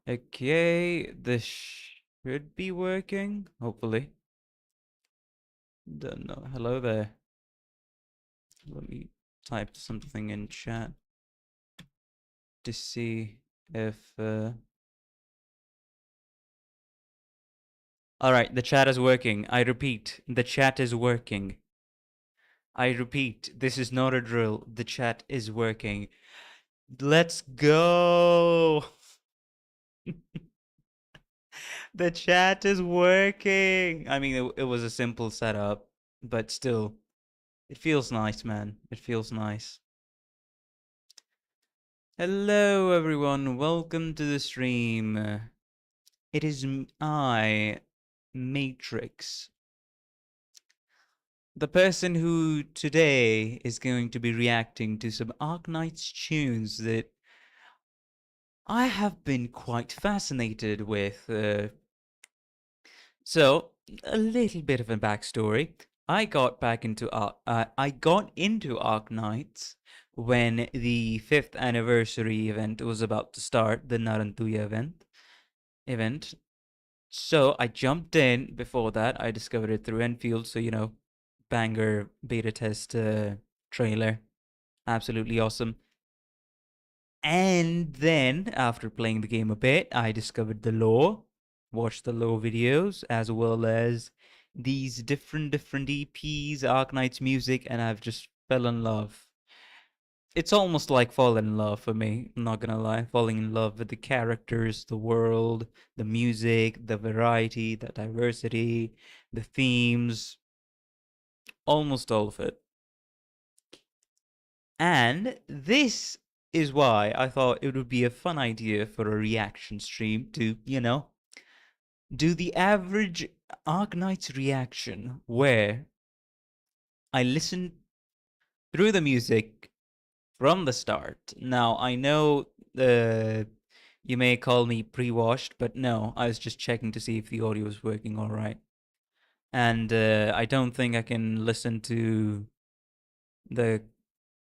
Okay, this should be working, hopefully. Don't know. Hello there. Let me type something in chat to see if... Alright, the chat is working. I repeat, the chat is working. I repeat, this is not a drill. The chat is working. Let's go! The chat is working! I mean, it was a simple setup, but still, it feels nice, man. It feels nice. Hello, everyone. Welcome to the stream. It is I, Matrix, the person who today is going to be reacting to some Arknights tunes that I have been quite fascinated with. So, a little bit of a backstory. I got into Arknights when the 5th anniversary event was about to start, the Narantuya event. So I jumped in before that. I discovered it through Enfield, so banger beta test trailer. Absolutely awesome. And then, after playing the game a bit, I discovered the lore, watched the lore videos, as well as these different EPs, Arknights music, and I've just fell in love. It's almost like falling in love for me, I'm not gonna lie. Falling in love with the characters, the world, the music, the variety, the diversity, the themes, almost all of it. And this is why I thought it would be a fun idea for a reaction stream to, do the average Arknights reaction where I listen through the music from the start. Now, I know you may call me pre-washed, but no, I was just checking to see if the audio was working all right. And I don't think I can listen to the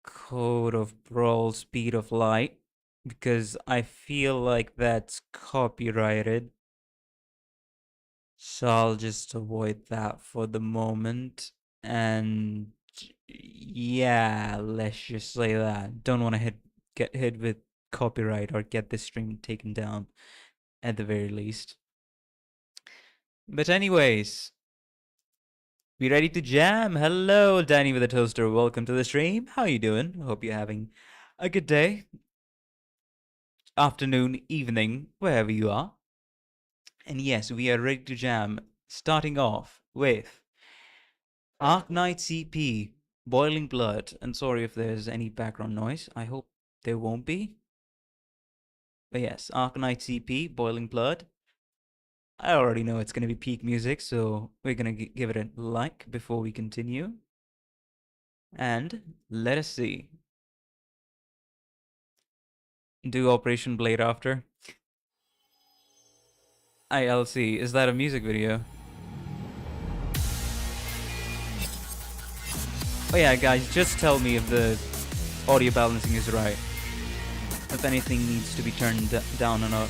Code of Brawl Speed of Light because I feel like that's copyrighted. So I'll just avoid that for the moment. And yeah, let's just say that. Don't want to get hit with copyright or get this stream taken down at the very least. But anyways, we ready to jam? Hello, Danny with a toaster. Welcome to the stream. How you doing? Hope you're having a good day, afternoon, evening, wherever you are. And yes, we are ready to jam, starting off with Arknights EP, Boiling Blood. And sorry if there's any background noise. I hope there won't be. But yes, Arknights EP, Boiling Blood. I already know it's going to be peak music, so we're going to give it a like before we continue. And let us see. Do Operation Blade after. ILC, is that a music video? Oh yeah, guys, just tell me if the audio balancing is right. If anything needs to be turned down or not.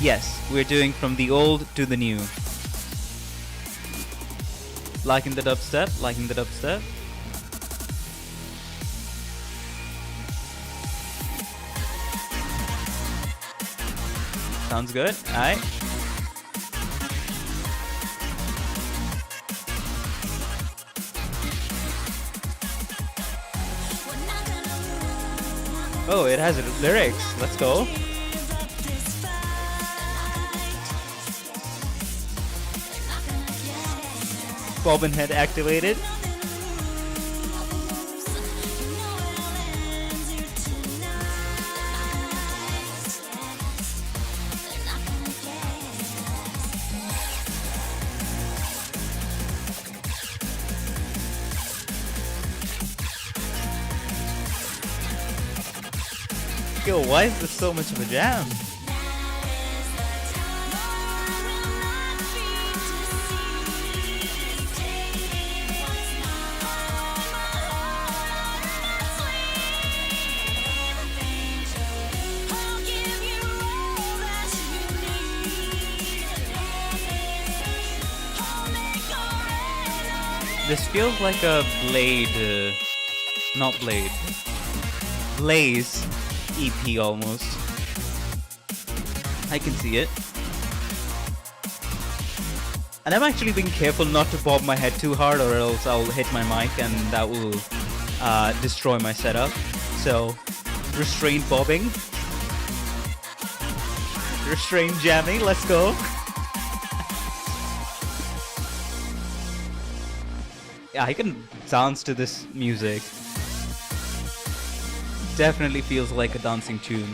Yes, we're doing from the old to the new. Liking the dubstep, liking the dubstep. Sounds good, alright. Oh, it has lyrics, let's go. Bobbin head activated. Yo, why is this so much of a jam? This feels like a Blade, not Blade, Blaze EP almost. I can see it. And I'm actually being careful not to bob my head too hard or else I'll hit my mic and that will destroy my setup. So, restrained bobbing. Restrained jamming, let's go. Yeah, I can dance to this music. Definitely feels like a dancing tune.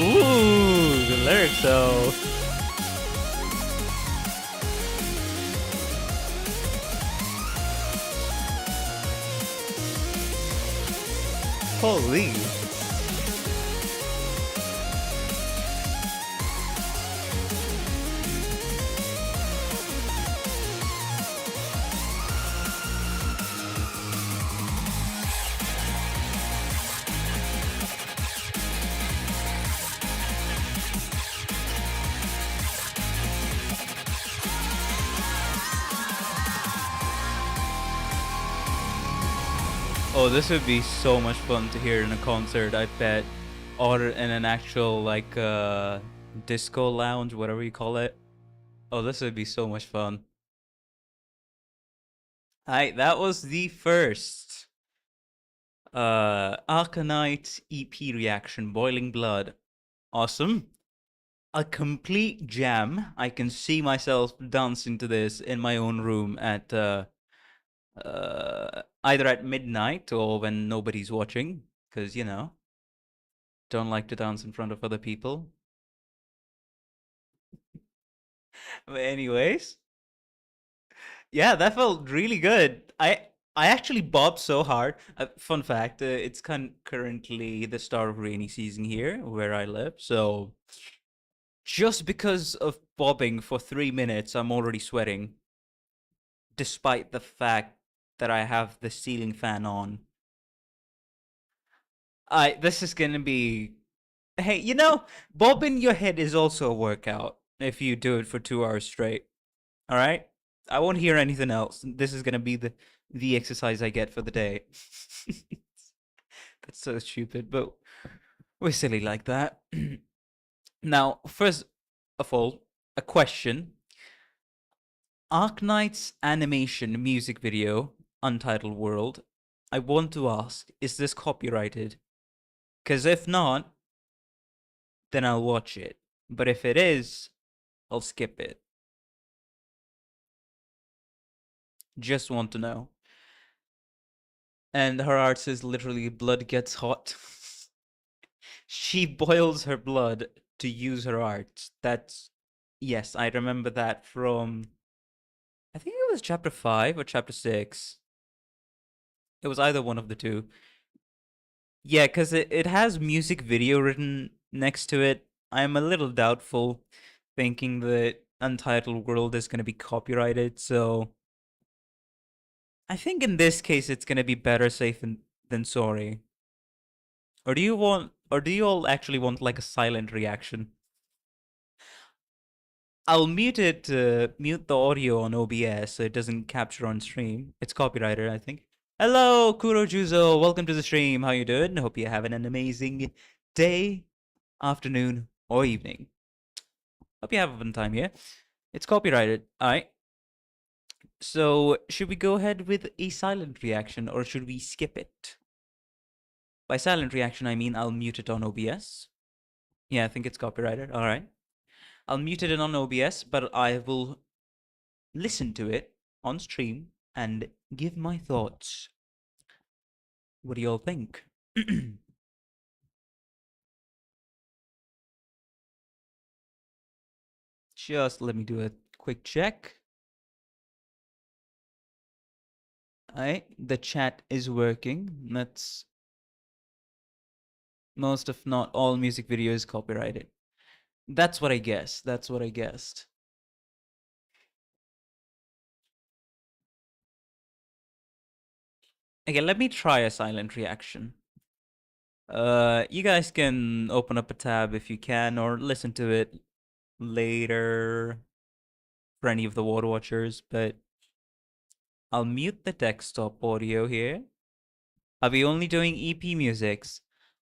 Ooh, the lyrics though. Holy. Oh, this would be so much fun to hear in a concert, I bet. Or in an actual, like, disco lounge, whatever you call it. Oh, this would be so much fun. Alright, that was the first Arknights EP reaction, Boiling Blood. Awesome. A complete jam. I can see myself dancing to this in my own room at either at midnight or when nobody's watching, because don't like to dance in front of other people. But anyways, yeah, that felt really good. I actually bobbed so hard. Fun fact: it's currently the start of rainy season here where I live, so just because of bobbing for 3 minutes, I'm already sweating, despite the fact that I have the ceiling fan on. This is gonna be. Hey, bobbing your head is also a workout if you do it for 2 hours straight. All right, I won't hear anything else. This is gonna be the exercise I get for the day. That's so stupid, but we're silly like that. Now, first of all, a question. Arknight's animation music video, Untitled World. I want to ask, is this copyrighted? Because if not, then I'll watch it. But if it is, I'll skip it. Just want to know. And her art says literally blood gets hot. She boils her blood to use her art. Yes, I remember that from, I think it was chapter 5 or chapter 6. It was either one of the two. Yeah, because it has music video written next to it. I'm a little doubtful, thinking that Untitled World is going to be copyrighted, so I think in this case it's going to be better safe than sorry. Or do you all actually want like a silent reaction? I'll mute the audio on OBS so it doesn't capture on stream. It's copyrighted, I think. Hello, Kurojuzo. Welcome to the stream. How you doing? Hope you're having an amazing day, afternoon, or evening. Hope you have a fun time here. It's copyrighted. Alright. So, should we go ahead with a silent reaction or should we skip it? By silent reaction, I mean I'll mute it on OBS. Yeah, I think it's copyrighted. Alright. I'll mute it on OBS, but I will listen to it on stream and give my thoughts. What do y'all think? Just let me do a quick check. Alright, the chat is working. Most, if not all, music video is copyrighted. That's what I guessed. That's what I guessed. Okay, let me try a silent reaction. You guys can open up a tab if you can, or listen to it later for any of the Water Watchers, but I'll mute the desktop audio here. Are we only doing EP musics?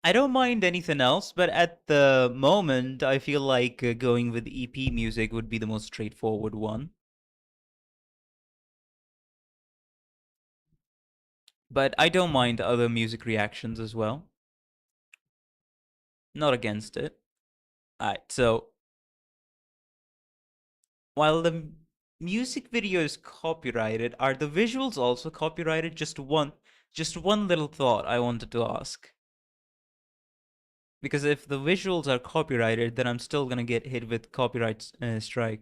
I don't mind anything else, but at the moment, I feel like going with EP music would be the most straightforward one. But I don't mind other music reactions as well. Not against it. Alright, so while the music video is copyrighted, are the visuals also copyrighted? Just one little thought I wanted to ask. Because if the visuals are copyrighted, then I'm still gonna get hit with copyright strike.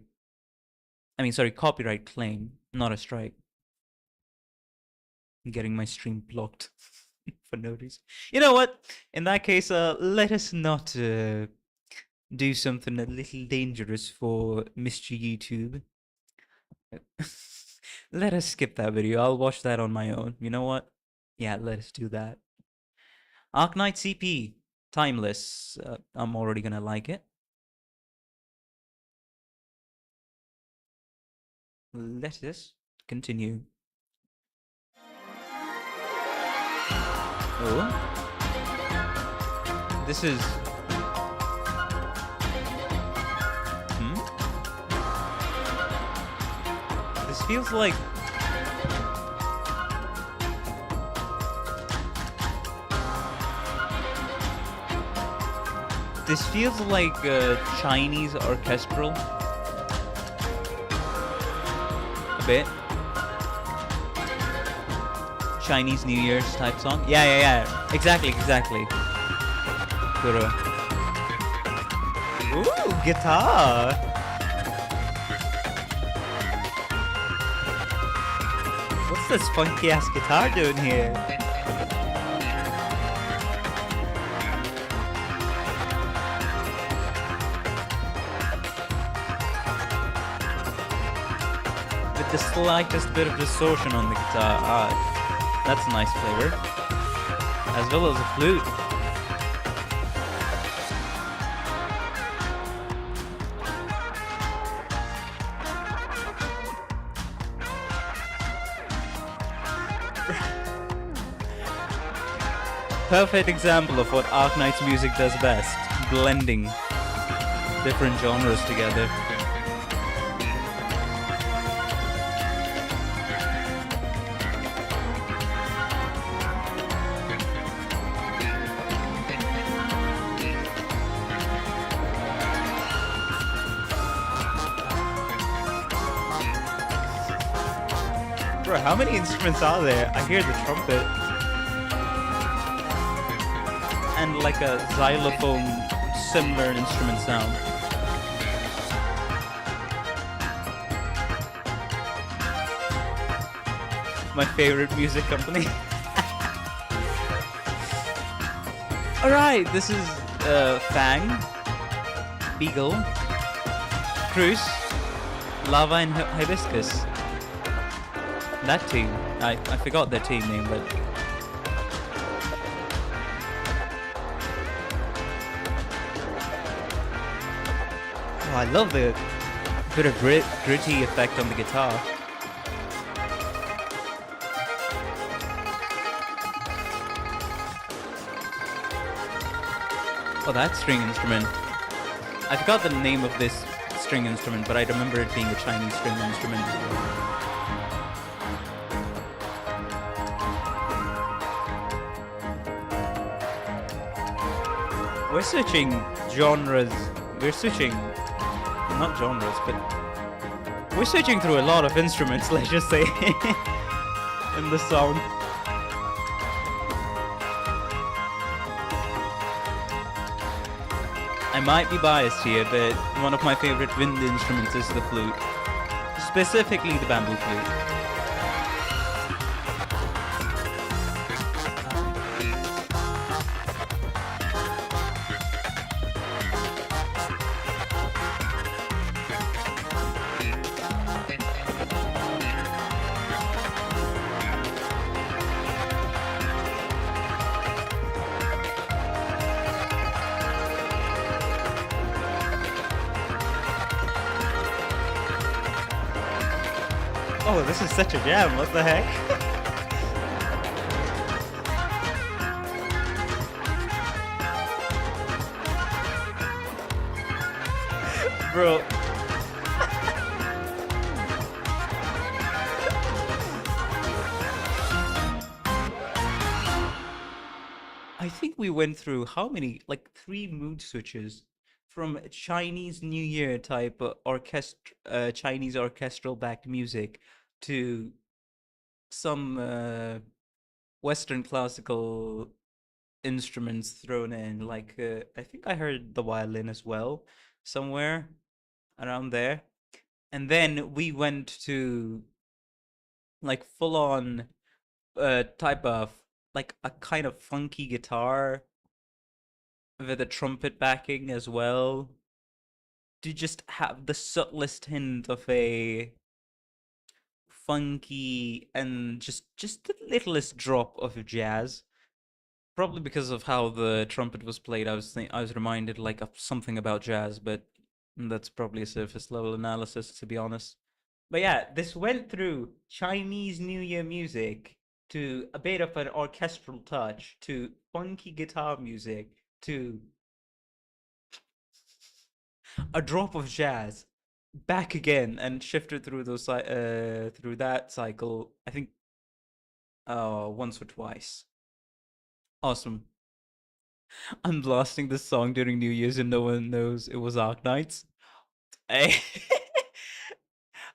I mean, sorry, copyright claim, not a strike. I'm getting my stream blocked for no reason. You know what? In that case, let us not do something a little dangerous for Mr. YouTube. Let us skip that video. I'll watch that on my own. You know what? Yeah, let us do that. Arknights CP. Timeless. I'm already gonna like it. Let us continue. Oh. This is... This feels like... This feels like a Chinese orchestral. A bit. Chinese New Year's type song. Yeah. Exactly. Guru. Ooh, guitar. What's this funky ass guitar doing here? With the slightest bit of distortion on the guitar. That's a nice flavor. As well as a flute. Perfect example of what Arknights music does best. Blending different genres together. Bro, how many instruments are there? I hear the trumpet. And like a xylophone, similar instrument sound. My favorite music company. Alright, this is Fang, Beagle, Cruz, Lava and Hibiscus. That team, I forgot their team name, but oh, I love the bit of gritty effect on the guitar. Oh, that string instrument. I forgot the name of this string instrument, but I remember it being a Chinese string instrument. We're switching genres. We're switching, not genres, but we're switching through a lot of instruments, let's just say, in the song. I might be biased here, but one of my favorite wind instruments is the flute. Specifically the bamboo flute. Oh, this is such a jam. What the heck? Bro, I think we went through how many, like three mood switches from Chinese New Year type Chinese orchestral backed music to some Western classical instruments thrown in. Like I think I heard the violin as well somewhere around there. And then we went to like full on type of like a kind of funky guitar with a trumpet backing as well to just have the subtlest hint of a funky and just the littlest drop of jazz. Probably because of how the trumpet was played, I was reminded like of something about jazz, but that's probably a surface level analysis to be honest. But yeah, this went through Chinese New Year music to a bit of an orchestral touch to funky guitar music to a drop of jazz back again and shifted through through that cycle. I think once or twice. Awesome. I'm blasting this song during New Year's and no one knows it was Arknights. I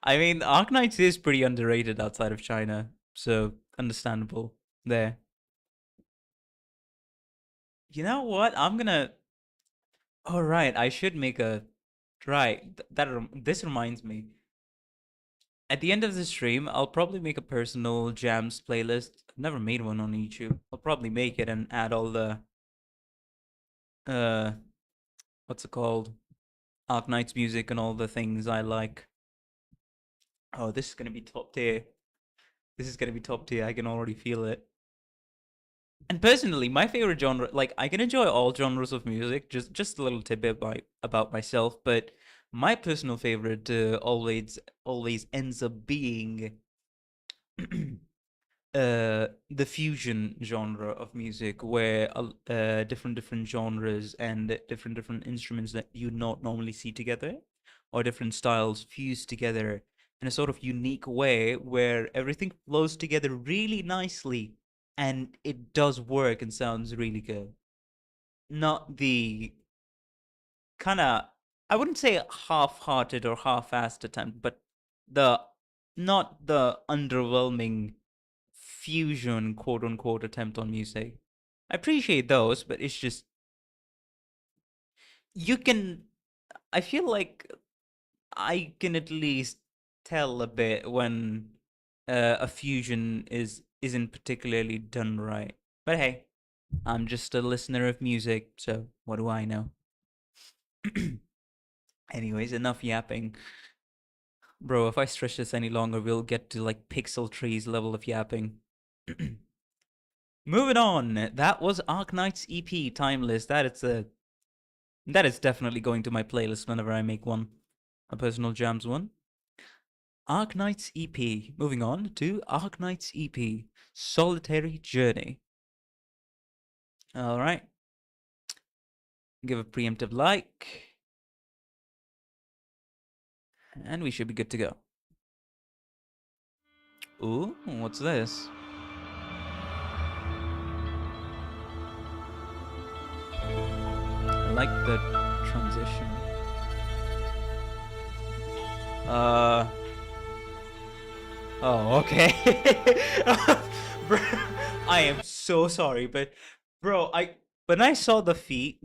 I mean, Arknights is pretty underrated outside of China, so understandable there. You know what? I'm gonna. All right, I should make a. Right, this reminds me. At the end of the stream, I'll probably make a personal jams playlist. I've never made one on YouTube. I'll probably make it and add all the uh what's it called? Arknights music and all the things I like. Oh, this is gonna be top tier. This is gonna be top tier. I can already feel it. And personally, my favorite genre, like I can enjoy all genres of music. Just a little tidbit about myself, but my personal favorite always ends up being the fusion genre of music where different genres and different instruments that you not normally see together or different styles fuse together in a sort of unique way where everything flows together really nicely and it does work and sounds really good. Not the kind of, I wouldn't say half-hearted or half-assed attempt, but the not the underwhelming fusion quote unquote attempt on music. I appreciate those, but it's just you can I feel like I can at least tell a bit when a fusion isn't particularly done right. But hey, I'm just a listener of music, so what do I know? Anyways, enough yapping. Bro, if I stretch this any longer, we'll get to like Pixel Tree's level of yapping. Moving on. That was Arknights EP Timeless. That is definitely going to my playlist whenever I make one. A personal jams one. Arknights EP. Moving on to Arknights EP. Solitary Journey. Alright. Give a preemptive like. And we should be good to go. Ooh, what's this? I like the transition. Oh, okay. Bro, I am so sorry, but bro, when I saw the feat,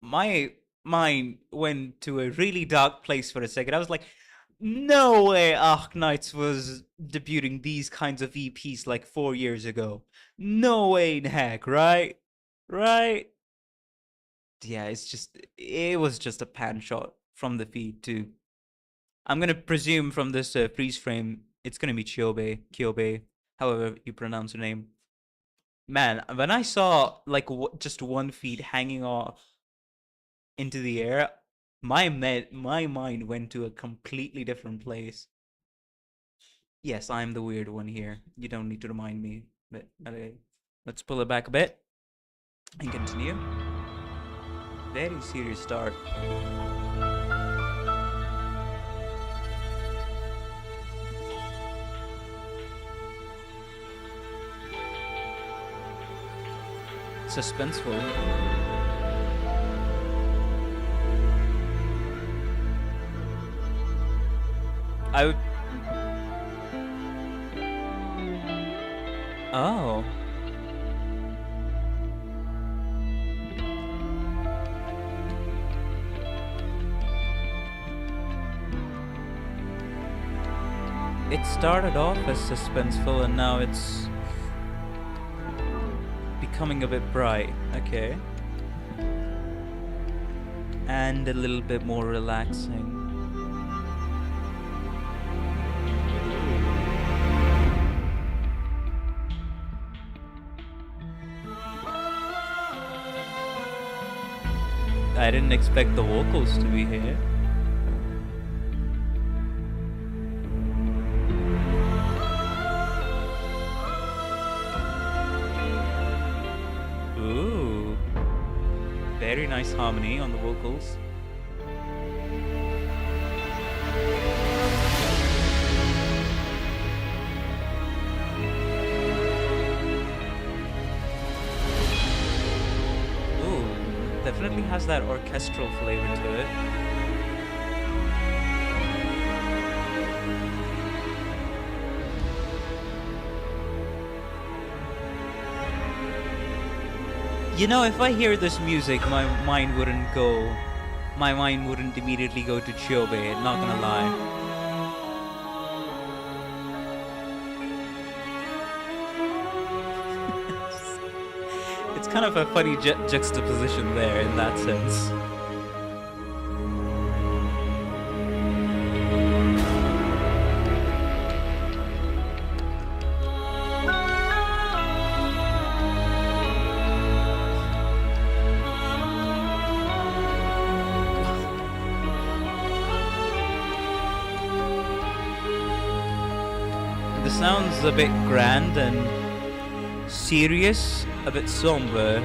my mind went to a really dark place for a second. I was like, no way Arknights was debuting these kinds of EPs like 4 years ago. No way in heck, right? Right? Yeah, it was just a pan shot from the feed too. I'm gonna presume from this freeze frame, it's gonna be Kyobe, however you pronounce her name. Man, when I saw like just one feed hanging off into the air, my mind went to a completely different place. Yes, I'm the weird one here. You don't need to remind me. But okay, let's pull it back a bit and continue. Very serious start. Suspenseful. I would. Oh. It started off as suspenseful and now it's becoming a bit bright. Okay. And a little bit more relaxing. I didn't expect the vocals to be here. Ooh. Very nice harmony on the vocals. Definitely has that orchestral flavor to it. You know, if I hear this music, my mind wouldn't immediately go to Chobe, not gonna lie. It's kind of a funny juxtaposition there in that sense. The sound's a bit grand and serious, a bit somber,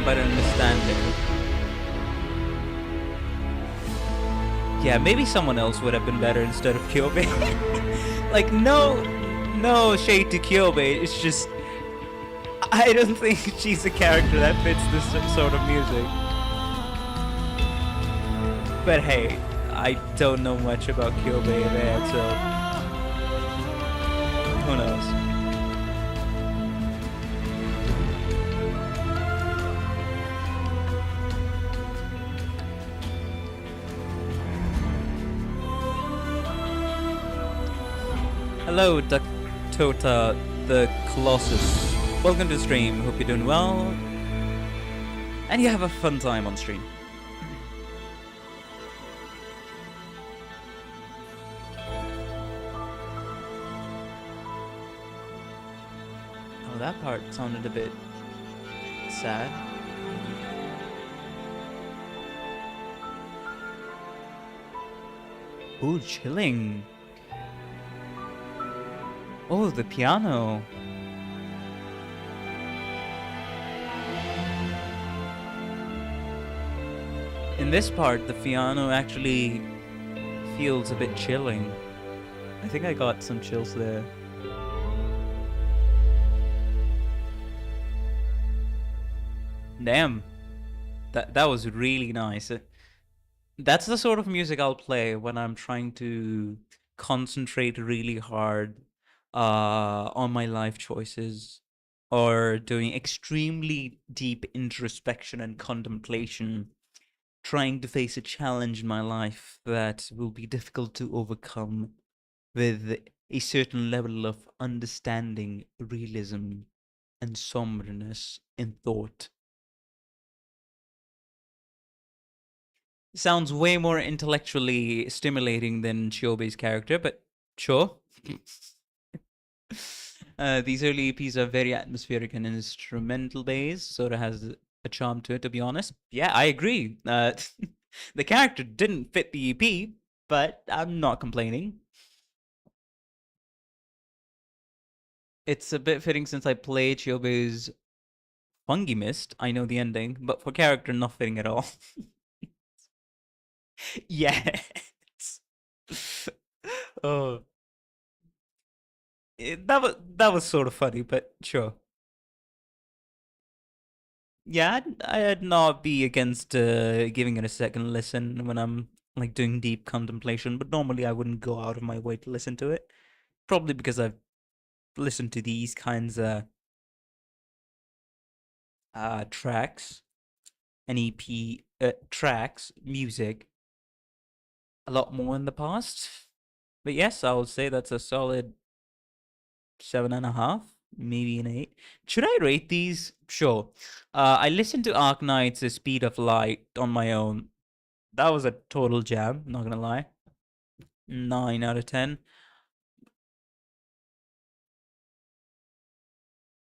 but understanding. Yeah, maybe someone else would have been better instead of Kyobe. Like, no shade to Kyobe, it's just I don't think she's a character that fits this sort of music. But hey, I don't know much about Kyobe there, so who knows? Hello, Tota the Colossus. Welcome to the stream. Hope you're doing well. And you have a fun time on stream. Oh, that part sounded a bit sad. Ooh, chilling. Oh, the piano. In this part, the piano actually feels a bit chilling. I think I got some chills there. Damn. That was really nice. That's the sort of music I'll play when I'm trying to concentrate really hard on my life choices, or doing extremely deep introspection and contemplation, trying to face a challenge in my life that will be difficult to overcome with a certain level of understanding, realism, and somberness in thought. Sounds way more intellectually stimulating than Chiobe's character, but sure. These early EPs are very atmospheric and instrumental based, sort of has a charm to it, to be honest. Yeah, I agree. The character didn't fit the EP, but I'm not complaining. It's a bit fitting since I played Shiobe's Fungi Mist. I know the ending, but for character, not fitting at all. Yes. Oh, that was sort of funny, but sure. Yeah, I'd not be against giving it a second listen when I'm like doing deep contemplation, but normally I wouldn't go out of my way to listen to it. Probably because I've listened to these kinds of tracks, NEP tracks, music a lot more in the past. But yes, I would say that's a solid 7.5, maybe an 8. Should I rate these? Sure. I listened to Arknights' The Speed of Light on my own. That was a total jam, not gonna lie. 9 out of 10.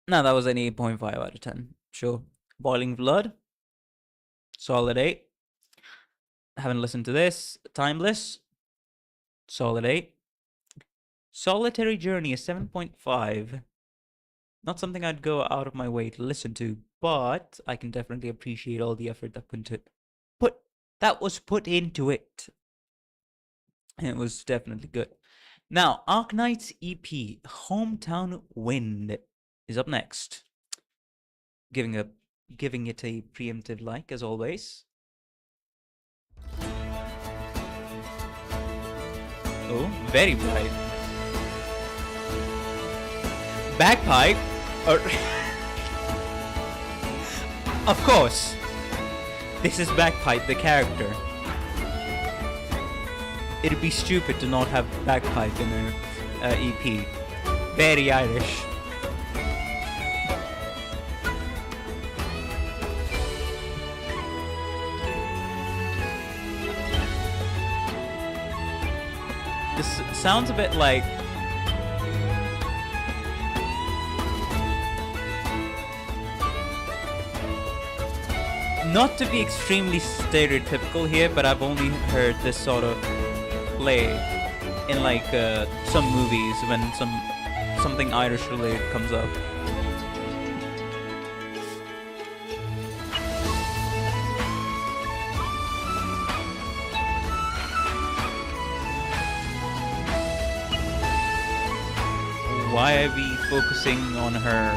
No, that was an 8.5 out of 10. Sure. Boiling Blood, solid 8. Haven't listened to this. Timeless, solid 8. Solitary Journey, a 7.5. Not something I'd go out of my way to listen to, but I can definitely appreciate all the effort that was put into it. And it was definitely good. Now, Arknight's EP, Hometown Wind, is up next. Giving it a preemptive like, as always. Oh, very bright. Bagpipe? Or of course. This is Bagpipe, the character. It'd be stupid to not have Bagpipe in their EP. Very Irish. This sounds a bit like not to be extremely stereotypical here, but I've only heard this sort of play in like some movies when something Irish related comes up. Why are we focusing on her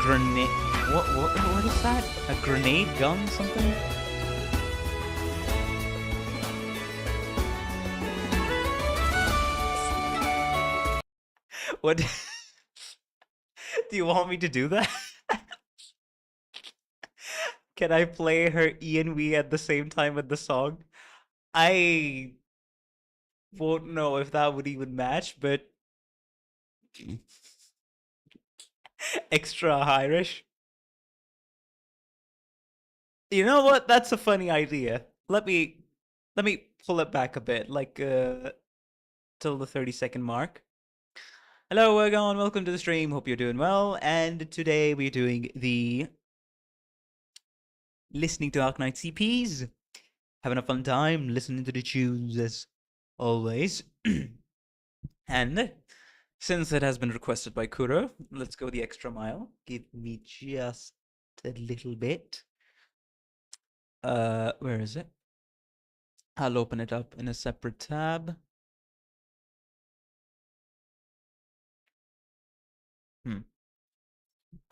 grenade? What is that? A grenade gun, something? What? Do you want me to do that? Can I play her E and V at the same time with the song? I won't know if that would even match, but extra Irish. You know what? That's a funny idea. Let me pull it back a bit, like till the 30-second mark. Hello, everyone. Welcome to the stream. Hope you're doing well. And today we're doing the listening to Arknights CPs, having a fun time listening to the tunes as always. And since it has been requested by Kuro, let's go the extra mile. Give me just a little bit. Where is it? I'll open it up in a separate tab.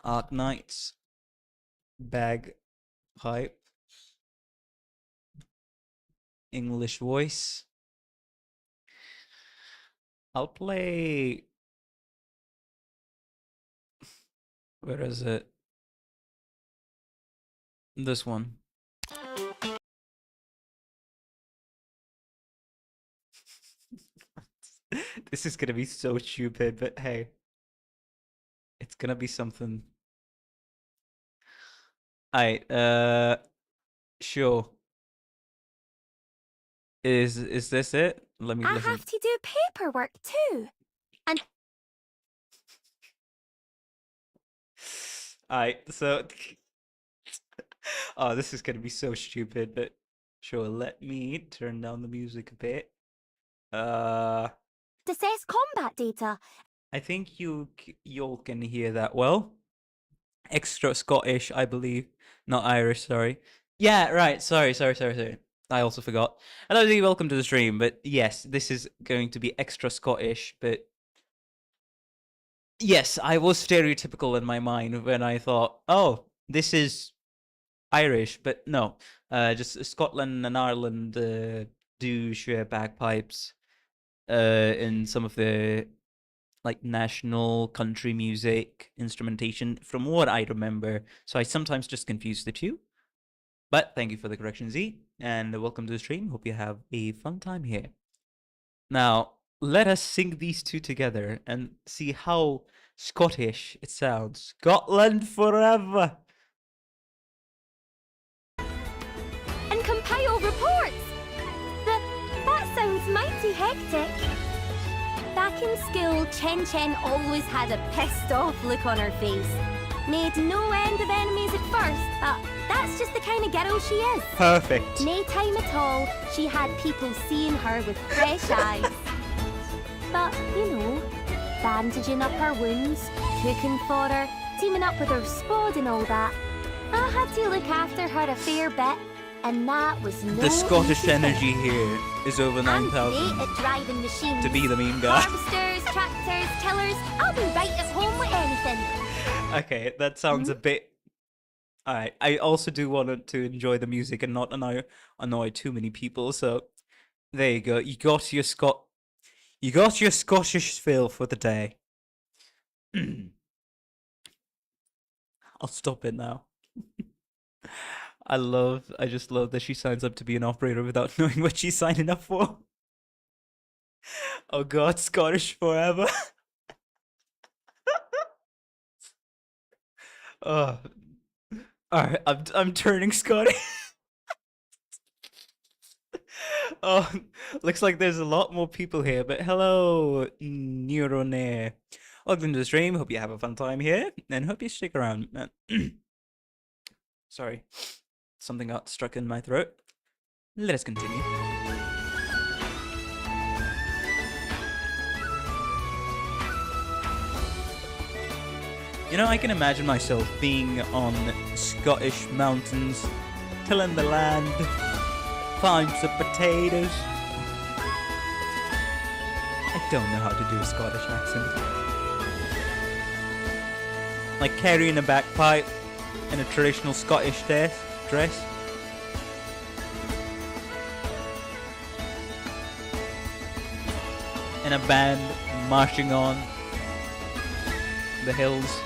Arknights, bagpipe, English voice. I'll play. Where is it? This one. This is gonna be so stupid, but hey, it's gonna be something. Alright, sure. Is this it? Let me listen. I have to do paperwork too. And Alright, so oh, this is gonna be so stupid, but sure, let me turn down the music a bit. to assess combat data. I think y'all can hear that well. Extra Scottish, I believe, not Irish. Sorry. Yeah, right. Sorry. I also forgot. Hello, welcome to the stream. But yes, this is going to be extra Scottish. But yes, I was stereotypical in my mind when I thought, oh, this is Irish, but no, just Scotland and Ireland do share bagpipes in some of the like national country music instrumentation from what I remember. So I sometimes just confuse the two. But thank you for the correction, Z, and welcome to the stream. Hope you have a fun time here. Now, let us sing these two together and see how Scottish it sounds. Scotland forever! And compile reports. That sounds mighty hectic. Back in school, Chen Chen always had a pissed off look on her face. Made no end of enemies at first, but that's just the kind of girl she is. Perfect. No time at all, she had people seeing her with fresh eyes. But, you know, bandaging up her wounds, cooking for her, teaming up with her spod and all that. I had to look after her a fair bit, and that was no The Scottish easy energy thing. here is over I'm 9,000 great at driving machines. to be the meme guy. Harvesters, tractors, tillers, I'll be right at home with anything. Okay, that sounds a bit. Alright, I also do want to enjoy the music and not annoy too many people. So there you go. You got your Scottish fill for the day. I'll stop it now. I just love that she signs up to be an operator without knowing what she's signing up for. Oh god, Scottish forever. Oh, alright, I'm turning Scottish. Oh, looks like there's a lot more people here, but hello, Neuronair. Welcome to the stream. Hope you have a fun time here, and hope you stick around. Sorry, something got stuck in my throat. Let us continue. You know, I can imagine myself being on Scottish mountains, tilling the land, find some potatoes. I don't know how to do a Scottish accent. Like carrying a bagpipe in a traditional Scottish dress. In a band marching on the hills.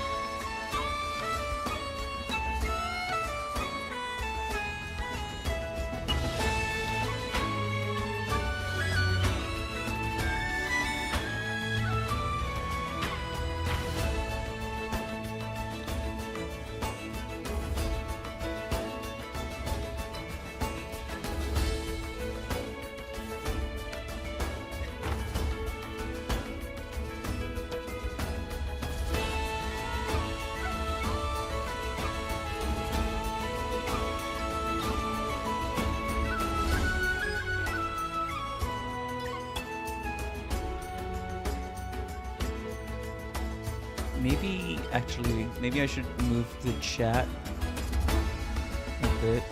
Maybe I should move the chat a bit.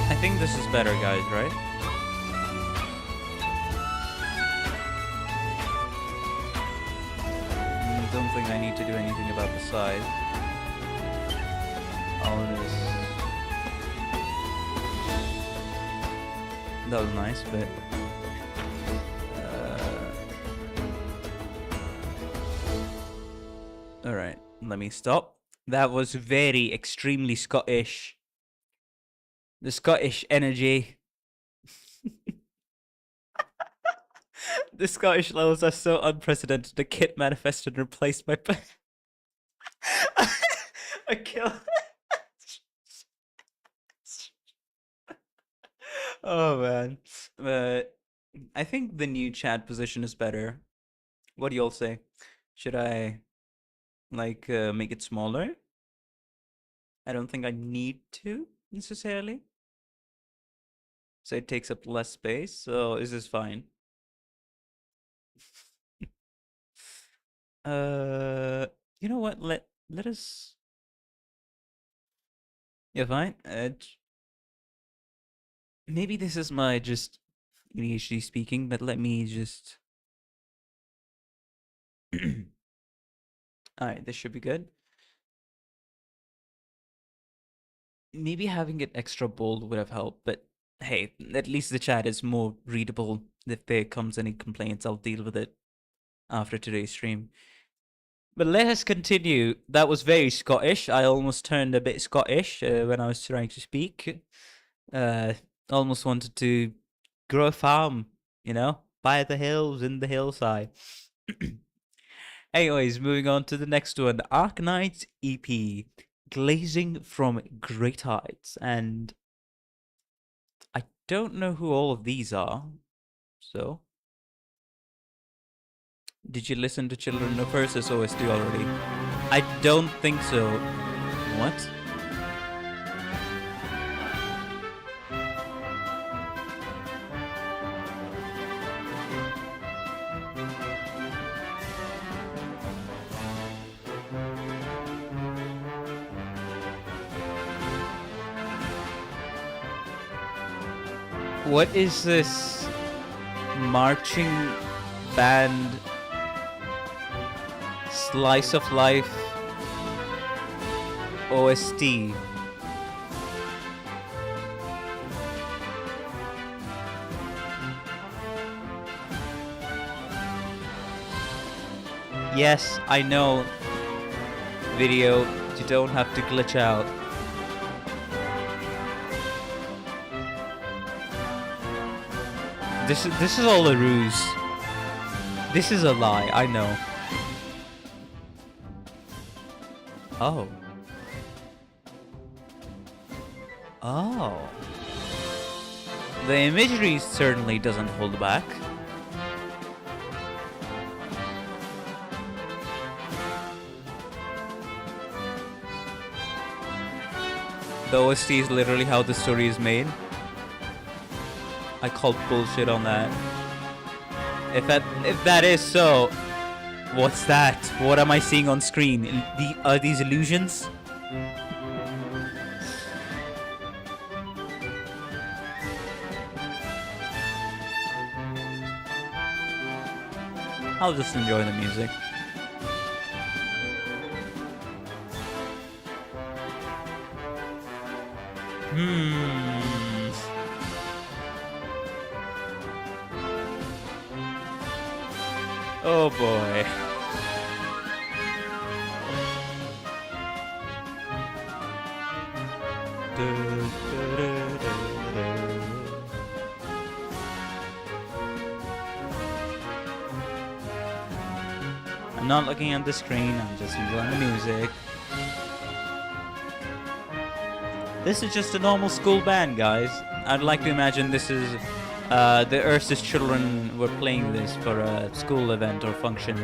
I think this is better, guys, right? Don't think I need to do anything about the size. That was nice, but all right, let me stop. That was very extremely Scottish. The Scottish energy. The Scottish levels are so unprecedented. The kit manifested and replaced my I kill. Oh man, I think the new chat position is better. What do y'all say? Should I like make it smaller? I don't think I need to necessarily. So it takes up less space. So this is fine. Uh, you know what? Let us. Yeah, fine. Maybe this is my just ADHD speaking, but let me just. All right, this should be good. Maybe having it extra bold would have helped, but hey, at least the chat is more readable. If there comes any complaints, I'll deal with it after today's stream. But let us continue. That was very Scottish. I almost turned a bit Scottish when I was trying to speak. Uh, almost wanted to grow a farm, by the hills in the hillside. Anyways, moving on to the next one, Arknights EP, Glazing from Great Heights, and I don't know who all of these are. So, did you listen to Children of Versus OST already? I don't think so. What? What is this marching band slice of life OST? Yes, I know. Video, you don't have to glitch out. This is all a ruse. This is a lie, I know. Oh. Oh. The imagery certainly doesn't hold back. The OST is literally how the story is made. I call bullshit on that. If that is so, what's that? What am I seeing on screen? Are these illusions? I'll just enjoy the music. Oh boy. I'm not looking at the screen, I'm just enjoying the music. This is just a normal school band, guys. I'd like to imagine this is the Ursus children were playing this for a school event or function.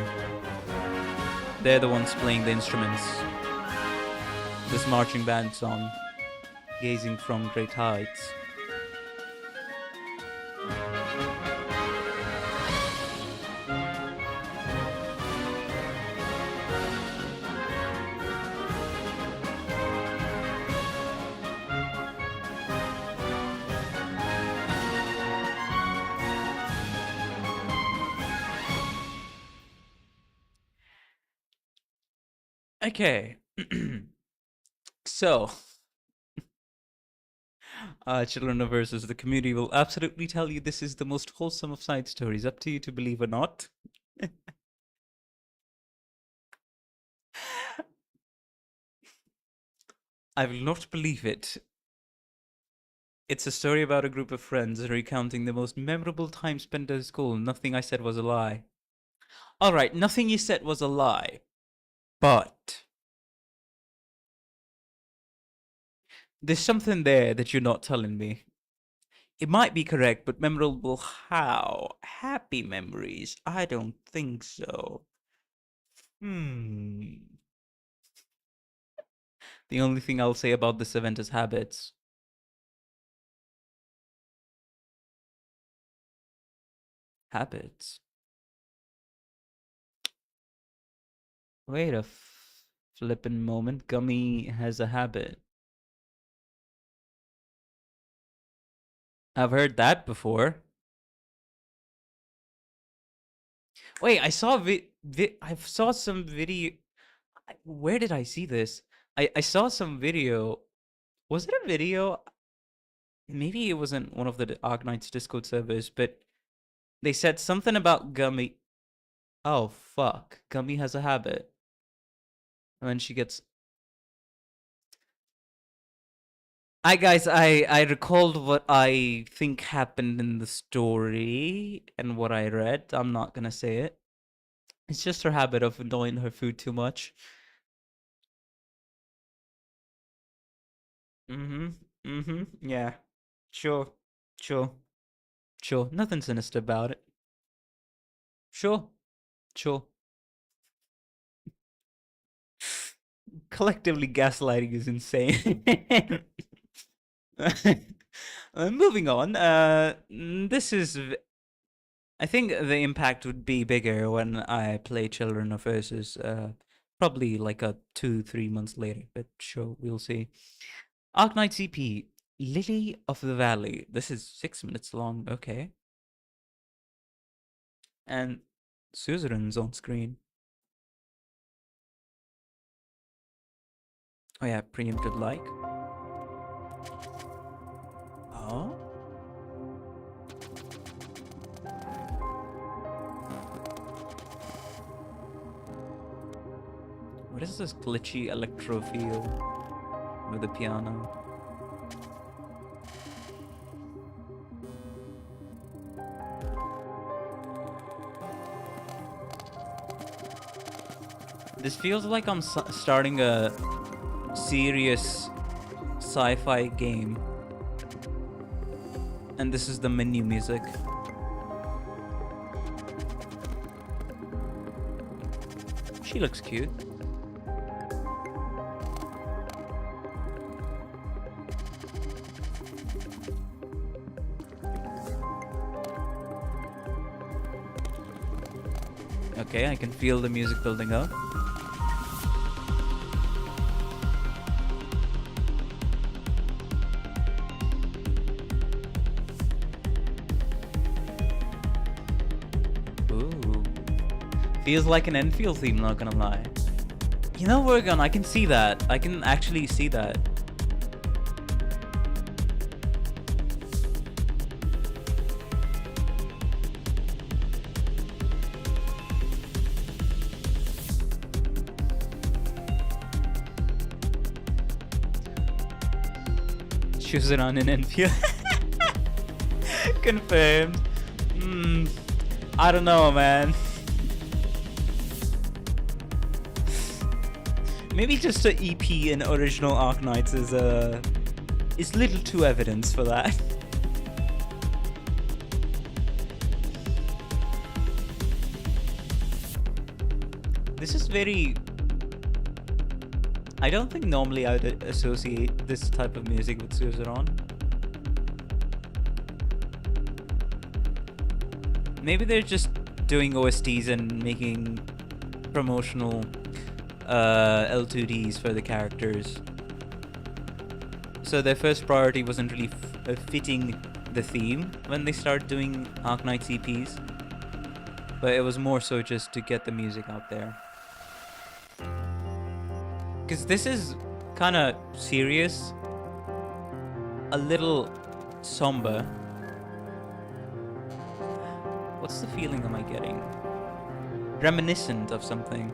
They're the ones playing the instruments. This marching band song, Gazing from Great Heights. Okay, so Children of Versus, the community will absolutely tell you this is the most wholesome of side stories. Up to you to believe or not. I will not believe it. It's a story about a group of friends recounting the most memorable time spent at school. Nothing I said was a lie. Alright, nothing you said was a lie. But there's something there that you're not telling me. It might be correct, but memorable how? Happy memories? I don't think so. The only thing I'll say about this event is habits. Habits. Wait a flippin' moment. Gummy has a habit. I've heard that before. Wait, I saw I saw some video. Where did I see this? I saw some video. Was it a video? Maybe it wasn't one of the Arknights Discord servers, but they said something about Gummy. Oh fuck, Gummy has a habit. And then she gets. Guys, I recalled what I think happened in the story and what I read. I'm not gonna say it. It's just her habit of enjoying her food too much. Yeah. Sure. Sure. Sure. Nothing sinister about it. Sure. Sure. Collectively gaslighting is insane. Moving on. This is. I think the impact would be bigger when I play Children of Versus. Probably like 2-3 months later, but sure, we'll see. Arknights EP, Lily of the Valley. This is 6 minutes long. Okay. And Suzerain's on screen. Oh yeah, preemptive like. Oh. What is this glitchy electro feel with the piano? This feels like I'm starting a serious sci-fi game. And this is the menu music. She looks cute. Okay, I can feel the music building up. Ooh. Feels like an Enfield theme, not gonna lie. You know, Wergon, I can see that. I can actually see that. Choose it on an Enfield. Confirmed. I don't know, man. Maybe just an EP in original Arknights is little too evidence for that. This is very. I don't think normally I would associate this type of music with Suzerain. Maybe they're just doing OSTs and making promotional L2Ds for the characters. So their first priority wasn't really fitting the theme when they started doing Arknights EPs, but it was more so just to get the music out there. Because this is kind of serious, a little somber. What's the feeling am I getting? Reminiscent of something.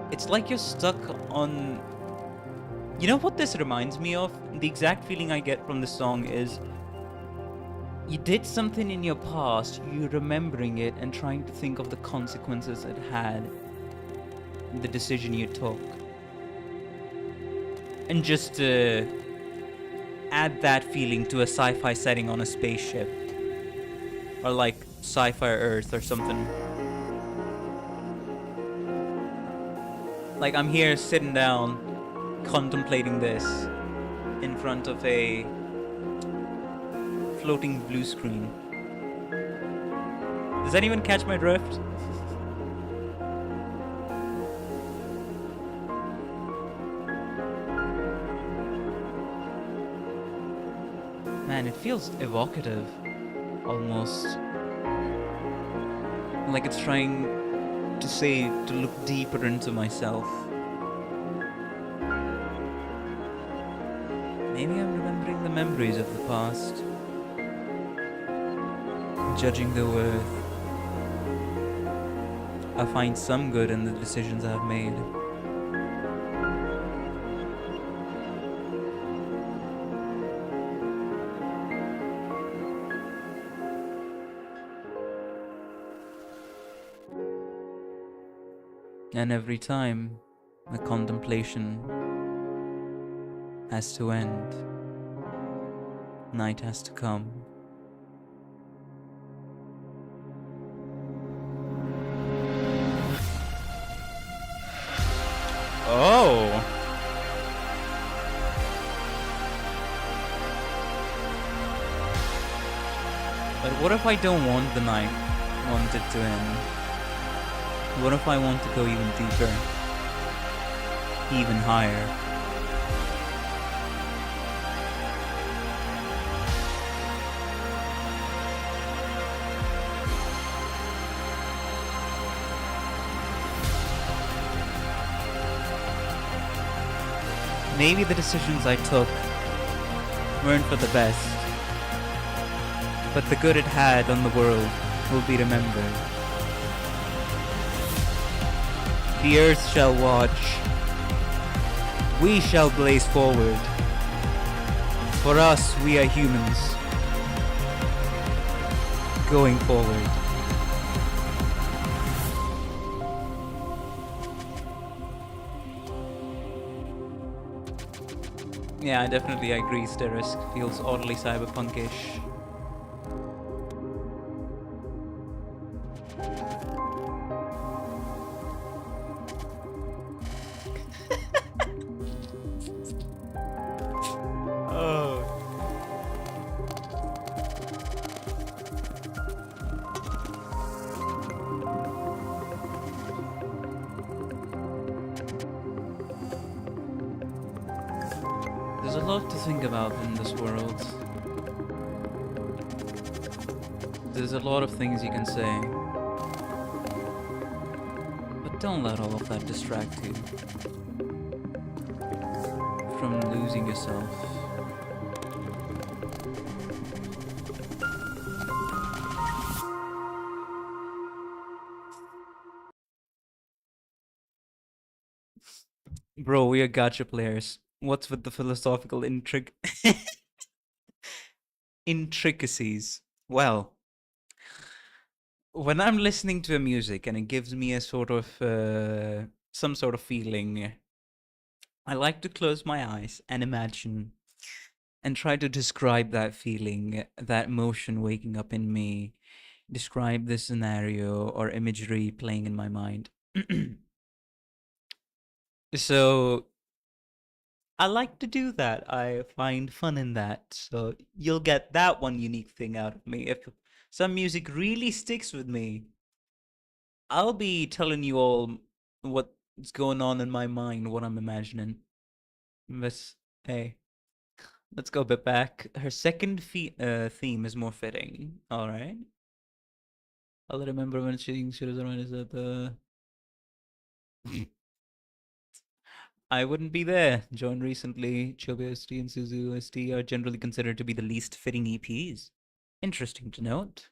It's like you're stuck on... You know what this reminds me of? The exact feeling I get from the song is... You did something in your past, you're remembering it and trying to think of the consequences it had, the decision you took. And just to add that feeling to a sci-fi setting on a spaceship. Or like sci-fi Earth or something. Like I'm here sitting down, contemplating this in front of a floating blue screen. Does anyone catch my drift? Man, it feels evocative, almost. Like it's trying to say, to look deeper into myself. Maybe I'm remembering the memories of the past. Judging the worth. I find some good in the decisions I've made. And every time, the contemplation has to end. Night has to come. Oh! But what if I don't want the night? Want it to end? What if I want to go even deeper? Even higher? Maybe the decisions I took weren't for the best, but the good it had on the world will be remembered. The earth shall watch. We shall blaze forward. For us, we are humans. Going forward. Yeah, I definitely agree. Sterisk feels oddly cyberpunkish. Oh. There's a lot to think about in this world. There's a lot of things you can say. But don't let all of that distract you from losing yourself. Bro, we are gacha players. What's with the philosophical intricacies? Well, when I'm listening to a music and it gives me a sort of some sort of feeling, I like to close my eyes and imagine and try to describe that feeling, that emotion waking up in me, describe the scenario or imagery playing in my mind. So I like to do that. I find fun in that. So you'll get that one unique thing out of me. If some music really sticks with me, I'll be telling you all what's going on in my mind, what I'm imagining. But hey, let's go a bit back. Her second theme is more fitting. All right. I'll remember when she was around. Is that the? I wouldn't be there. Joined recently. Chobi OST and Suzu OST are generally considered to be the least fitting EPs. Interesting to note.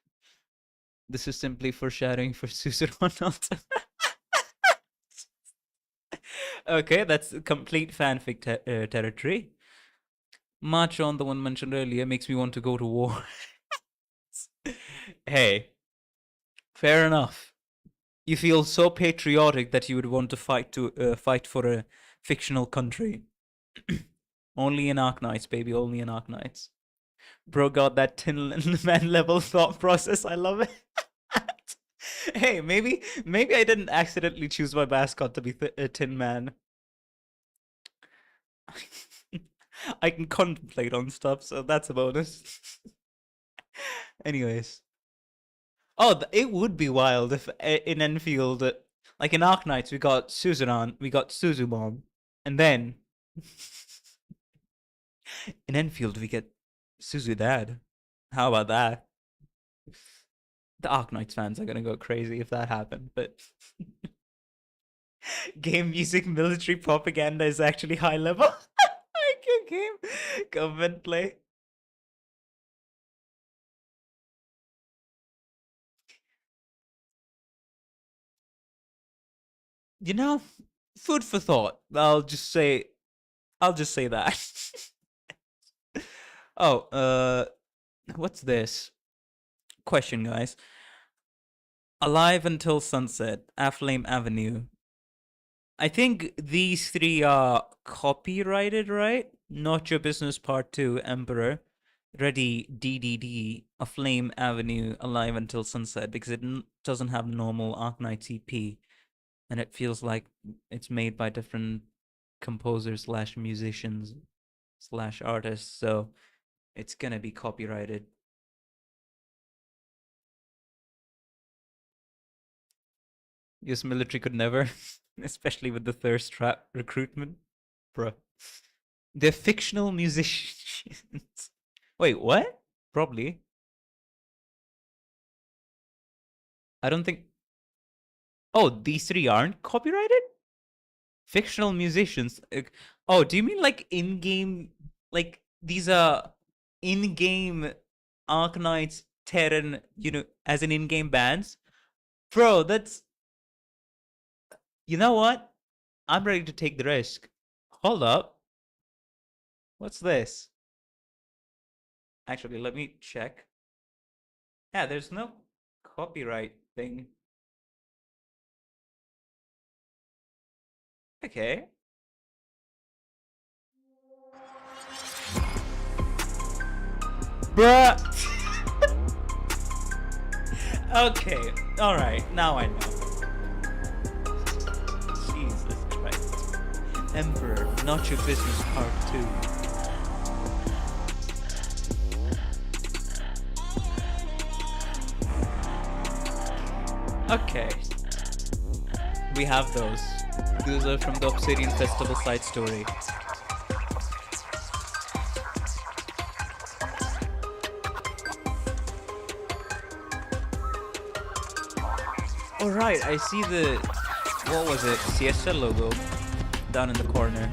This is simply foreshadowing for Suzu or not. Okay, that's complete fanfic territory. Marchon, the one mentioned earlier, makes me want to go to war. Hey, fair enough. You feel so patriotic that you would want to fight for a fictional country. Only in Arknights, baby. Only in Arknights. Bro got that Tin Man level thought process. I love it. Hey, maybe I didn't accidentally choose my mascot to be Tin Man. I can contemplate on stuff, so that's a bonus. Anyways. Oh, it would be wild if in Enfield, like in Arknights, we got Suzerain, we got Suzumon, and then in Enfield we get Suzudad. How about that? The Arknights fans are gonna go crazy if that happened, but game music military propaganda is actually high level. Game government play. You know, food for thought. I'll just say that. Oh, what's this? Question, guys. Alive Until Sunset, Aflame Avenue. I think these three are copyrighted, right? Not Your Business Part 2, Emperor. Ready, DDD, Aflame Avenue, Alive Until Sunset, because it doesn't have normal Arknights EP. And it feels like it's made by different composers slash musicians slash artists, so it's gonna be copyrighted. US military could never, especially with the thirst trap recruitment. Bruh. They're fictional musicians. Wait, what? Probably. I don't think. Oh, these three aren't copyrighted? Fictional musicians. Oh, do you mean like in game? Like these are in game Arknights, Terran, as in in game bands? Bro, that's. You know what? I'm ready to take the risk. Hold up. What's this? Actually, let me check. Yeah, there's no copyright thing. Okay. Bruh. Okay. Alright, now I know. Jesus Christ. Emperor, Not Your Business Part 2. Okay. We have those. Those are from the Obsidian Festival side story. Alright, I see the, what was it, Siesta logo down in the corner.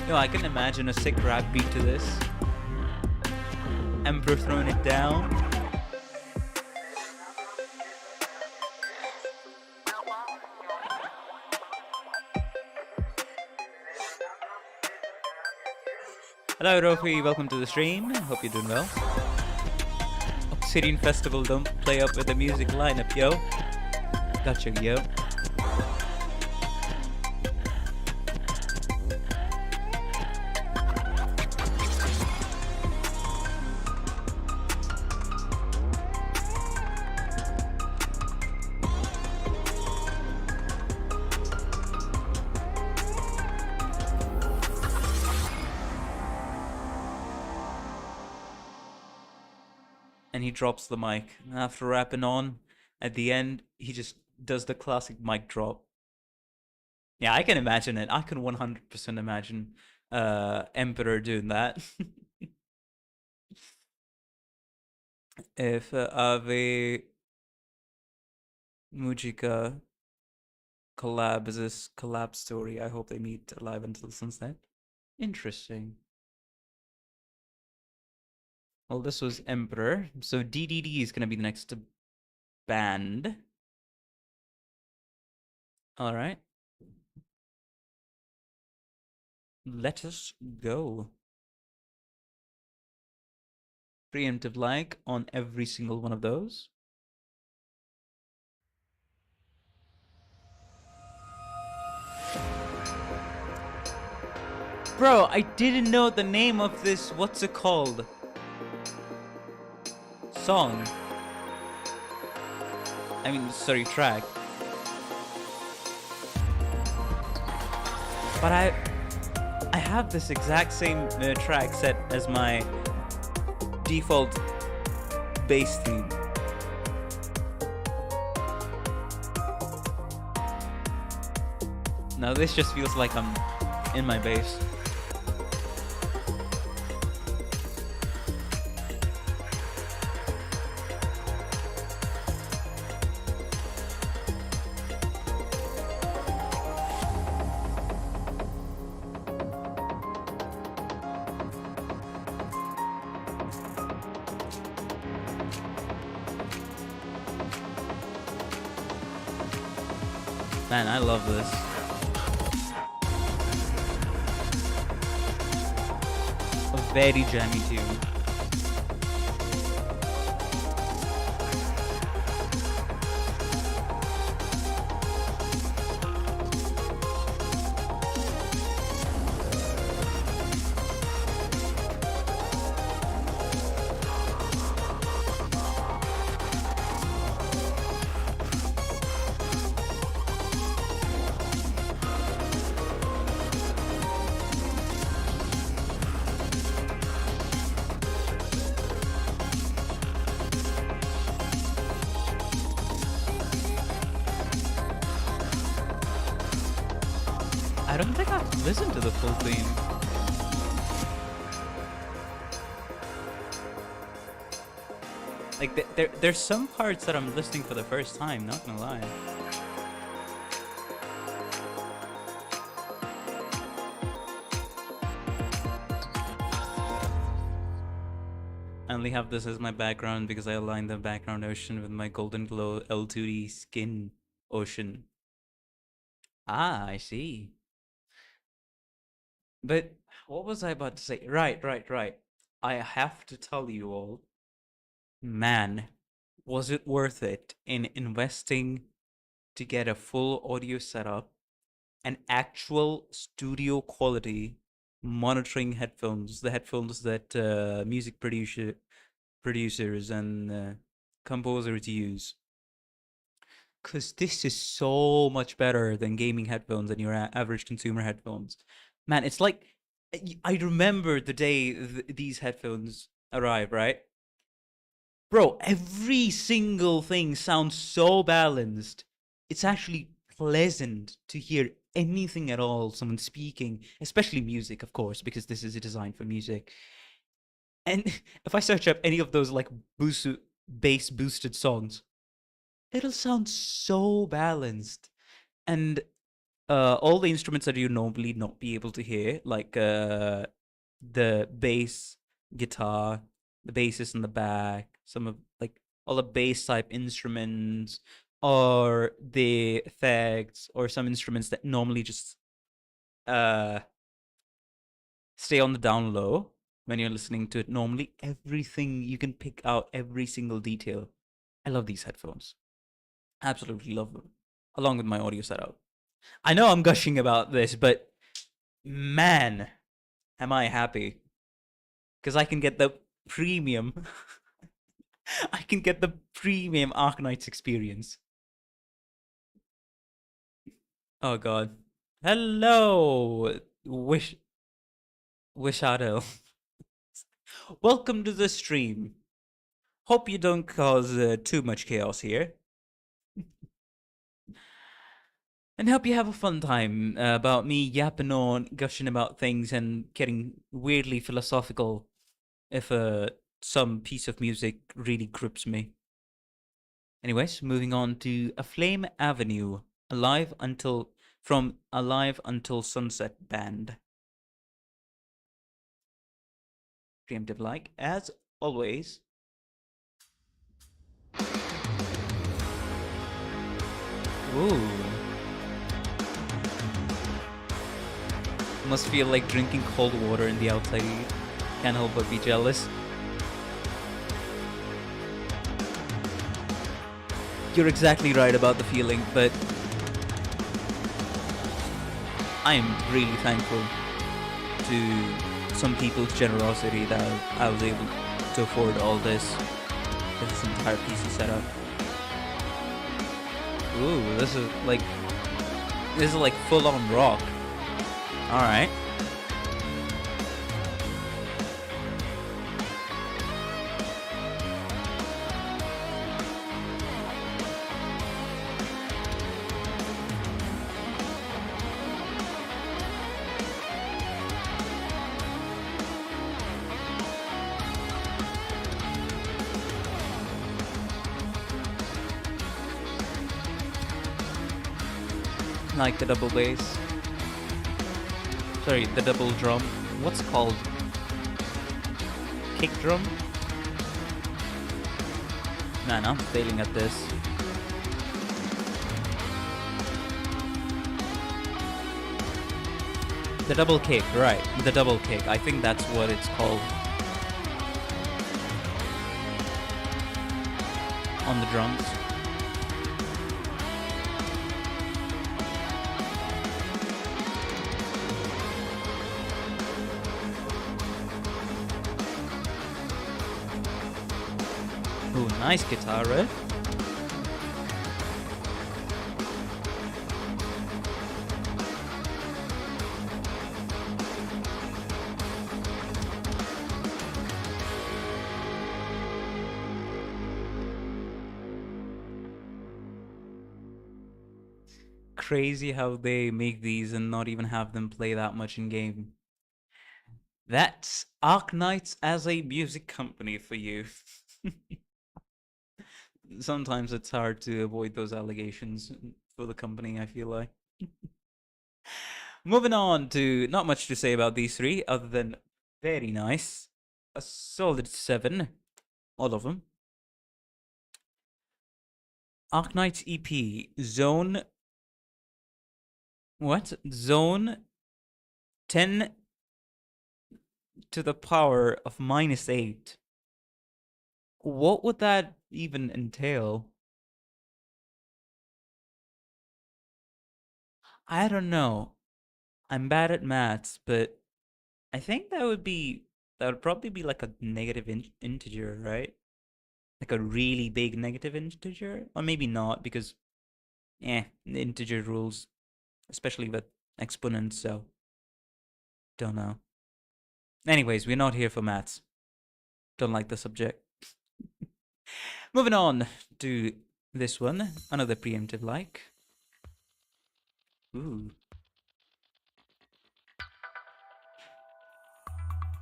Yo, I can imagine a sick rap beat to this. Emperor throwing it down. Hello, Rofi. Welcome to the stream. Hope you're doing well. Obsidian Festival, don't play up with the music lineup, yo. Gotcha, yo. And he drops the mic. After rapping on, at the end, he just does the classic mic drop. Yeah, I can imagine it. I can 100% imagine Emperor doing that. If Ave Mujika collab is this collab story, I hope they meet Alive Until Sunset. Interesting. Well, this was Emperor. So DDD is going to be the next band. All right. Let us go. Preemptive like on every single one of those. Bro, I didn't know the name of this, what's it called? Song. I mean, sorry, track. But I have this exact same track set as my default bass theme. Now this just feels like I'm in my bass. Man, I love this. A very jammy tune. I don't think I've listened to the full theme. Like, there's some parts that I'm listening for the first time, not gonna lie. I only have this as my background because I aligned the background ocean with my Golden Glow L2D skin ocean. Ah, I see. But what was I about to say? Right. I have to tell you all, man, was it worth it in investing to get a full audio setup and actual studio quality monitoring headphones, the headphones that music producers and composers use. Because this is so much better than gaming headphones and your average consumer headphones. Man, it's like, I remember the day these headphones arrived, right? Bro, every single thing sounds so balanced. It's actually pleasant to hear anything at all, someone speaking, especially music, of course, because this is designed for music. And if I search up any of those like bass boosted songs, it'll sound so balanced. And all the instruments that you normally not be able to hear, like the bass guitar, the basses in the back, some of like all the bass type instruments, or the effects, or some instruments that normally just stay on the down low when you're listening to it. Normally, everything you can pick out, every single detail. I love these headphones. Absolutely love them, along with my audio setup. I know I'm gushing about this, but man, am I happy. Because I can get the premium. I can get the premium Arknights experience. Oh god. Hello, Wishado. Welcome to the stream. Hope you don't cause too much chaos here. And hope you have a fun time about me yapping on, gushing about things, and getting weirdly philosophical if some piece of music really grips me. Anyways, moving on to A Flame Avenue, from Alive Until Sunset Band. Preemptive like, as always. Ooh. Must feel like drinking cold water in the outside heat. Can't help but be jealous. You're exactly right about the feeling, but I am really thankful to some people's generosity that I was able to afford all this entire PC setup. Ooh, this is like full on rock. All right. Like the double bass. Sorry, the double drum. What's it called? Kick drum? Man, I'm failing at this. The double kick, right. The double kick. I think that's what it's called. On the drums. Ooh, nice guitar riff. Crazy how they make these and not even have them play that much in game. That's Arknights as a music company for you. Sometimes it's hard to avoid those allegations for the company, I feel like. Moving on to not much to say about these three, other than very nice. A solid 7, all of them. Arknights EP, Zone... What? Zone 10 to the power of -8. What would that even entail? I don't know. I'm bad at maths, but I think that would probably be like a negative integer, right? Like a really big negative integer? Or maybe not, because the integer rules, especially with exponents, so don't know. Anyways, we're not here for maths. Don't like the subject. Moving on to this one, another preemptive like. Ooh.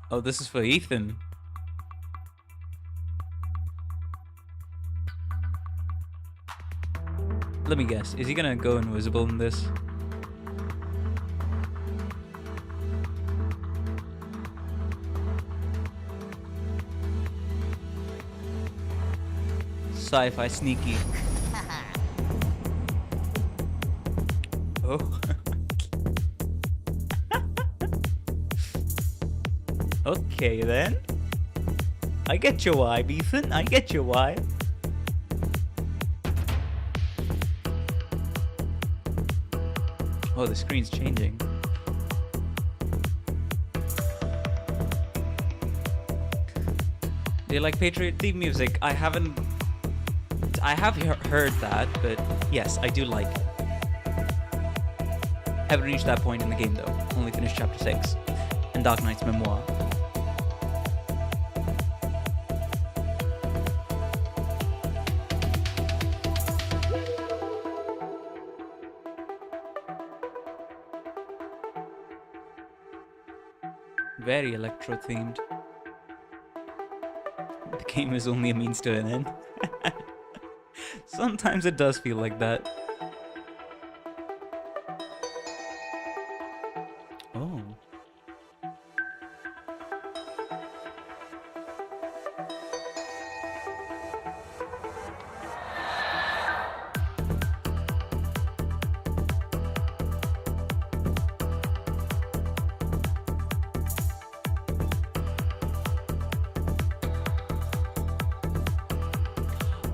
Oh, this is for Ethan. Let me guess, is he gonna go invisible in this? Sci-fi sneaky. Oh. Okay then. I get your vibe, Ethan. I get your vibe. Oh, the screen's changing. Do you like Patriot theme music? I have heard that, but yes, I do like it. Haven't reached that point in the game though. Only finished chapter 6 and Arknights Memoir. Very electro themed. The game is only a means to an end. Sometimes it does feel like that. Oh.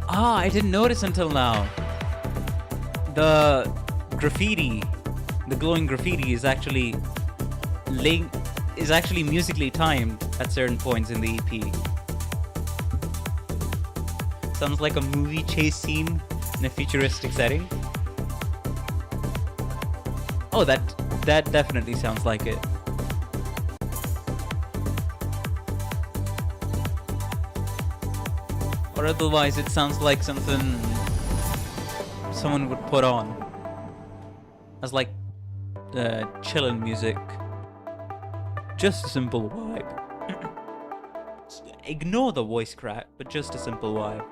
Ah, I didn't notice until now. The graffiti, the glowing graffiti is actually musically timed at certain points in the EP. Sounds like a movie chase scene in a futuristic setting. Oh, that definitely sounds like it. Or otherwise, it sounds like something someone would put on as like chillin' music. Just a simple vibe. Ignore the voice crack, but just a simple vibe.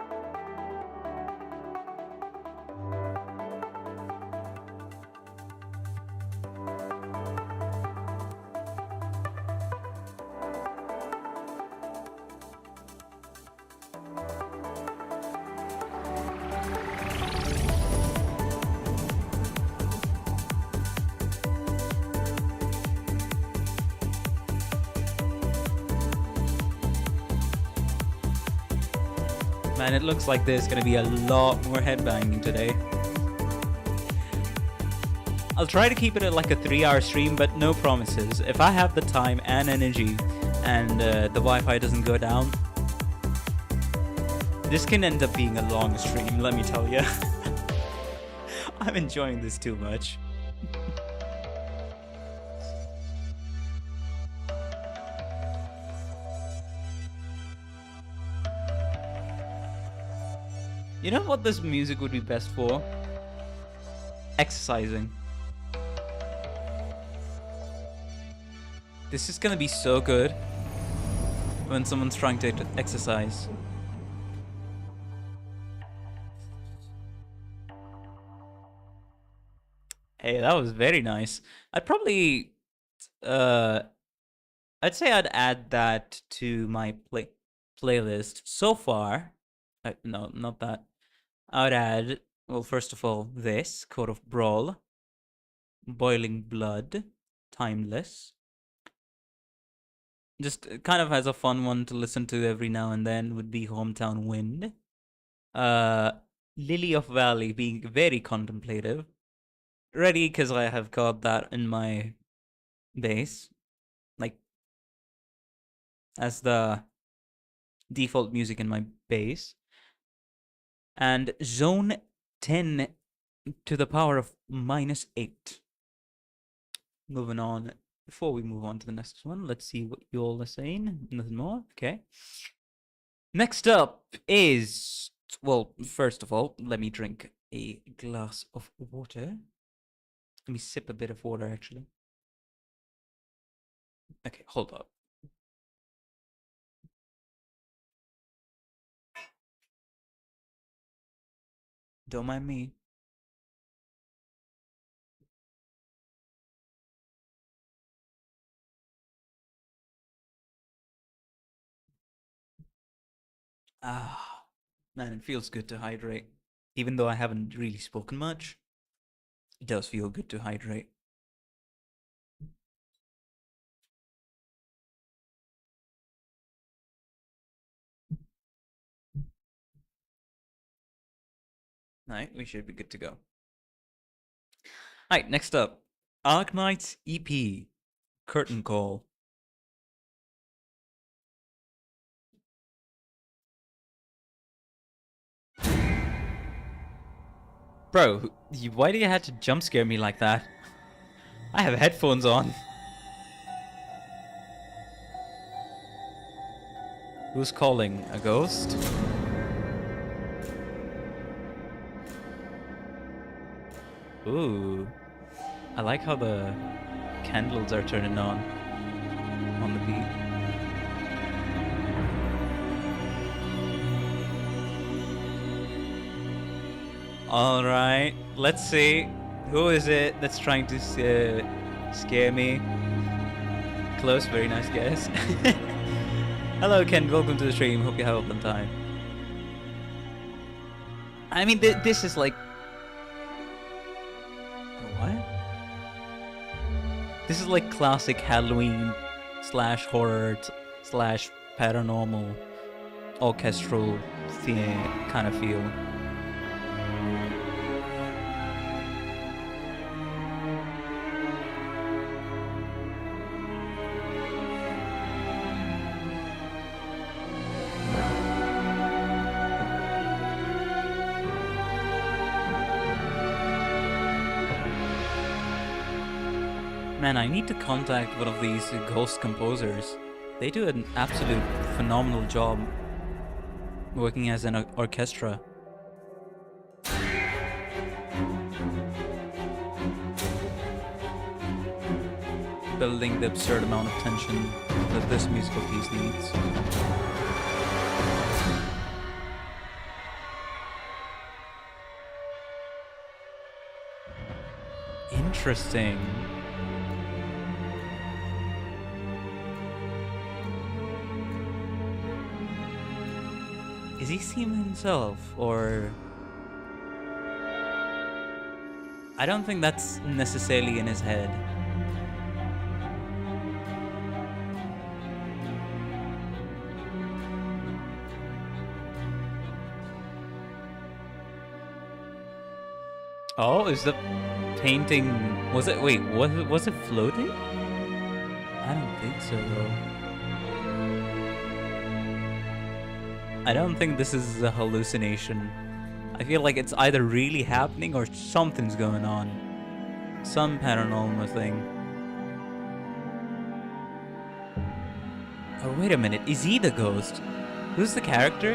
Man, it looks like there's gonna be a lot more headbanging today. I'll try to keep it at like a 3-hour stream, but no promises. If I have the time and energy and the Wi-Fi doesn't go down, this can end up being a long stream, let me tell you. I'm enjoying this too much. You know what this music would be best for? Exercising. This is gonna be so good when someone's trying to exercise. Hey, that was very nice. I'd probably, I'd say I'd add that to my playlist so far. No, not that. I would add, well, first of all, this, Code of Brawl, Boiling Blood, Timeless. Just kind of as a fun one to listen to every now and then would be Hometown Wind. Lily of Valley being very contemplative. Ready, because I have got that in my bass. Like, as the default music in my bass. And Zone 10 to the power of -8. Moving on. Before we move on to the next one, let's see what you all are saying. Nothing more? Okay. Next up is... Well, first of all, let me drink a glass of water. Let me sip a bit of water, actually. Okay, hold up. Don't mind me. Ah, man, it feels good to hydrate. Even though I haven't really spoken much, it does feel good to hydrate. Alright, we should be good to go. Alright, next up. Arknights EP. Curtain Call. Bro, why do you have to jump scare me like that? I have headphones on. Who's calling? A ghost? Ooh. I like how the candles are turning on the beat. Alright, let's see. Who is it that's trying to scare me? Close, very nice guess. Hello Ken, welcome to the stream. Hope you have a fun time. I mean, this is like... What? This is like classic Halloween / horror / paranormal orchestral kind of feel. Man, I need to contact one of these ghost composers. They do an absolute phenomenal job working as an orchestra. Building the absurd amount of tension that this musical piece needs. Interesting. Is he seeing himself, or... I don't think that's necessarily in his head. Oh, is the painting... Was it... Wait, was it floating? I don't think so, though. I don't think this is a hallucination. I feel like it's either really happening or something's going on. Some paranormal thing. Oh, wait a minute. Is he the ghost? Who's the character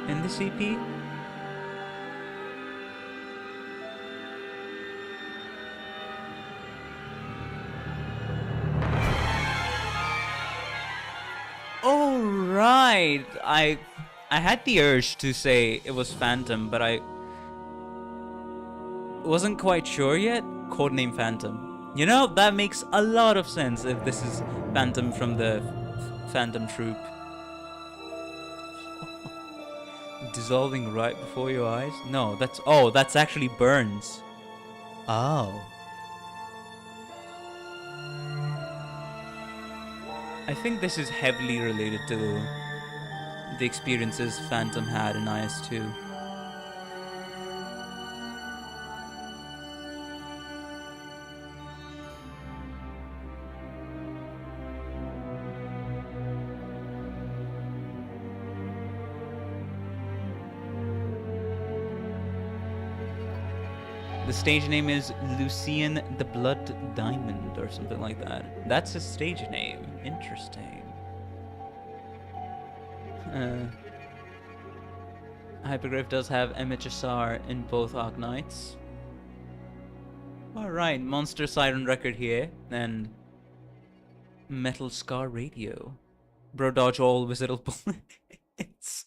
in this EP? Oh, right. I had the urge to say it was Phantom, but I wasn't quite sure yet. Codename Phantom. You know, that makes a lot of sense if this is Phantom from the Phantom Troop. Dissolving right before your eyes? No, that's actually Burns. Oh. I think this is heavily related to the experiences Phantom had in IS-2. The stage name is Lucien the Blood Diamond or something like that. That's his stage name. Interesting. Hypergraph does have MHSR in both Arknights. Alright, Monster Siren record here, and Metal Scar Radio. Bro, dodge all wizardal bullets.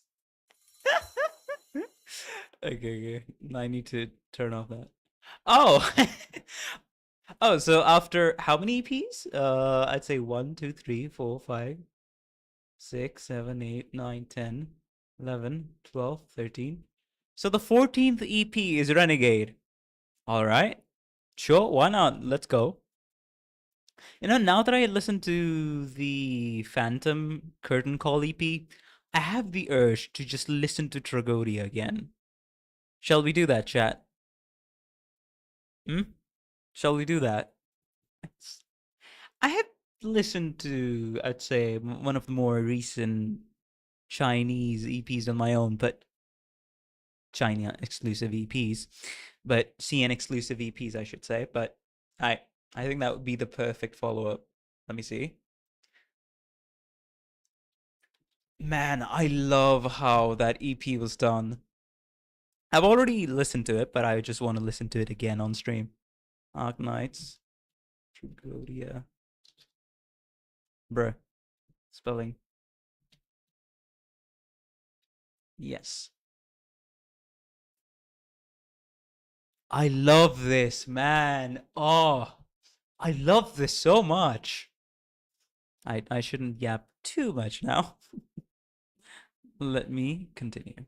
Okay. I need to turn off that. Oh! Oh, so after how many EPs? I'd say 1, 2, 3, 4, 5, 6, 7, 8, 9, 10, 11, 12, 13. So the 14th EP is Renegade. Alright. Sure, why not? Let's go. You know, now that I listened to the Phantom Curtain Call EP, I have the urge to just listen to Tragodia again. Shall we do that, chat? Shall we do that? I have listened to, I'd say, one of the more recent Chinese EPs on my own, but China exclusive EPs, but CN exclusive EPs, I should say. But I think that would be the perfect follow-up. Let me see. Man, I love how that EP was done. I've already listened to it, but I just want to listen to it again on stream. Arknights. Tragodia. Bruh. Spelling. Yes. I love this, man. Oh, I love this so much. I shouldn't yap too much now. Let me continue.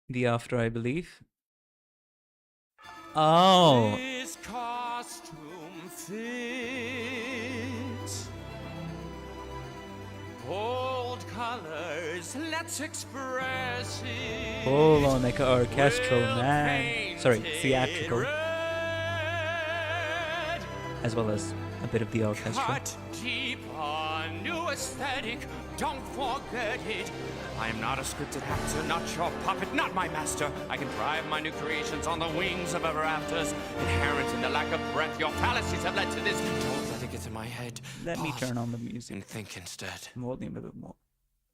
The after, I believe. Oh. This costume fits Bold colors, let's express it. Full on like orchestral, man. Sorry, theatrical. Red. As well as a bit of the orchestra. Cut deep, a new aesthetic, don't forget it. I am not a scripted actor, not your puppet, not my master. I can drive my new creations on the wings of ever afters. Inherent in the lack of breath, your fallacies have led to this. Don't let it get to my head. Let me Pause turn on the music. and think instead. Volume a bit more.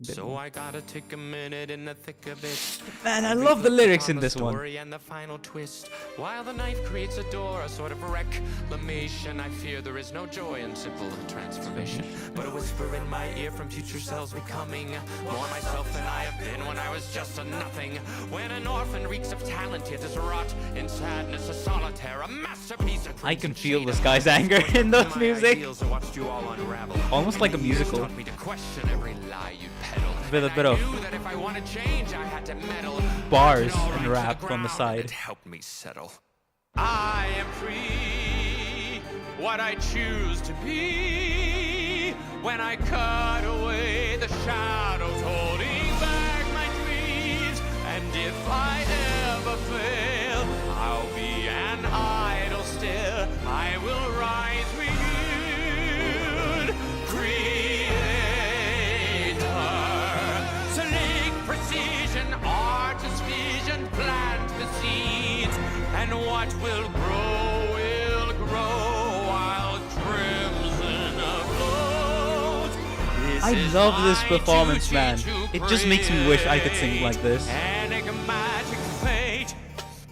So I gotta take a minute in the thick of it. Man, I love the lyrics in this one. And the final twist. While the knife creates a door, a sort of reclamation. I fear there is no joy in simple transformation, but a whisper in my ear from future selves becoming more myself than I have been when I was just a nothing. When an orphan reeks of talent, yet is rot in sadness, a solitaire, a masterpiece. I can feel this guy's anger in the music. Almost like a musical. Taught me to question every lie you peddle. With a bit of That if I want to change, I had to meddle. bars and rap on the side. It helped me settle. I am free, what I choose to be. When I cut away the shadows holding back my dreams. And if I ever fail, I'll be an idol still. I will rise renewed, creator. Slick precision, artist vision, plant the seeds. And what will grow while crimson flows. I love this performance, man. It just makes me wish I could sing like this. Enigmatic fate.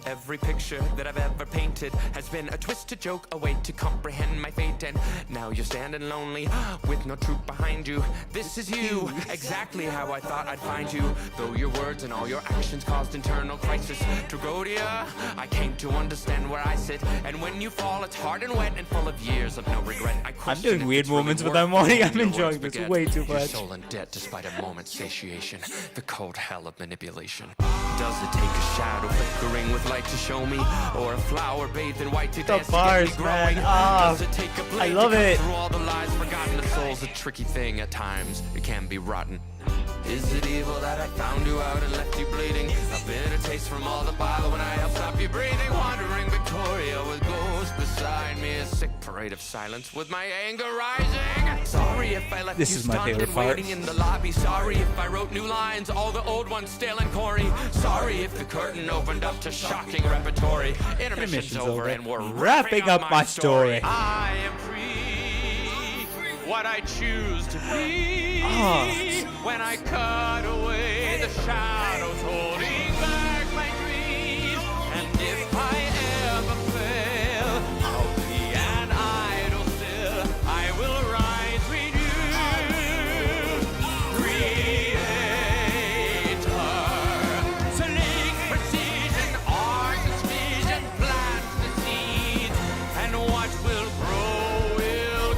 Every picture that I've ever painted has been a twisted joke, a way to comprehend my fate. And now you're standing lonely with no truth behind you. This is you, exactly how I thought I'd find you. Though your words and all your actions caused internal crisis. To go to ya, I came to understand where I sit. And when you fall, it's hard and wet and full of years of no regret. I'm doing weird moments with that morning. I'm enjoying this way too Your much. soul in debt despite a moment's satiation. The cold hell of manipulation. Does it take a shadow flickering with light to show me, or a flower bathed in white to dance bars, to get me growing? man. Ah, Does it take a blade I love to cut it. through all the lies forgotten? The soul's a tricky thing at times. It can be rotten. Is it evil that I found you out and left you bleeding? A bitter taste from all the bile when I helped stop you breathing. Wandering Victoria with ghosts beside me. A sick parade of silence with my anger rising. Sorry if I left This you is my stunned favorite and part. waiting in the lobby. Sorry if I wrote new lines, all the old ones stale and corny. Sorry if the curtain opened up to shocking repertory. Intermission's over and we're wrapping up my story. I am free, what I choose to be. When I cut away the shadows holding back my dreams. And if I ever fail, I'll be an idol still. I will rise renewed, creator. Slick precision, artist vision, plant the seeds. And what will grow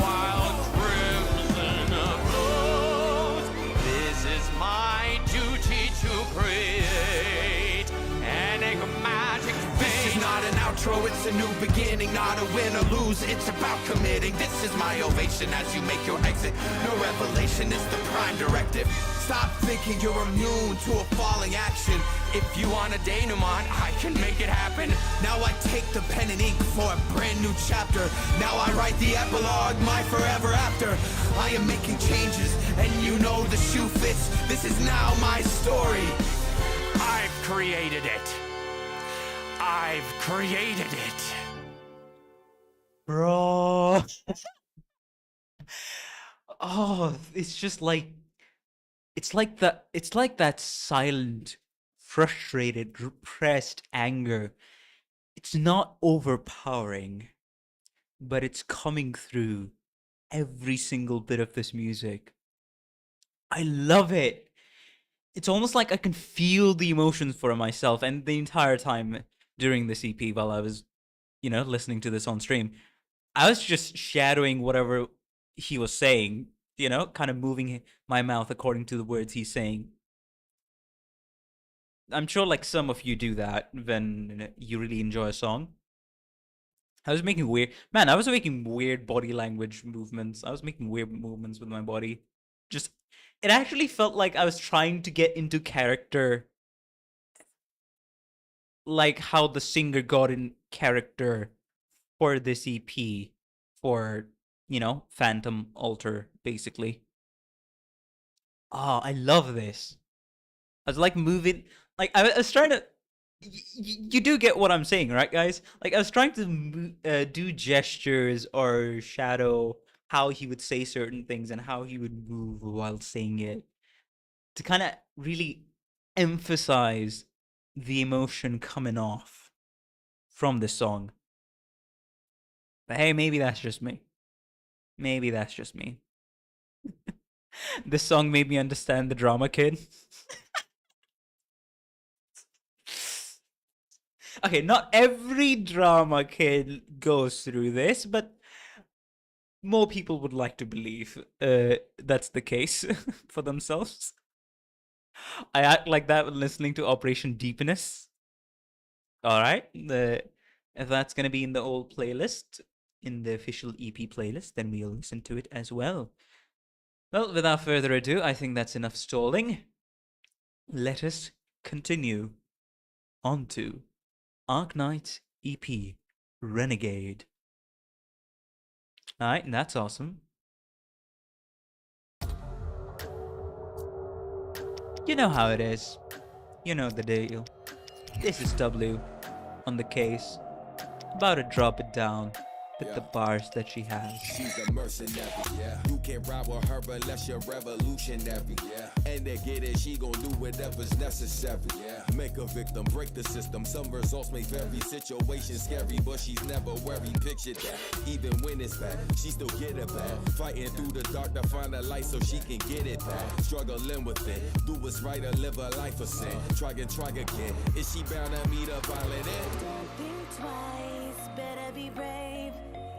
while crimson flows. This is my duty to create enigmatic fate. This is not an outro, it's a new beginning. Not a win or lose, it's about committing. This is my ovation as you make your exit. No revelation, it's the prime directive. Stop thinking you're immune to a falling action. If you want a denouement, I can make it happen. Now I take the pen and ink for a brand new chapter. Now I write the epilogue, my forever after. I am making changes, and you know the shoe fits. This is now my story. I've created it. I've created it. Bro. Oh, it's just like it's like that silent, frustrated, repressed anger. It's not overpowering, but it's coming through every single bit of this music. I love it. It's almost like I can feel the emotions for myself, and the entire time during this EP while I was, listening to this on stream, I was just shadowing whatever he was saying, kind of moving my mouth according to the words he's saying. I'm sure like some of you do that when you really enjoy a song. I was making weird body language movements. I was making weird movements with my body. just it actually felt like I was trying to get into character, like how the singer got in character for this EP, for, you know, Phantom Altar, basically. Oh, I love this. I was like moving, like I was trying to. You do get what I'm saying, right, guys? Like I was trying to do gestures or shadow how he would say certain things and how he would move while saying it to kind of really emphasize the emotion coming off from the song. But hey, maybe that's just me. Maybe that's just me. This song made me understand the drama kid. Okay, not every drama kid goes through this, but more people would like to believe that's the case for themselves. I act like that when listening to Operation Deepness. All right, if that's gonna be in the old playlist, in the official EP playlist, then we'll listen to it as well. Well, without further ado, I think that's enough stalling. Let us continue on to Arknights EP Renegade. Alright, and that's awesome. You know how it is. You know the deal. This is W on the case. About to drop it down with the bars that she has. She's a mercenary, yeah. You can't ride with her unless you're revolutionary, yeah. And to get it, she gon' do whatever's necessary, yeah. Make a victim, break the system. Some results may vary, situation scary, but she's never worried. Picture that, even when it's bad, she still get it back. Fighting through the dark to find a light so she can get it back. Struggling with it, do what's right or live a life of sin. Try again. Is she bound to meet a violent end? Don't think twice, better be brave.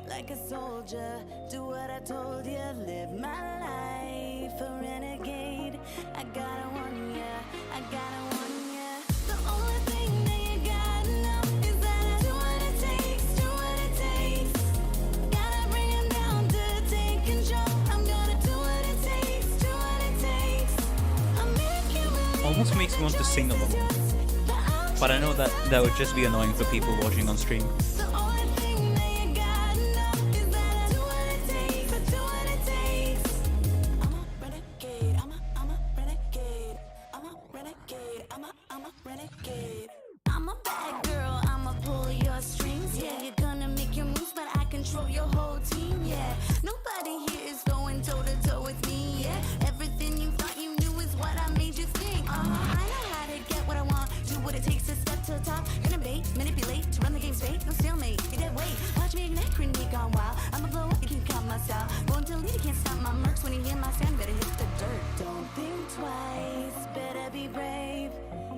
Like a soldier, do what I told you. Live my life a renegade. I gotta warn ya, I gotta warn ya. The only thing that you gotta know is that I do what it takes, do what it takes. Gotta bring him down to take control. I'm gonna do what it takes, do what it takes. I'll make you believe. Almost makes me want to sing along. But I know that that would just be annoying for people watching on stream. The only thing that you gotta know is that I do what it takes, I do what it takes. I'm a renegade, I'm a renegade, I'm a renegade, I'm a renegade. I'm a bad girl, I'ma pull your strings, yeah. You're gonna make your moves, but I control your whole team, yeah. Nobody here is going toe to toe with me, yeah. Everything you thought you knew is what I made you think. I know how to get what I want, do what it takes to step to the top. Innovate, manipulate, to run the game straight, no stalemate. You're dead weight, watch me ignite, grenade gone wild. I'ma blow up, you can count my style. Going to lead, you can't stop my mercs. When you hear my sound, better hit the dirt. Don't think twice, better be brave.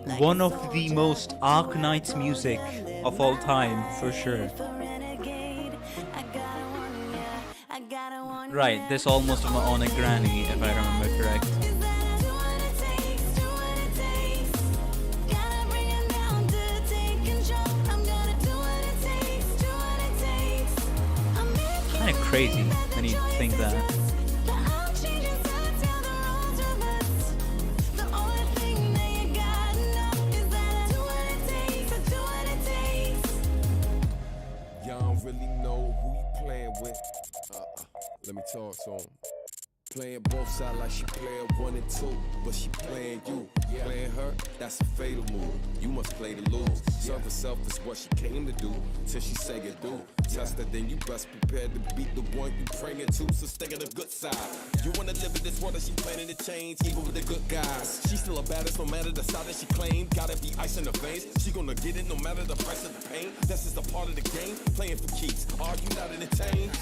Like One a of the soldier, most do Arknights what I music told ya, of all time, for sure. live a renegade. I gotta warn ya, I gotta warn Right, ya. this almost on a granny, if I remember correct. Is that I do what it takes, do what it takes. Gotta bring him down to take control. I'm gonna do what it takes, do what it takes. I'm making Kind of crazy when you think that. but I'll change it so till the roads reverse. The only thing that you gotta know is that I do what it takes, I do what it takes. Y'all don't really know who you playing with. Let me talk to him. Playing both sides like she playing 1 and 2, but she playing you. Playing her, that's a fatal move. You must play to lose. Serve herself is what she came to do, till she say it do. Test her, then you best prepared to beat the one you praying to, so stay on the good side. You wanna live in this world that she planning to change, even with the good guys. She still a baddest, no matter the side that she claimed. Gotta be ice in her veins, she gonna get it no matter the price of the pain. That's just a part of the game, playing for keeps. Are you not entertained?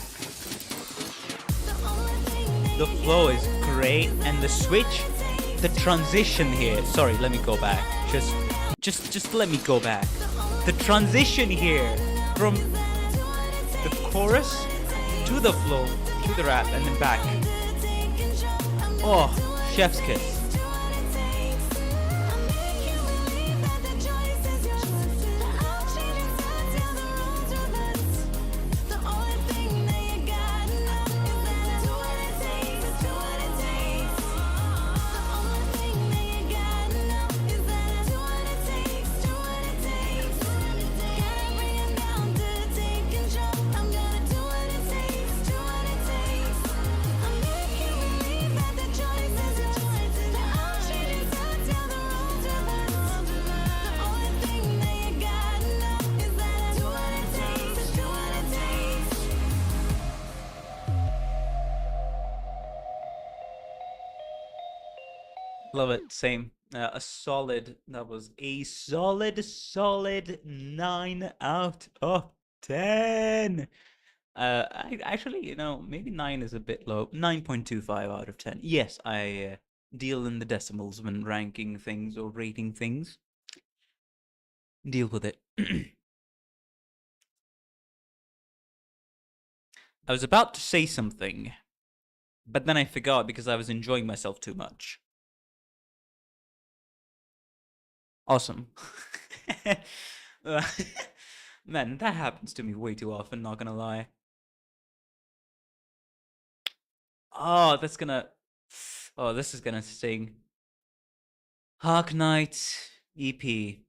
The only thing that The flow is great, and the switch, the transition here. Sorry, let me go back. Just let me go back. The transition here from the chorus to the flow to the rap and then back. Oh, chef's kiss. Love it. Same. That was a solid 9 out of 10. Actually, maybe 9 is a bit low. 9.25 out of 10. Yes, I deal in the decimals when ranking things or rating things. Deal with it. I was about to say something, but then I forgot because I was enjoying myself too much. Awesome. Man, that happens to me way too often, not gonna lie. Oh, this is gonna sting. Arknights EP.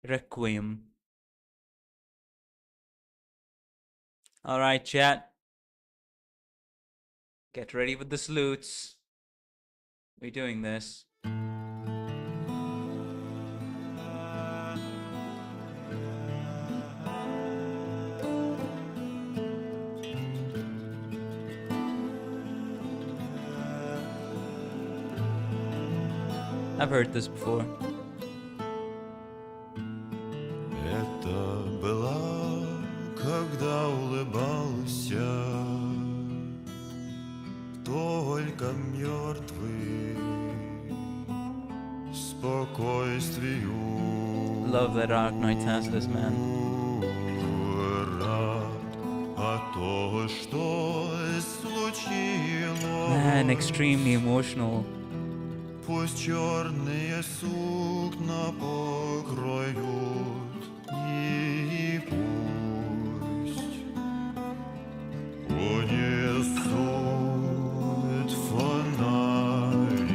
Requiem. Alright, chat. Get ready with the salutes. We're doing this. I've heard this before. Это была, когда улыбался только мертвый спокойствию. Love that Arknights has this, man. Рад, а то, что случилось. Man, extremely emotional. Пусть черные сукна покроют, и пусть унесут фонари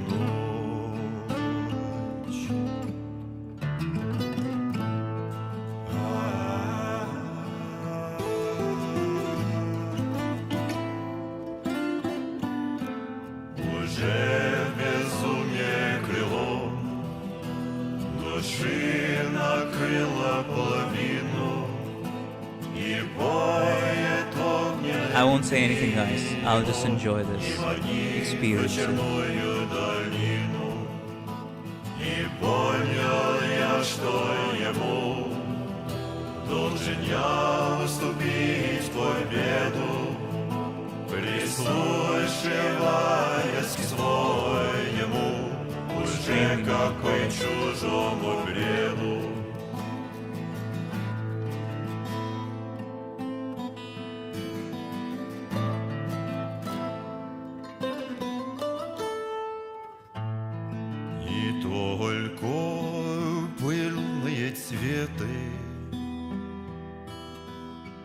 ночь. Уже души накрыла половину и поет огненную. I won't say anything, guys. I'll just enjoy this experience. Долину. И понял я, что ему должен я уступить победу, прислушиваясь к своему. Уже какой чужому бреду. И только пыльные цветы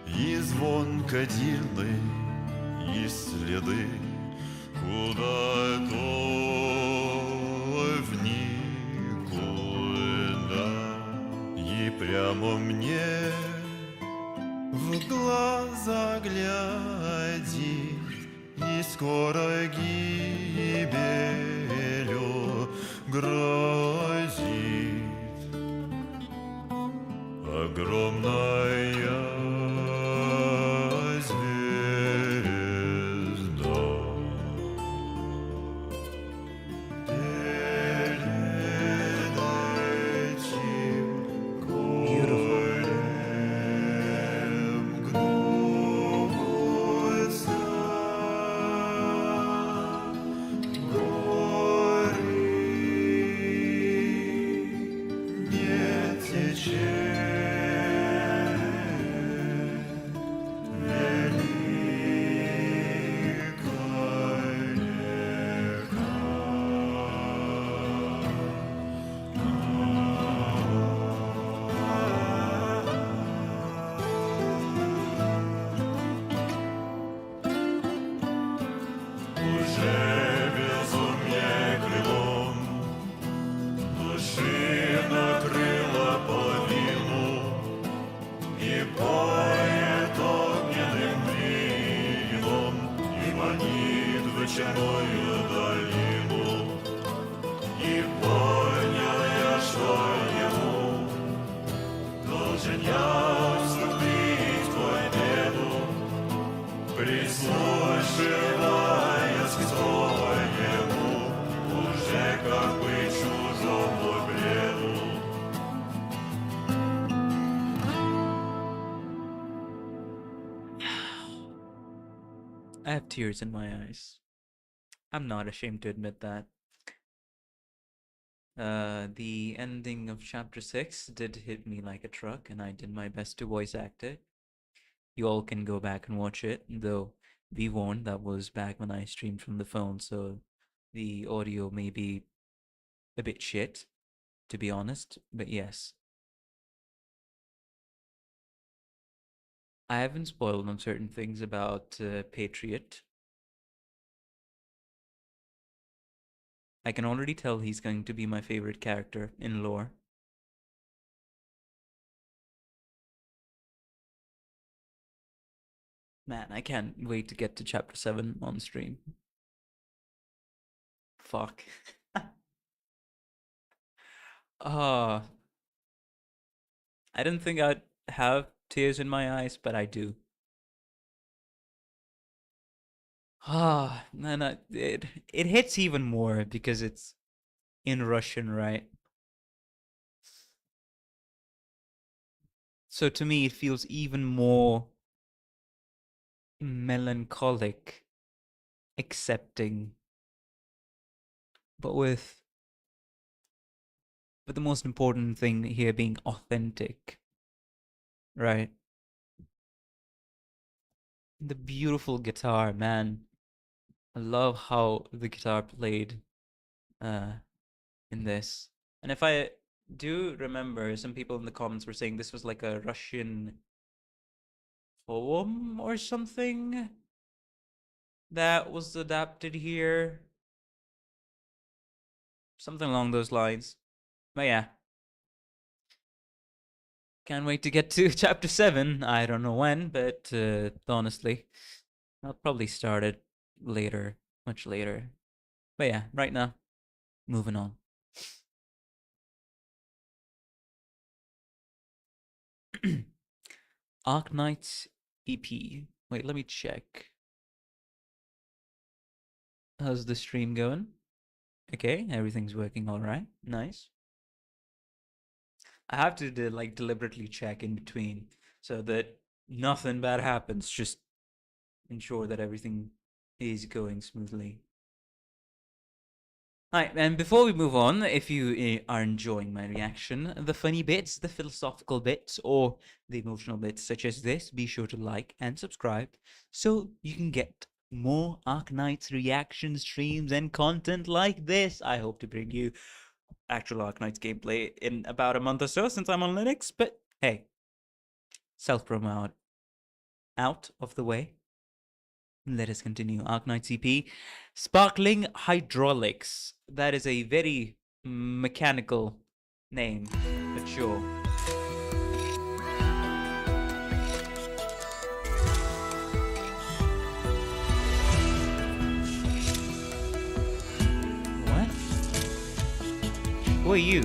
и звон кадильный, и следы куда-то в никуда, и прямо мне в глаза гляди, и скоро гибелью грозит огромная звезда. Вечерною долину, и понял я, что ему должен я уступить победу, прислушиваясь к своему. I have tears in my eyes. I'm not ashamed to admit that. The ending of chapter 6 did hit me like a truck, and I did my best to voice act it. You all can go back and watch it, though be warned, that was back when I streamed from the phone, so the audio may be a bit shit, to be honest, but yes. I haven't spoiled on certain things about Patriot. I can already tell he's going to be my favorite character in lore. Man, I can't wait to get to chapter 7 on stream. Fuck. Ah, I didn't think I'd have tears in my eyes, but I do. Ah, man, it hits even more because it's in Russian, right? So to me, it feels even more melancholic, accepting, but with the most important thing here being authentic, right? The beautiful guitar, man. I love how the guitar played in this. And if I do remember, some people in the comments were saying this was like a Russian poem or something that was adapted here. Something along those lines. But yeah. Can't wait to get to chapter 7. I don't know when, but honestly, I'll probably start it later, much later. But yeah, right now, moving on. Arknights EP. Wait, let me check. How's the stream going? Okay, everything's working all right. Nice. I have to like deliberately check in between so that nothing bad happens. Just ensure that everything is going smoothly. Alright, and before we move on, if you are enjoying my reaction, the funny bits, the philosophical bits, or the emotional bits such as this, be sure to like and subscribe so you can get more Arknights reaction streams and content like this. I hope to bring you actual Arknights gameplay in about a month or so since I'm on Linux, but hey, self-promo out of the way. Let us continue. Arknights EP. Sparkling Hydraulics. That is a very mechanical name, but sure. What? Who are you?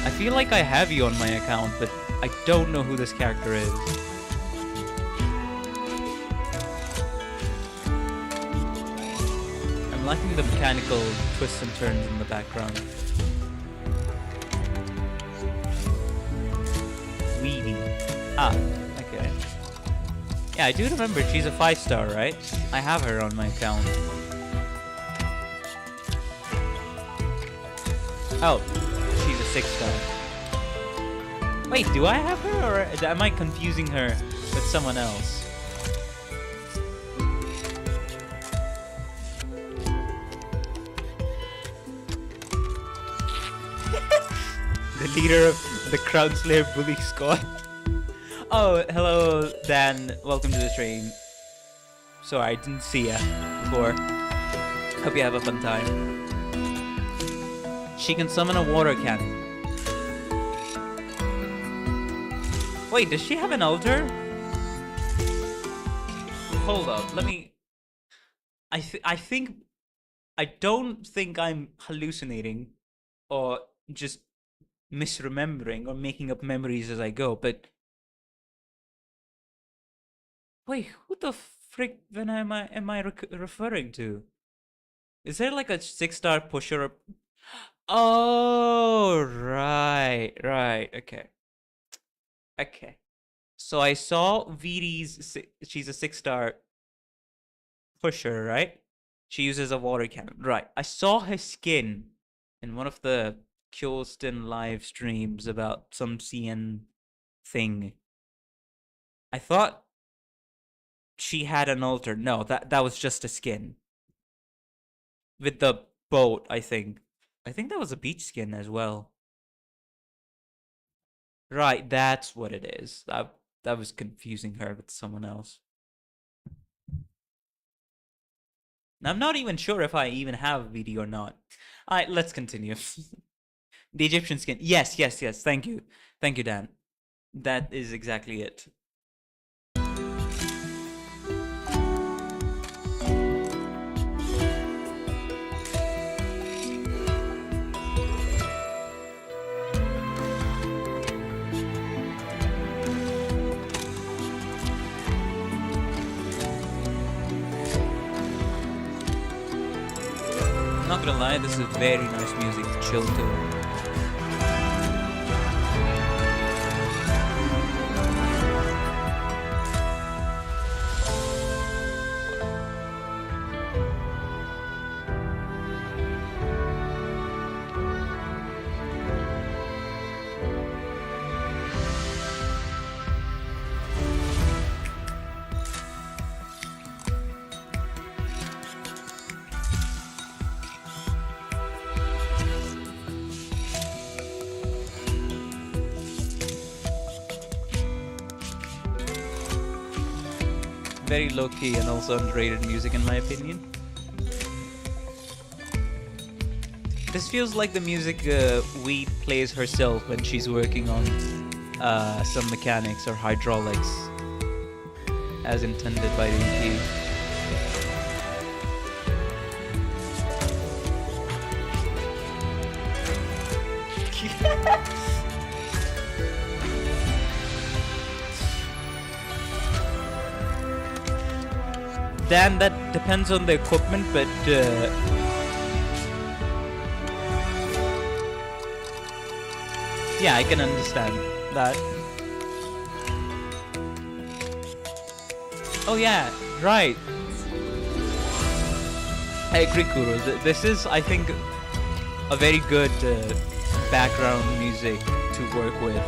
I feel like I have you on my account, but I don't know who this character is. I'm liking the mechanical twists and turns in the background. Weedy. Ah, okay. Yeah, I do remember she's a 5-star, right? I have her on my account. Oh, she's a 6-star. Wait, do I have her, or am I confusing her with someone else? The leader of the Crown Slayer Bully Squad. Oh, hello, Dan. Welcome to the stream. Sorry, I didn't see ya before. Hope you have a fun time. She can summon a water cannon. Wait, does she have an altar? Hold up, let me... I don't think I'm hallucinating or just misremembering or making up memories as I go, but... Wait, who the frick then am I referring to? Is there like a 6-star pusher? Oh, right, okay. Okay. So I saw VD's. She's a 6-star pusher, right? She uses a water cannon, right? I saw her skin in one of the Kjolston live streams about some CN thing. I thought she had an altar. No, that was just a skin with the boat. I think that was a beach skin as well. Right, that's what it is. That was confusing her with someone else. I'm not even sure if I even have a video or not. Alright, let's continue. The Egyptian skin. Yes. Thank you, Dan. That is exactly it. Not gonna lie, this is very nice music to chill to. Very low-key and also underrated music in my opinion. This feels like the music Weed plays herself when she's working on some mechanics or hydraulics as intended by the EP. Dan, that depends on the equipment, but yeah, I can understand that. Oh yeah, right. I agree, Kuro. This is, I think, a very good background music to work with.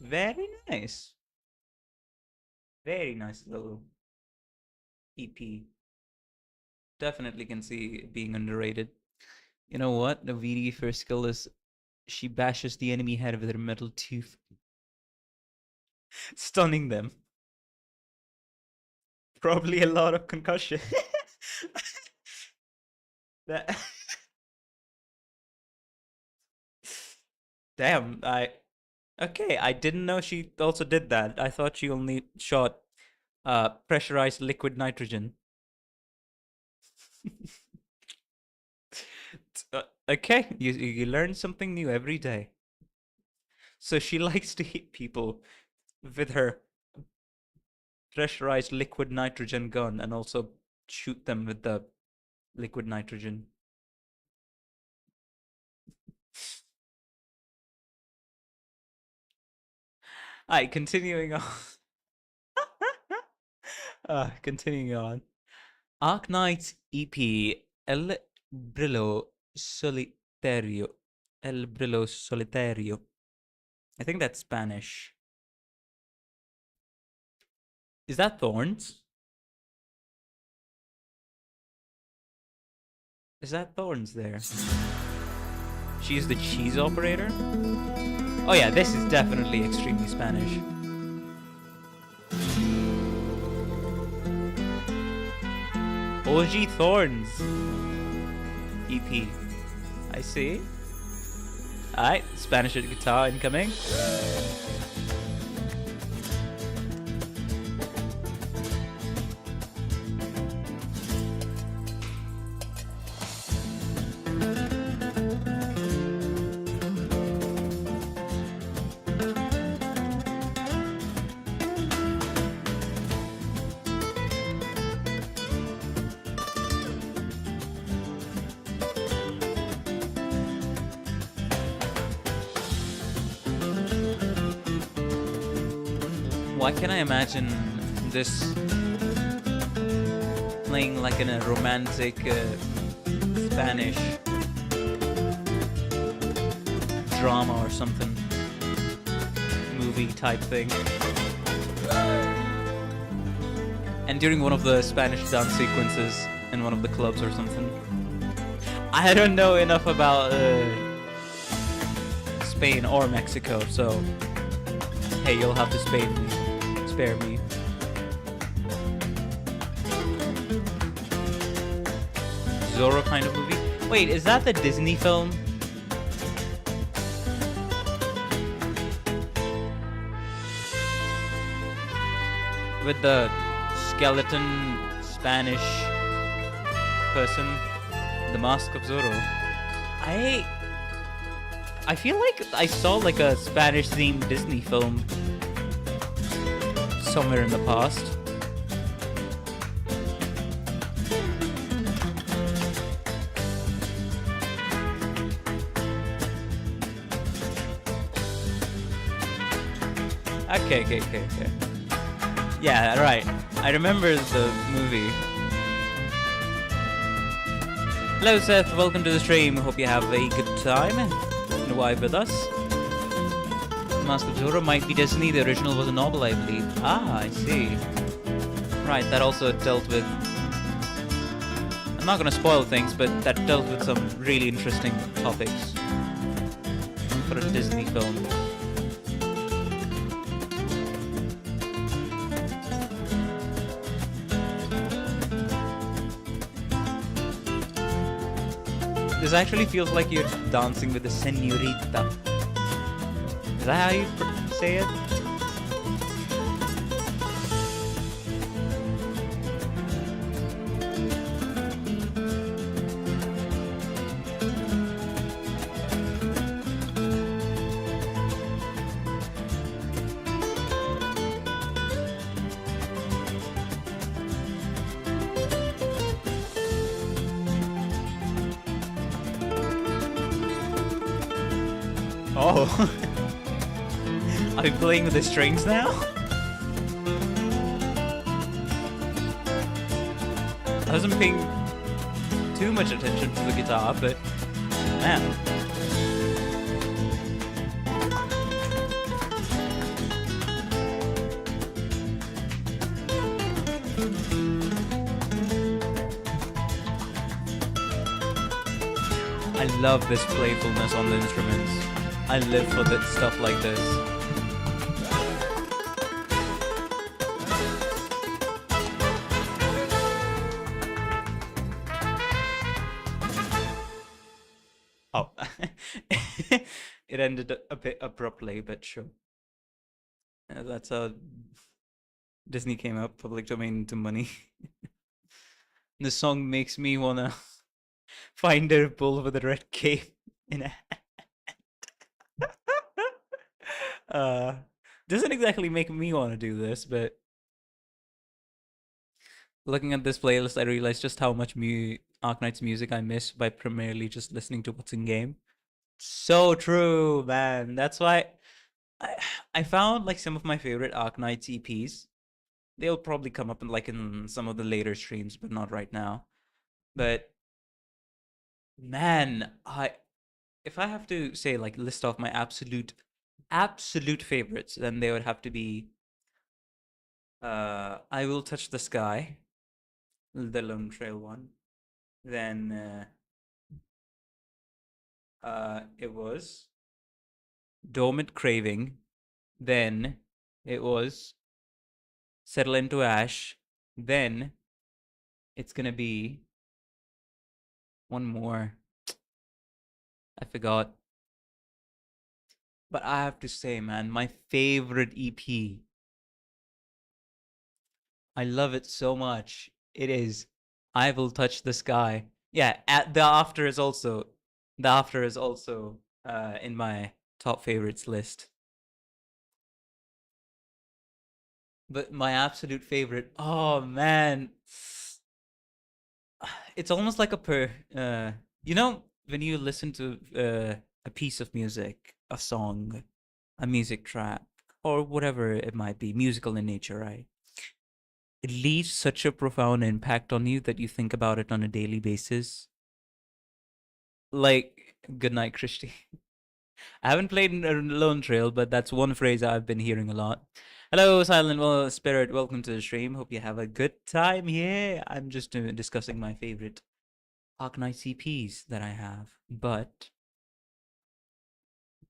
Very nice. Very nice little EP. Definitely can see it being underrated. You know what? The VD first skill is she bashes the enemy head with her metal tooth, stunning them. Probably a lot of concussion. That Damn, okay, I didn't know she also did that. I thought she only shot pressurized liquid nitrogen. Okay, you learn something new every day. So she likes to hit people with her pressurized liquid nitrogen gun and also shoot them with the liquid nitrogen. Alright, continuing on. Continuing on. Arknights EP El Brillo Solitario. El Brillo Solitario. I think that's Spanish. Is that Thorns? Is that Thorns there? She's the cheese operator? Oh yeah, this is definitely extremely Spanish. OG Thorns EP. I see. Alright, Spanish guitar incoming. Why can't I imagine this playing like in a romantic Spanish drama or something, movie type thing? And during one of the Spanish dance sequences in one of the clubs or something. I don't know enough about Spain or Mexico, so hey, you'll have to spare me. Zorro kind of movie. Wait, is that the Disney film? With the skeleton Spanish person, the Mask of Zorro. I feel like I saw like a Spanish themed Disney film somewhere in the past. Okay. Yeah, right. I remember the movie. Hello, Seth. Welcome to the stream. Hope you have a good time and vibe with us. Mask of Zorro might be Disney. The original was a novel, I believe. Ah, I see. Right, that also dealt with... I'm not going to spoil things, but that dealt with some really interesting topics for a Disney film. This actually feels like you're dancing with a señorita. Is that how you say it? Oh. Are you playing with the strings now? I wasn't paying too much attention to the guitar, but man. I love this playfulness on the instruments. I live for that stuff like this. Oh. It ended a bit abruptly, but sure. That's how Disney came up, public domain to money. The song makes me wanna find a bull with a red cape in a hat. Doesn't exactly make me want to do this, but looking at this playlist, I realized just how much Arknights music I miss by primarily just listening to what's in game. So true, man. That's why I found like some of my favorite Arknights EPs. They'll probably come up in some of the later streams, but not right now. But man, if I have to say like list off my absolute favorites, then they would have to be I Will Touch the Sky, the Lone Trail one. Then it was Dormant Craving. Then it was Settle Into Ash. Then it's gonna be one more. I forgot. But I have to say, man, my favorite EP. I love it so much. It is I Will Touch the Sky. Yeah, the After is also in my top favorites list. But my absolute favorite, oh man. It's almost like you know, when you listen to a piece of music, a song, a music track, or whatever it might be, musical in nature, right? It leaves such a profound impact on you that you think about it on a daily basis. Like, good night, Christy. I haven't played Lone Trail, but that's one phrase I've been hearing a lot. Hello, Silent Spirit. Welcome to the stream. Hope you have a good time here. I'm just discussing my favorite Arknights EPs that I have. But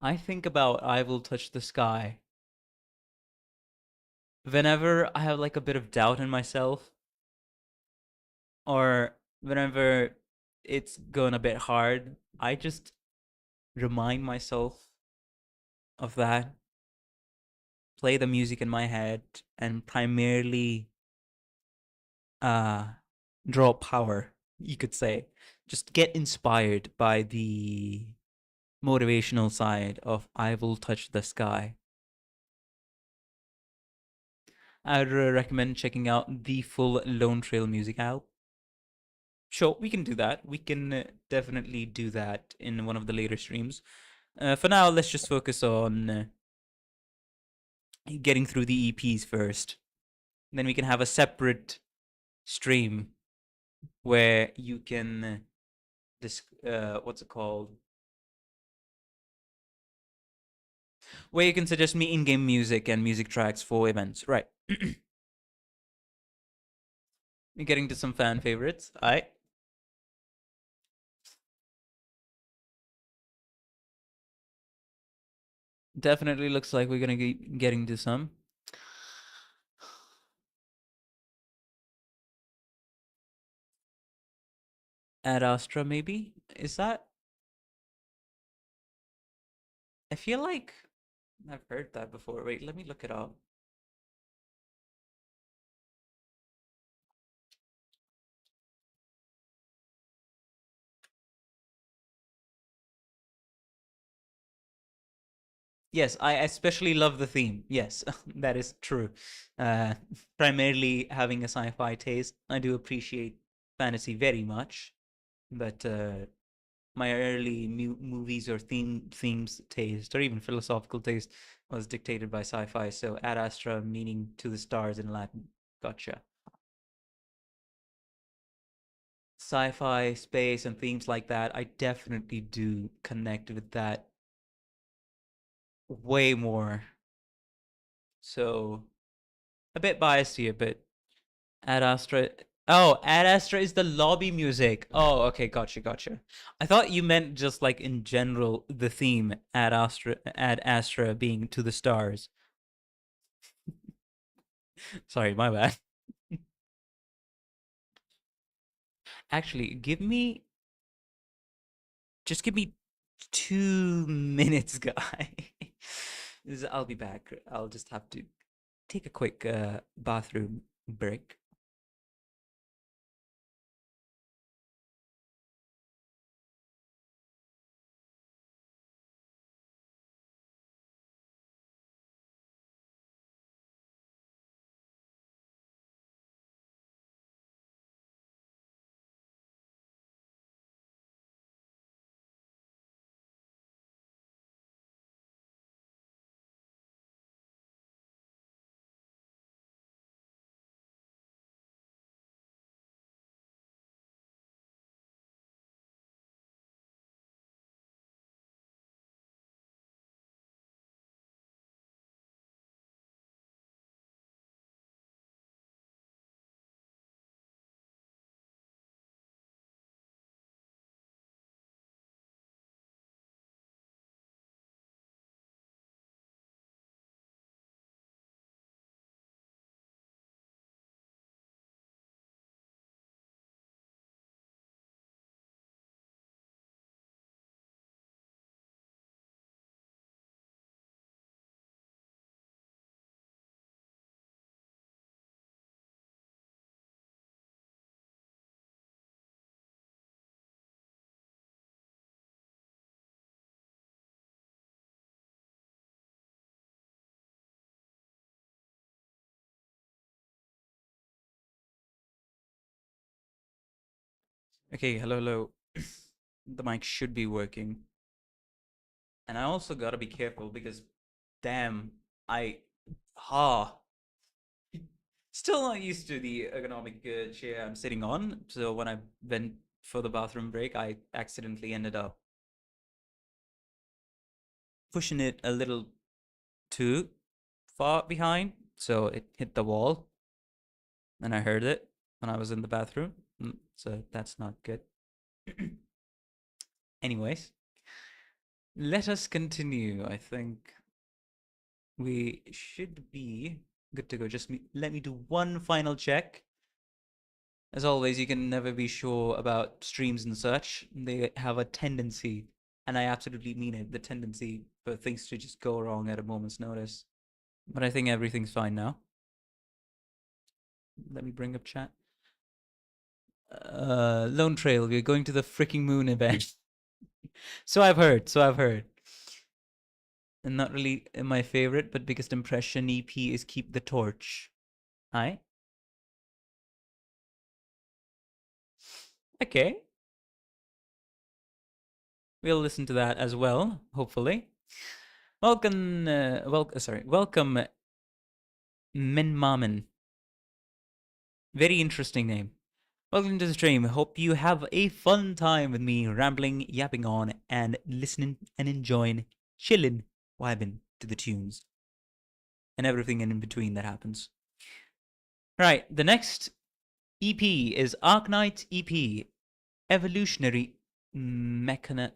I think about I Will Touch the Sky whenever I have like a bit of doubt in myself, or whenever it's going a bit hard. I just remind myself of that, play the music in my head, and primarily uh draw power, you could say. Just get inspired by the motivational side of I Will Touch the Sky. I'd recommend checking out the full Lone Trail music album. Sure, we can do that. We can definitely do that in one of the later streams. For now, let's just focus on getting through the EPs first. Then we can have a separate stream where you can what's it called? Where you can suggest me in-game music and music tracks for events. Right. We're getting to some fan favorites. Alright. Definitely looks like we're gonna be getting to some. Ad Astra, maybe? Is that? I feel like I've heard that before. Wait, let me look it up. Yes, I especially love the theme. Yes, that is true. Uh, Primarily having a sci-fi taste, I do appreciate fantasy very much, but my early movies or themes taste, or even philosophical taste, was dictated by sci-fi. So Ad Astra, meaning to the stars in Latin. Gotcha. Sci-fi, space, and themes like that, I definitely do connect with that way more. So a bit biased here, but Ad Astra. Oh, Ad Astra is the lobby music. Oh, okay, gotcha. I thought you meant just like in general the theme Ad Astra being to the stars. Sorry, my bad. Actually, just give me 2 minutes, guy. I'll be back. I'll just have to take a quick bathroom break. Okay, hello. The mic should be working. And I also gotta be careful because, damn, I ha still not used to the ergonomic chair I'm sitting on. So when I went for the bathroom break, I accidentally ended up pushing it a little too far behind, so it hit the wall, and I heard it when I was in the bathroom. So that's not good. Anyways, let us continue. I think we should be good to go. Just let me do one final check. As always, you can never be sure about streams and such. They have a tendency, and I absolutely mean it, the tendency for things to just go wrong at a moment's notice. But I think everything's fine now. Let me bring up chat. Lone Trail, we're going to the freaking moon event. So I've heard. And not really my favorite, but biggest impression EP is Keep the Torch. Hi. Okay. We'll listen to that as well, hopefully. Welcome, welcome, Minmamen. Very interesting name. Welcome to the stream. Hope you have a fun time with me rambling, yapping on, and listening and enjoying, chilling, vibing to the tunes. And everything in between that happens. Right, the next EP is Arknights EP, Evolutionary Mechanization.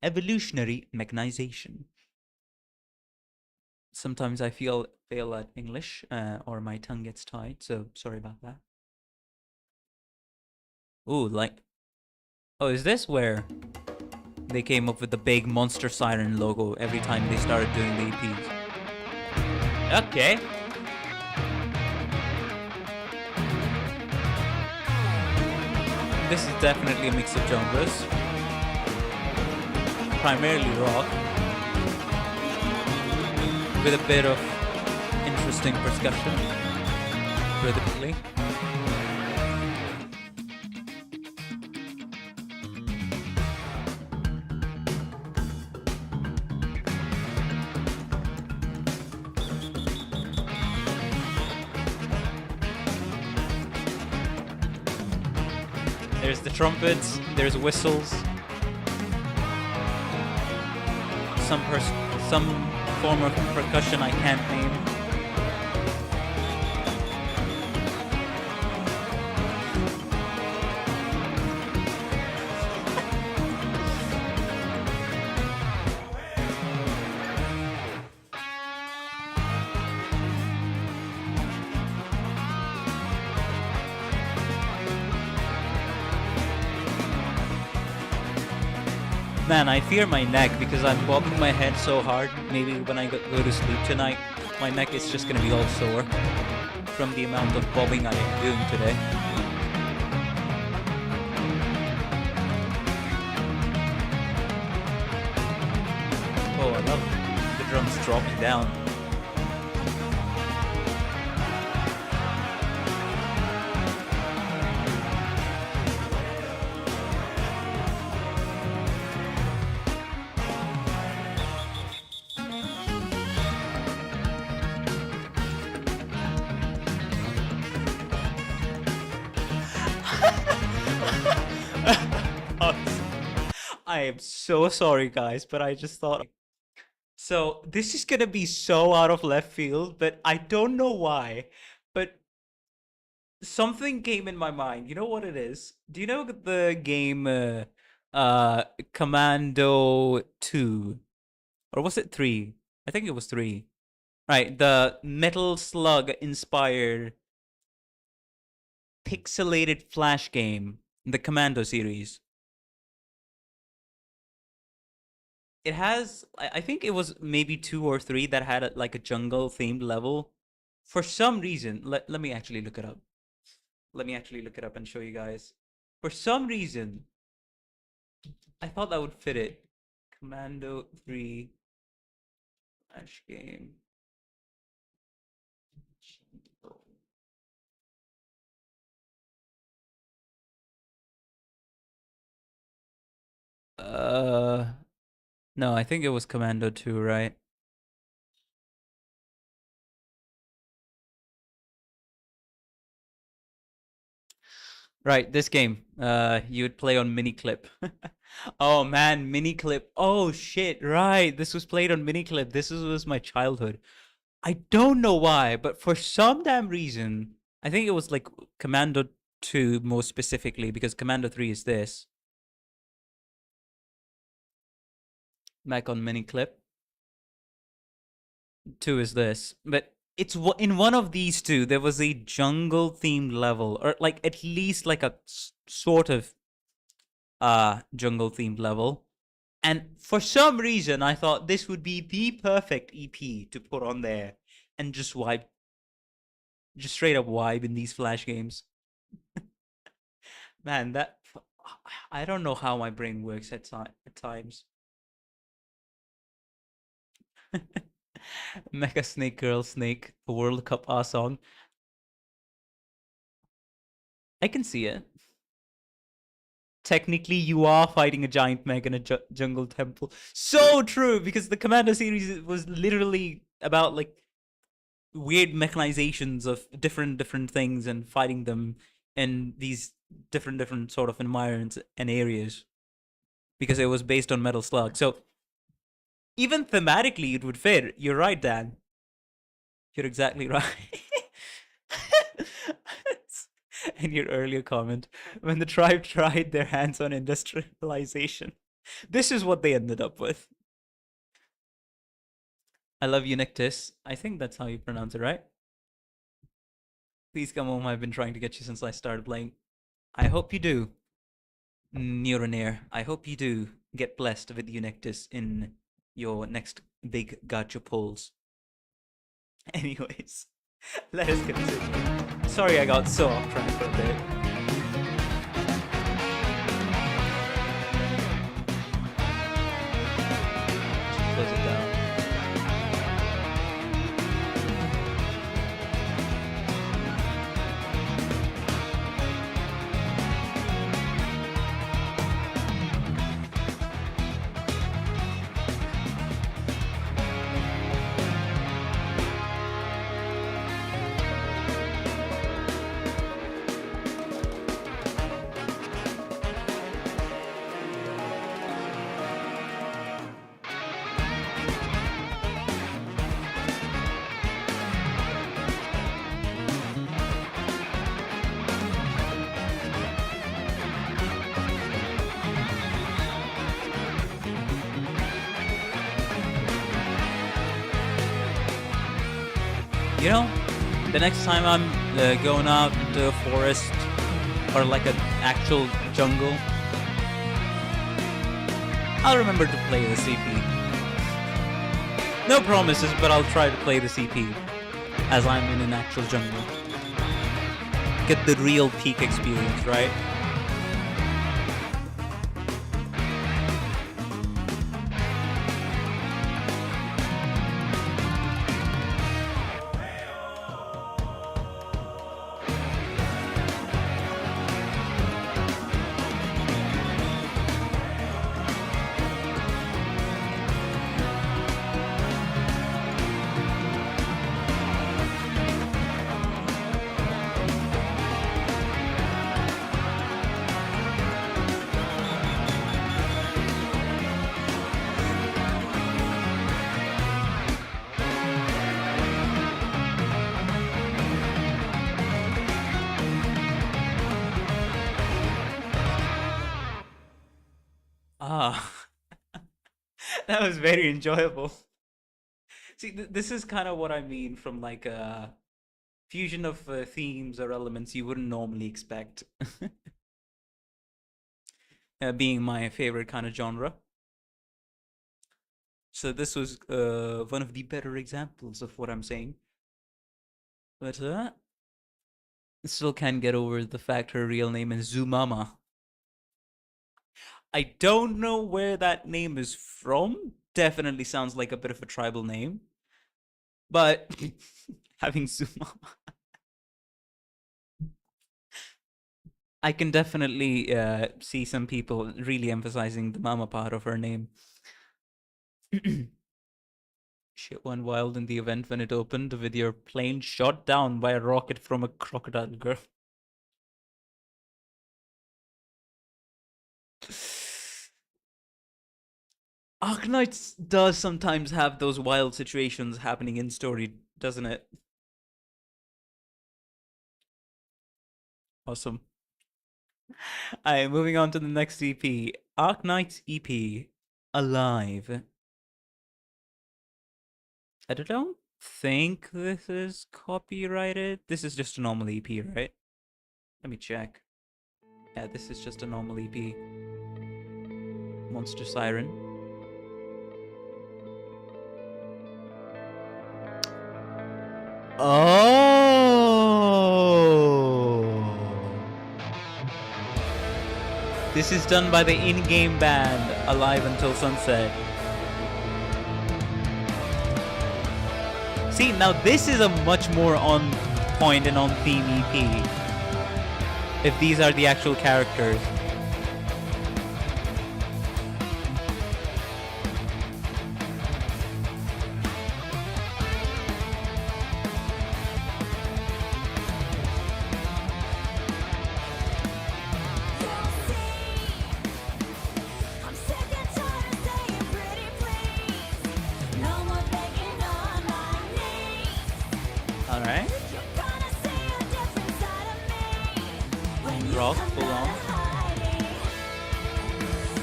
Evolutionary Mechanization. Sometimes I fail at English, or my tongue gets tied, so sorry about that. Ooh, like... Oh, is this where they came up with the big Monster Siren logo every time they started doing the EPs? Okay. This is definitely a mix of genres. Primarily rock, with a bit of interesting percussion, rhythmically. There's the trumpets, there's whistles, some form of percussion I can't name. Man, I fear my neck because I'm bobbing my head so hard. Maybe when I go to sleep tonight, my neck is just gonna be all sore from the amount of bobbing I am doing today. Oh, I love the drums dropping down. I am so sorry, guys, but I just thought... So, this is gonna be so out of left field, but I don't know why. But something came in my mind. You know what it is? Do you know the game Commando 2? Or was it 3? I think it was 3. Right, the Metal Slug inspired pixelated flash game, the Commando series. It has, I think it was maybe 2 or 3 that had like a jungle themed level. For some reason, let me actually look it up. Let me actually look it up and show you guys. For some reason, I thought that would fit it. Commando 3 flash game. No, I think it was Commando 2, right? Right, this game. You would play on Miniclip. Oh man, Miniclip. Oh shit, right. This was played on Miniclip. Was my childhood. I don't know why, but for some damn reason, I think it was like Commando 2 more specifically, because Commando 3 is this. Back on Miniclip. 2 is this. But it's in one of these two, there was a jungle themed level, or like at least like a sort of jungle themed level. And for some reason, I thought this would be the perfect EP to put on there and just vibe, just straight up vibe in these Flash games. Man, that I don't know how my brain works at times. Mecha Snake Girl Snake, the World Cup song. I can see it. Technically, you are fighting a giant mech in a jungle temple. So true, because the Commander series was literally about like weird mechanizations of different things and fighting them in these different sort of environments and areas, because it was based on Metal Slug. So even thematically, it would fit. You're right, Dan. You're exactly right. And your earlier comment, when the tribe tried their hands on industrialization, this is what they ended up with. I love you, Nictus. I think that's how you pronounce it, right? Please come home. I've been trying to get you since I started playing. I hope you do. Neuroneer. I hope you do get blessed with Unictus in your next big gacha pulls. Anyways, let us continue. Sorry I got so off track for a bit. Just close it down. You know, the next time I'm going out into a forest or like an actual jungle, I'll remember to play the CP. No promises, but I'll try to play the CP as I'm in an actual jungle. Get the real peak experience, right? Ah, that was very enjoyable. See, this is kind of what I mean from like a fusion of themes or elements you wouldn't normally expect. Being my favorite kind of genre. So this was one of the better examples of what I'm saying. But still can't get over the fact her real name is Zumama. I don't know where that name is from. Definitely sounds like a bit of a tribal name. But having Zumama, I can definitely see some people really emphasizing the mama part of her name. Shit went wild in the event when it opened with your plane shot down by a rocket from a crocodile girl. Arknights does sometimes have those wild situations happening in story, doesn't it? Awesome. Alright, moving on to the next EP. Arknights EP. Alive. I don't think this is copyrighted. This is just a normal EP, right? Let me check. Yeah, this is just a normal EP. Monster Siren. Oh! This is done by the in-game band Alive Until Sunset. See, now this is a much more on point and on theme EP. If these are the actual characters. I'm sick and tired of saying pretty please. No more begging on my knees. Alright. You're gonna see a different side of me when you Rock, come full out on. of hiding.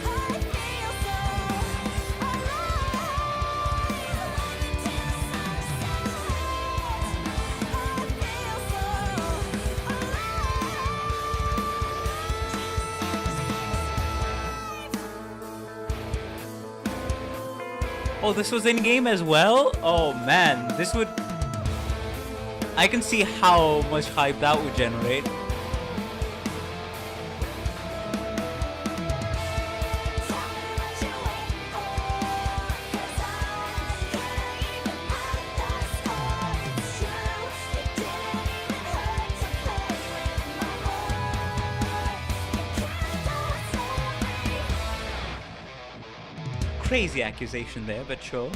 I feel so alive until sunset. I feel so Oh, this was in game as well? Oh man, this would. I can see how much hype that would generate. Crazy accusation there, but sure.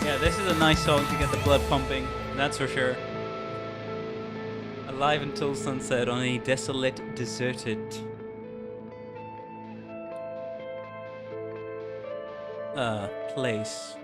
Yeah, this is a nice song to get the blood pumping, that's for sure. Alive Until Sunset on a desolate, deserted place.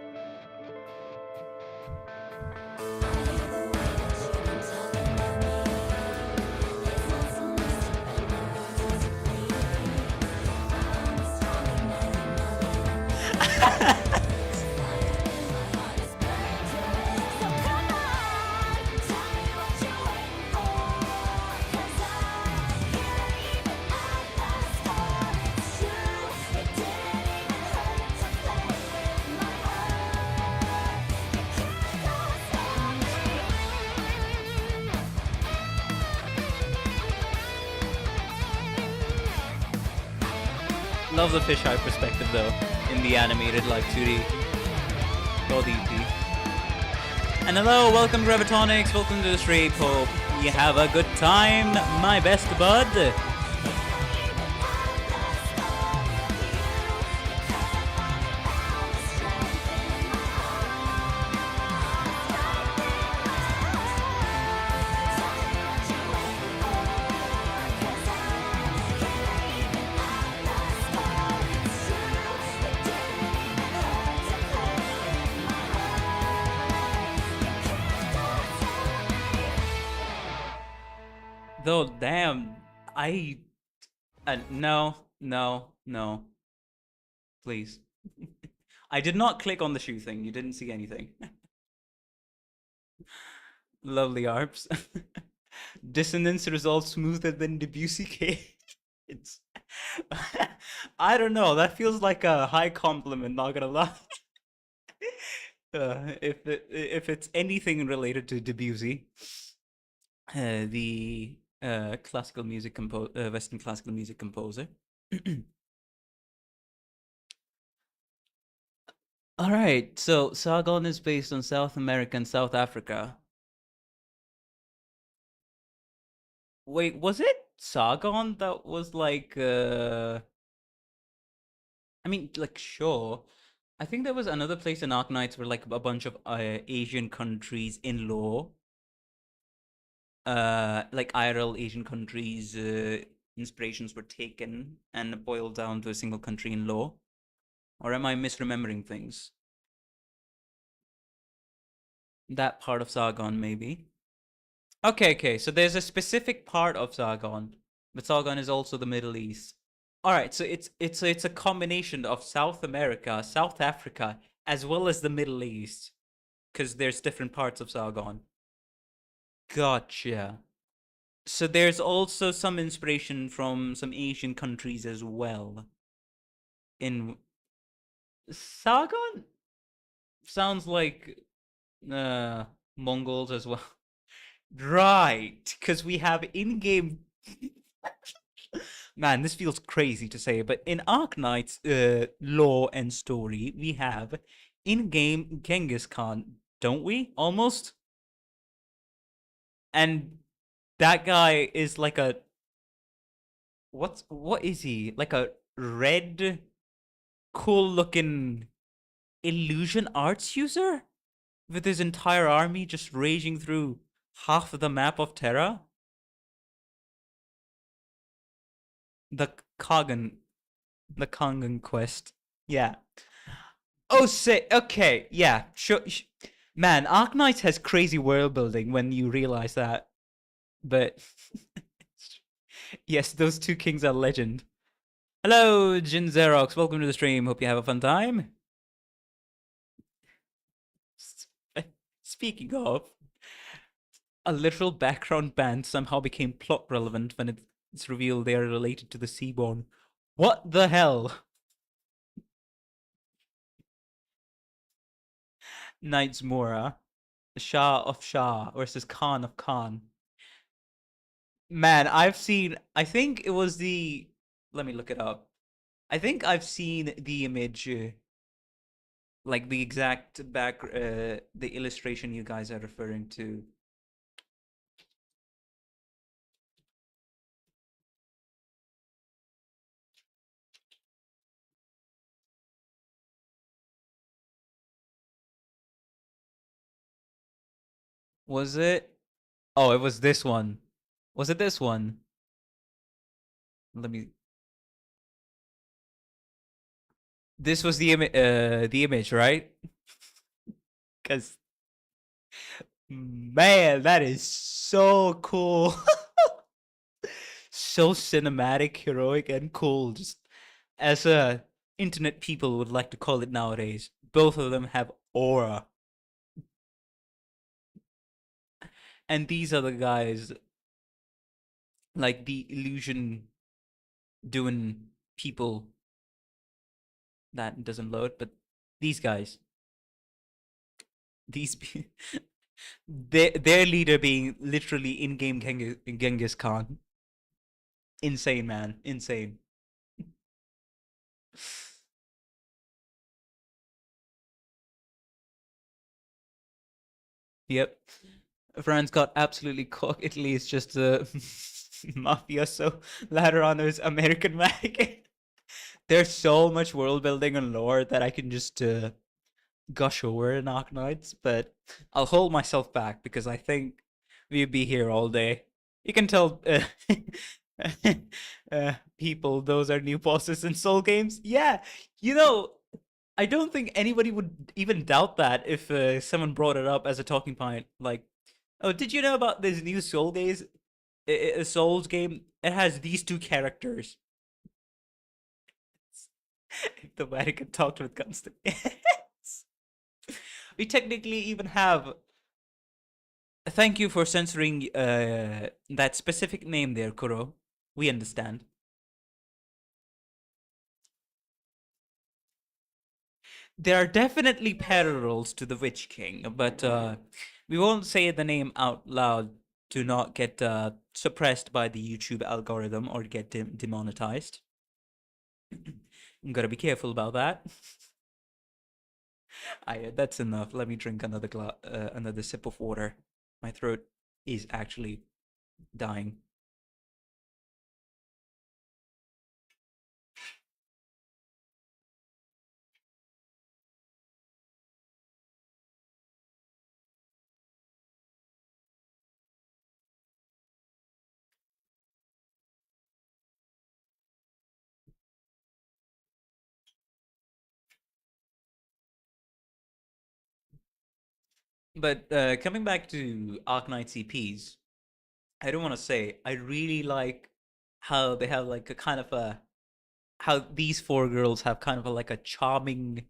Love the fisheye perspective though, in the animated like 2D. Or the EP. And hello, welcome to Revatonics, welcome to the stream. Hope you have a good time, my best bud. Though, damn, no, please. I did not click on the shoe thing. You didn't see anything. Lovely arps. Dissonance resolves smoother than Debussy K. It's I don't know. That feels like a high compliment. Not gonna lie. If it's anything related to Debussy, the Western classical music composer. All right, so Sargon is based on South America and South Africa. Wait, was it Sargon that was like I mean, like, sure. I think there was another place in Arknights where like a bunch of Asian countries in law, like IRL Asian countries, inspirations were taken and boiled down to a single country in law. Or am I misremembering things? That part of Sargon, maybe. Okay, so there's a specific part of Sargon, but Sargon is also the Middle East. All right, so it's a combination of South America, South Africa, as well as the Middle East, because there's different parts of Sargon. Gotcha. So there's also some inspiration from some Asian countries as well. In Sargon sounds like Mongols as well. Right, because we have in-game. Man, this feels crazy to say, but in Arknight's lore and story, we have in-game Genghis Khan, don't we? Almost. And that guy is like a what is he? Like a red, cool-looking illusion arts user with his entire army just raging through half of the map of Terra. The Kagan, the Kangan quest. Yeah. Oh, say okay. Yeah. Sure. Man, Arknights has crazy world building when you realize that. But yes, those two kings are legend. Hello, Jin Xerox. Welcome to the stream. Hope you have a fun time. Speaking of, a literal background band somehow became plot relevant when it's revealed they are related to the Seaborn. What the hell? Knights Mora, Shah of Shah versus Khan of Khan. Man, I think it was the. Let me look it up. I think I've seen the image, like the exact the illustration you guys are referring to. Was it? Oh, it was this one. Was it this one? Let me. This was the image, right? Because man, that is so cool. So cinematic, heroic, and cool. Just as internet people would like to call it nowadays. Both of them have aura. And these are the guys, like the illusion doing people. That doesn't load, but these guys. These their leader being literally in-game Genghis Khan. Insane, man. Insane. Yep. France got absolutely cooked. Italy is just a mafioso. Later is American Mag. There's so much world building and lore that I can just gush over in Arknights, but I'll hold myself back because I think we'd be here all day. You can tell people those are new bosses in Soul games. Yeah, I don't think anybody would even doubt that if someone brought it up as a talking point. Like, oh, did you know about this new Souls game? It has these two characters. If the Vatican talked with Constant. We technically even have. Thank you for censoring that specific name there, Kuro. We understand. There are definitely parallels to the Witch King, but we won't say the name out loud to not get suppressed by the YouTube algorithm or get demonetized. I'm gotta be careful about that. That's enough. Let me drink another sip of water. My throat is actually dying. But coming back to Arknights EPs, I don't want to say I really like how they have like a kind of a how these four girls have kind of like a charming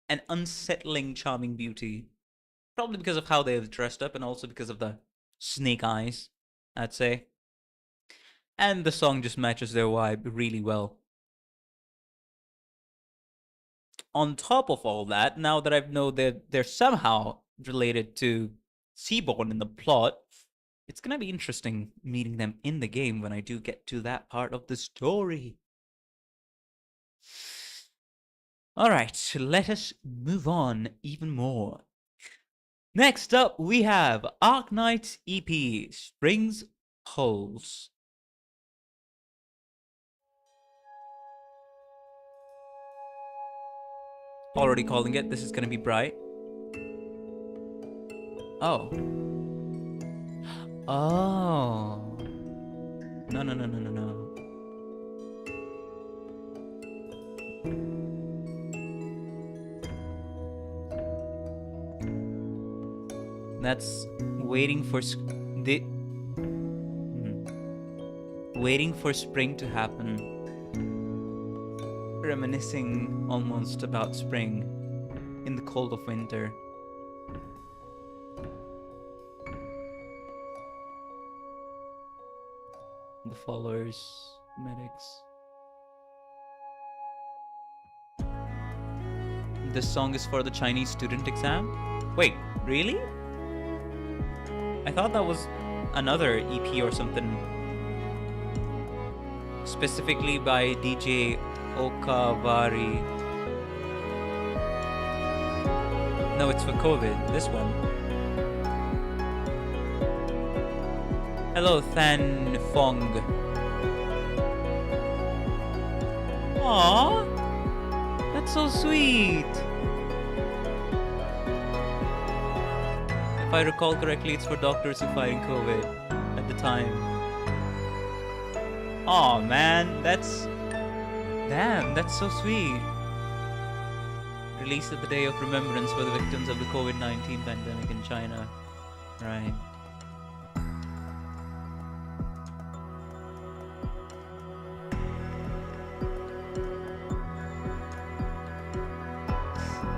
and unsettling charming beauty. Probably because of how they're dressed up and also because of the snake eyes, I'd say. And the song just matches their vibe really well. On top of all that, now that I know that they're somehow related to Seaborn in the plot, it's gonna be interesting meeting them in the game when I do get to that part of the story. Alright, let us move on even more. Next up, we have Arknights EP, Spring's Pulse. Already calling it, this is gonna be bright. Oh. Oh. No, no, no, no, no, no. That's waiting for waiting for spring to happen. Reminiscing almost about spring in the cold of winter. The followers, medics. This song is for the Chinese student exam? Wait, really? I thought that was another EP or something. Specifically by DJ Okavari. No, it's for COVID, this one. Hello, Than Fong. Aww, that's so sweet. If I recall correctly, it's for doctors who fighting COVID at the time. Aw, man, that's so sweet. Released at the Day of Remembrance for the victims of the COVID-19 pandemic in China. Right.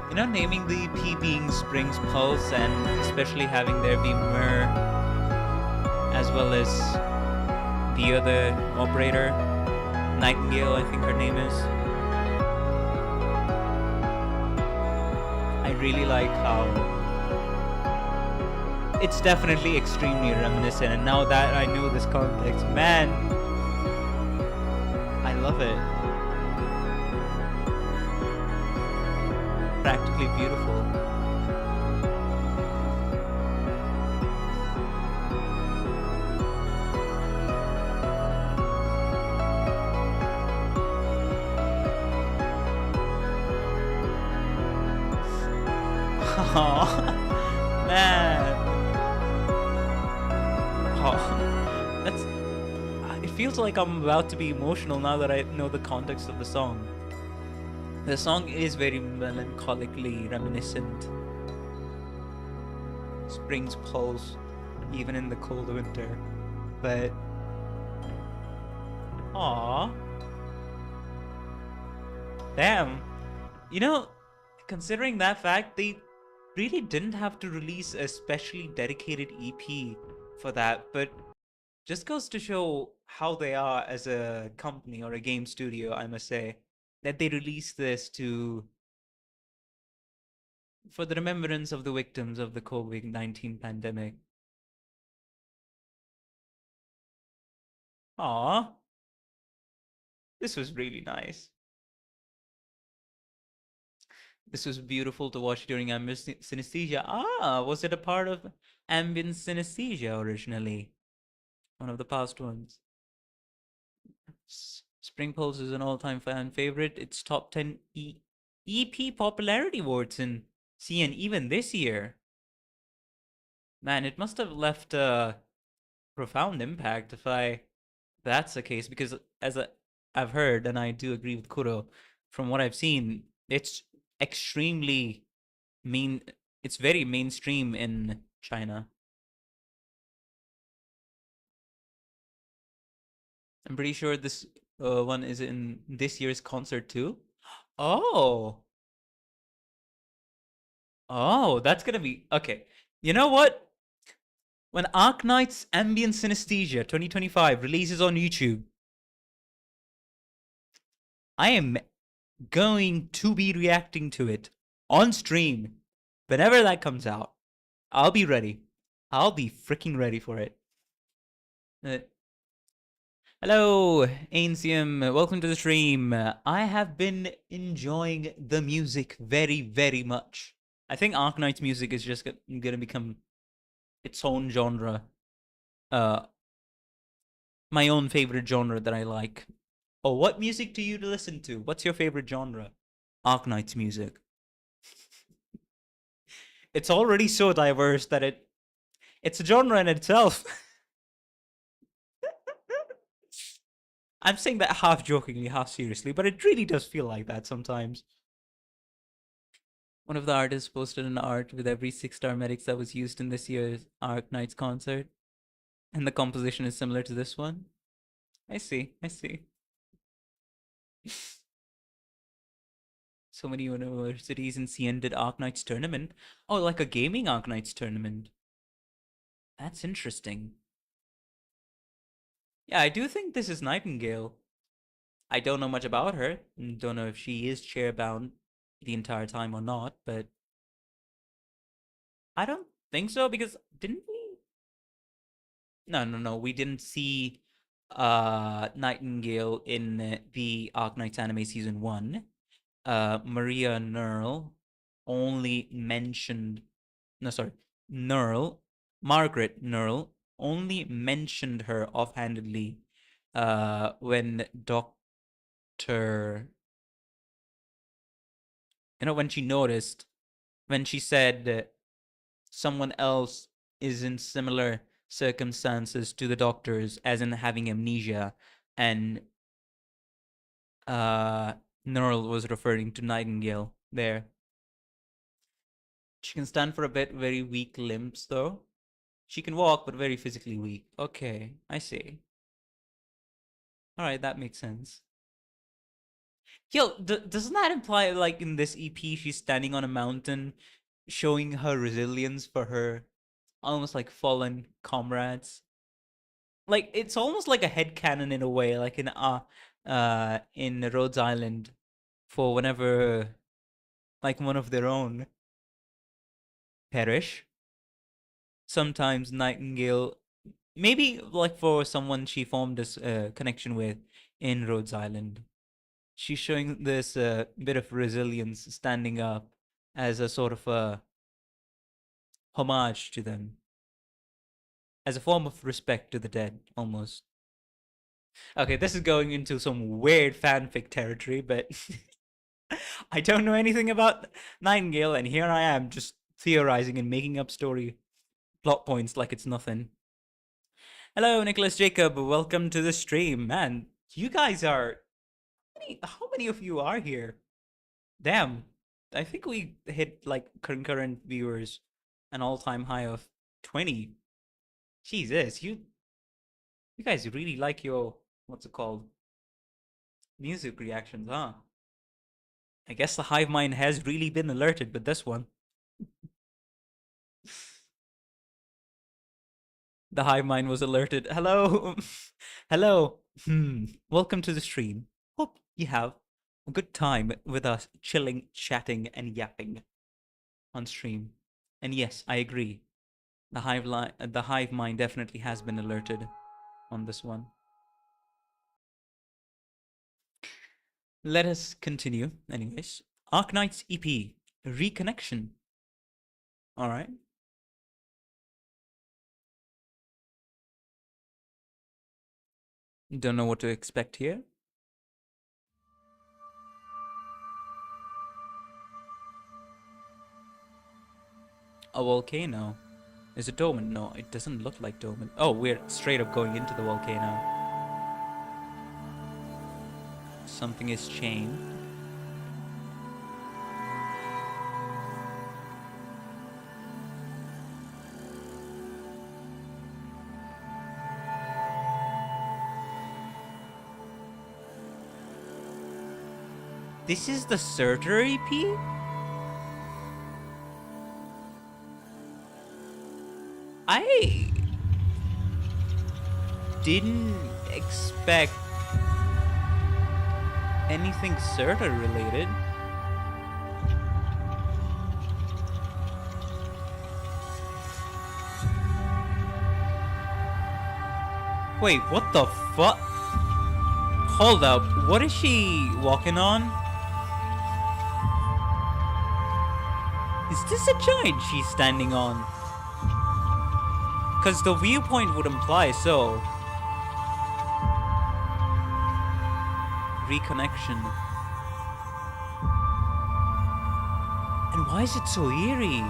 You know, naming the EP being Spring's Pulse and especially having there be Mer as well as the other operator, Nightingale, I think her name is. I really like how it's definitely extremely reminiscent, and now that I know this context, man, I love it. Practically beautiful. Oh, man. Oh, it feels like I'm about to be emotional now that I know the context of the song. The song is very melancholically reminiscent. Spring's pulse, even in the cold winter. But aww. Damn. You know, considering that fact, they really didn't have to release a specially dedicated EP for that, but just goes to show how they are as a company or a game studio, I must say. that they released this to for the remembrance of the victims of the COVID-19 pandemic. Aw, this was really nice. This was beautiful to watch during ambient synesthesia. Ah, was it a part of ambient synesthesia originally? One of the past ones. Spring Pulse is an all-time fan favorite. It's top 10 EP popularity votes in CN even this year. Man, it must have left a profound impact if that's the case, because I've heard, and I do agree with Kuro, from what I've seen, it's extremely main it's very mainstream in China. I'm pretty sure this one is in this year's concert too. Oh. Oh, that's gonna be okay. You know what? When Arknights Ambient Synesthesia 2025 releases on YouTube, I am going to be reacting to it on stream whenever that comes out. I'll be ready. I'll be freaking ready for it. Hello, Ancium. Welcome to the stream. I have been enjoying the music very, very much. I think Arknight's music is just gonna become its own genre. My own favorite genre that I like. Oh, what music do you listen to? What's your favorite genre? Arknight's music. It's already so diverse that it's a genre in itself. I'm saying that half jokingly, half seriously, but it really does feel like that sometimes. One of the artists posted an art with every 6-star medics that was used in this year's Arknights concert, and the composition is similar to this one. I see. So many universities in CN did Arknights tournament. Oh, like a gaming Arknights tournament. That's interesting. Yeah, I do think this is Nightingale. I don't know much about her. Don't know if she is chairbound the entire time or not, but I don't think so, because didn't we? No. We didn't see Nightingale in the Arknights anime season 1. Maria Nerl only mentioned Margaret Nerl only mentioned her offhandedly when Doctor when she noticed, when she said someone else is in similar circumstances to the doctors, as in having amnesia, and Nerl was referring to Nightingale there. She can stand for a bit, very weak limbs though. She can walk, but very physically weak. Okay, I see. Alright, that makes sense. Yo, doesn't that imply, like, in this EP, she's standing on a mountain, showing her resilience for her almost like fallen comrades? Like, it's almost like a headcanon in a way, like in Rhodes Island, for whenever, like, one of their own perish. Sometimes Nightingale, maybe like for someone she formed this connection with in Rhodes Island, she's showing this bit of resilience, standing up as a sort of a homage to them, as a form of respect to the dead, almost. Okay, this is going into some weird fanfic territory, but I don't know anything about Nightingale, and here I am just theorizing and making up story plot points like it's nothing. Hello, Nicholas Jacob. Welcome to the stream. Man, you guys are... How many of you are here? Damn. I think we hit, like, concurrent viewers an all-time high of 20. Jesus, you guys really like your... What's it called? Music reactions, huh? I guess the hive mind has really been alerted with this one. The hive mind was alerted. Hello. Hello. Welcome to the stream. Hope you have a good time with us chilling, chatting, and yapping on stream. And yes, I agree. The hive mind definitely has been alerted on this one. Let us continue, anyways. Arknights EP Reconnection. All right. Don't know what to expect here. A volcano. Is it dormant? No, it doesn't look like dormant. Oh, we're straight up going into the volcano. Something is chained. This is the Surtur EP? I didn't expect anything Surtur related. Wait, what the fuck? Hold up, what is she walking on? Is this a giant she's standing on? Because the viewpoint would imply so. Reconnection. And why is it so eerie?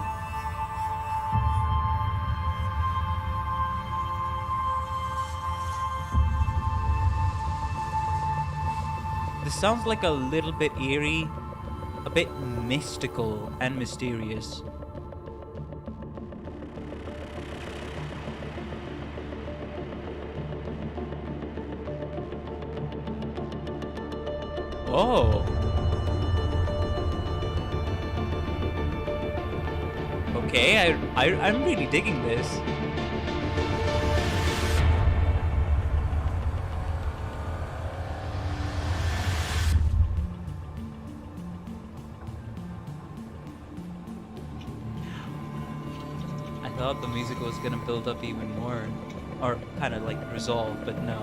This sounds like a little bit eerie, a bit mystical and mysterious. Oh. Okay, I'm really digging this. I thought the music was gonna build up even more, or kind of like resolve, but no.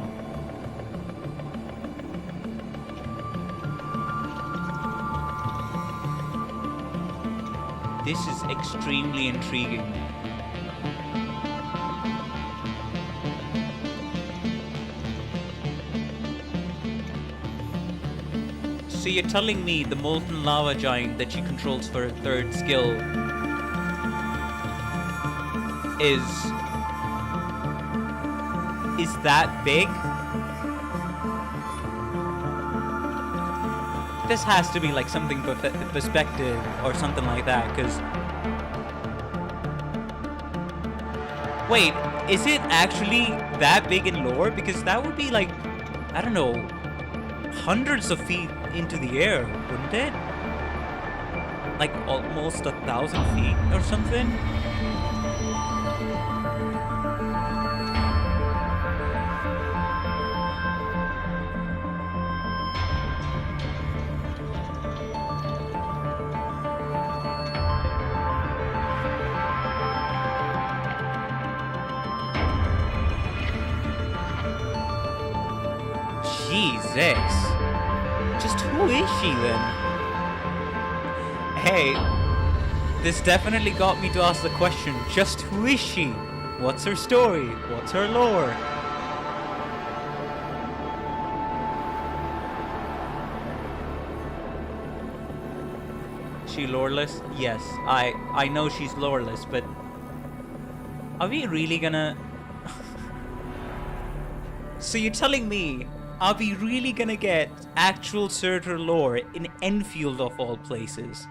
This is extremely intriguing. So you're telling me the molten lava giant that she controls for her third skill is that big? This has to be like something perspective or something like that, because wait, is it actually that big in lore? Because that would be like, I don't know, hundreds of feet into the air, wouldn't it? Like almost 1,000 feet or something? Jesus. Just who is she then? Hey, this definitely got me to ask the question, just who is she? What's her story? What's her lore? She loreless? Yes, I know she's loreless, but are we really gonna... So you're telling me, are we really gonna get actual Surtur lore in Enfield of all places,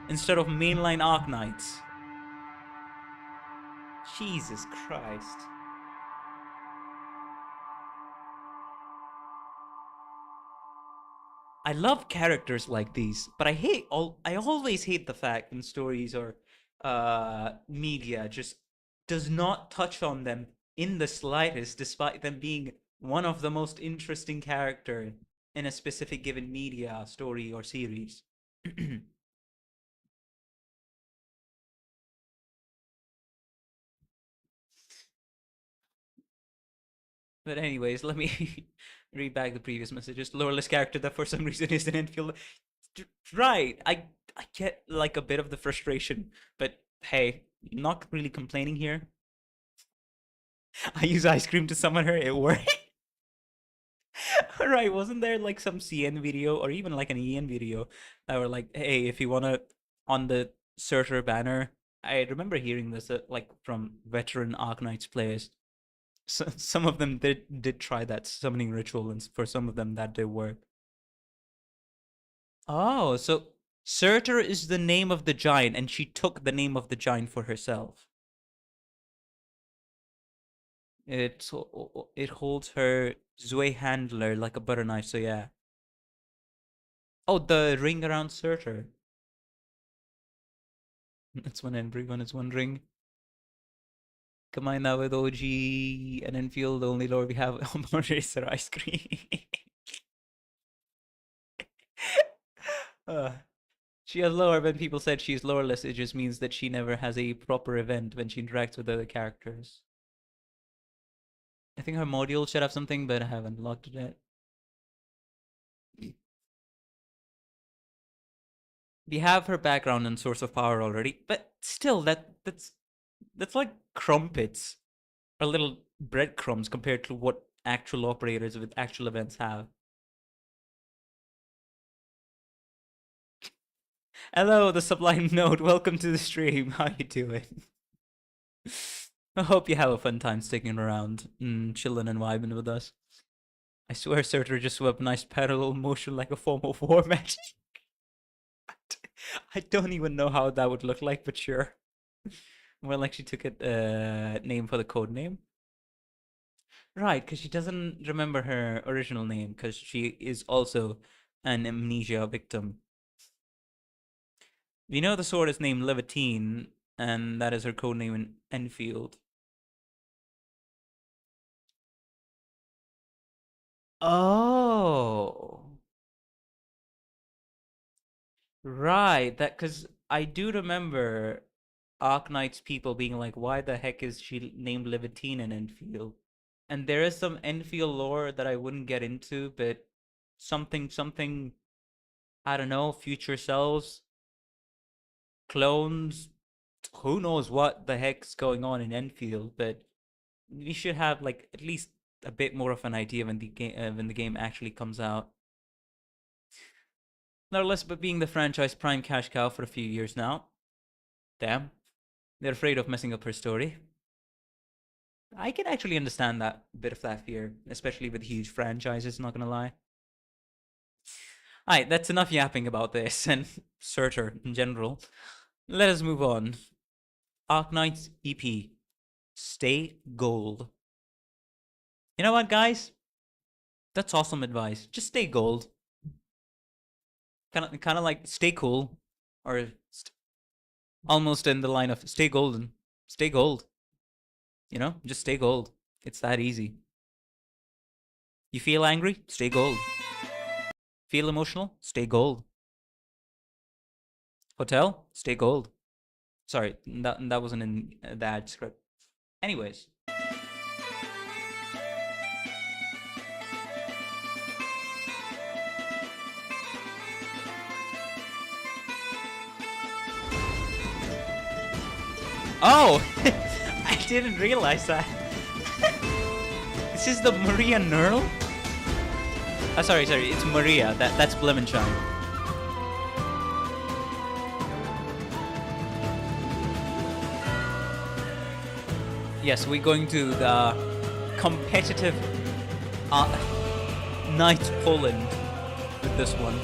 instead of mainline Arknights? Jesus Christ. I love characters like these, but I always hate the fact when stories or media just does not touch on them in the slightest, despite them being one of the most interesting characters in a specific given media, story, or series. But anyways, let me read back the previous messages. Loreless character that for some reason is an infield. Right, I get like a bit of the frustration, but hey, not really complaining here. I use ice cream to summon her. It worked. Right, wasn't there like some CN video or even like an EN video that were like, hey, if you wanna on the Surtur banner? I remember hearing this like from veteran Arknights players. So, some of them did try that summoning ritual, and for some of them that did work. Oh, so Surtur is the name of the giant, and she took the name of the giant for herself. It holds her Zui handler like a butter knife, so yeah. Oh, the ring around Surtur. That's when everyone is wondering. Combine that with OG and then feel the only lore we have on Racer ice cream. She has lore when people said she's loreless. It just means that she never has a proper event when she interacts with other characters. I think her module should have something, but I haven't logged it yet. We have her background and source of power already, but still, that's like crumpets or little breadcrumbs compared to what actual operators with actual events have. Hello, the Sublime Node. Welcome to the stream. How you doing? I hope you have a fun time sticking around and chilling and vibing with us. I swear Surtur just swept nice parallel motion like a form of war magic. I don't even know how that would look like, but sure. Well, like she took a name for the code name. Right, because she doesn't remember her original name because she is also an amnesia victim. We know the sword is named Levitine, and that is her codename in Enfield. Oh. Right, that because I do remember Arknights people being like, why the heck is she named Levitine in Enfield? And there is some Enfield lore that I wouldn't get into, but something, I don't know, future selves, clones, who knows what the heck's going on in Enfield, but we should have like at least a bit more of an idea when the game actually comes out. No less but being the franchise prime cash cow for a few years now. Damn. They're afraid of messing up her story. I can actually understand that bit of that fear, especially with huge franchises, not gonna lie. Alright, that's enough yapping about this and Surtur in general. Let us move on. Arknights EP. Stay gold. You know what, guys? That's awesome advice. Just stay gold. Kind of like stay cool, or almost in the line of stay golden, stay gold. You know, just stay gold. It's that easy. You feel angry? Stay gold. Feel emotional? Stay gold. Hotel? Stay gold. Sorry, that wasn't in the ad script. Anyways. Oh! I didn't realize that. This is the Maria Knurl? Sorry, it's Maria. That's Blemenshine. Yes, we're going to the competitive Knight Poland with this one.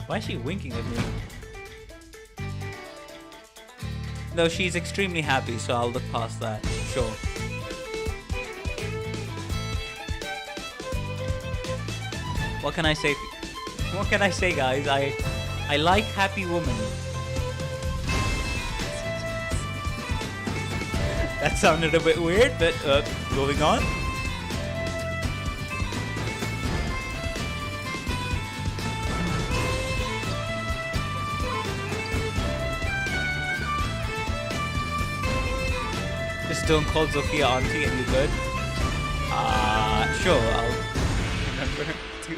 Why is she winking at me? No, she's extremely happy, so I'll look past that. Sure. What can I say? What can I say, guys? I like Happy Woman. That sounded a bit weird, but moving on. Just don't call Sophia auntie and you good. Sure, I'll remember to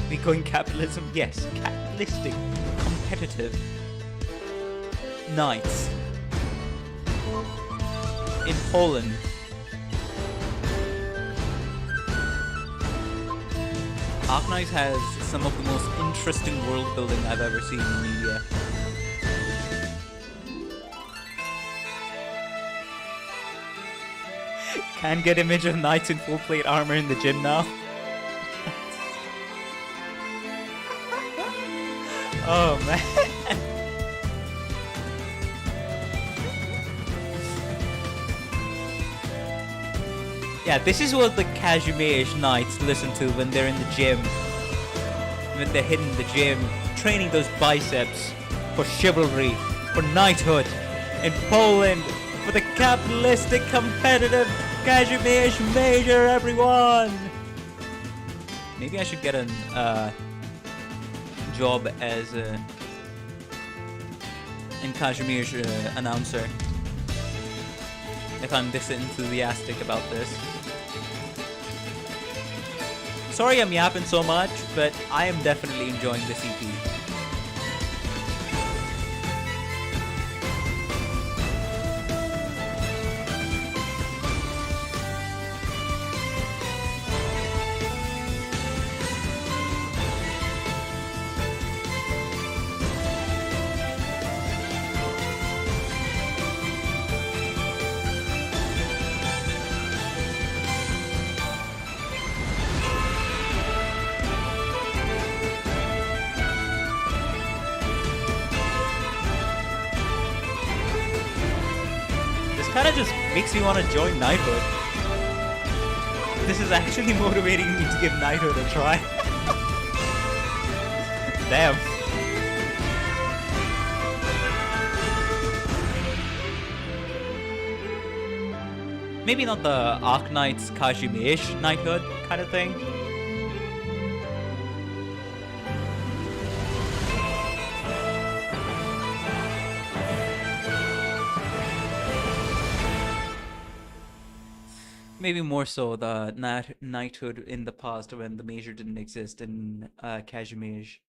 be going capitalism. Yes, capitalistic, competitive knights in Poland. Arknights has some of the most interesting world building I've ever seen in media. Can get image of knights in full plate armor in the gym now. Oh man. Yeah, this is what the Kazimierz knights listen to when they're in the gym. When they're hitting the gym, training those biceps for chivalry, for knighthood in Poland, for the capitalistic competitive Kazimierz Major, everyone! Maybe I should get a job as in Kazimierz announcer if I'm this enthusiastic about this. Sorry I'm yapping so much, but I am definitely enjoying this EP. Kinda just makes me want to join Knighthood. This is actually motivating me to give Knighthood a try. Damn. Maybe not the Arknights Kazimierz Knighthood kind of thing. Maybe more so the knighthood in the past when the major didn't exist in Kazimierz.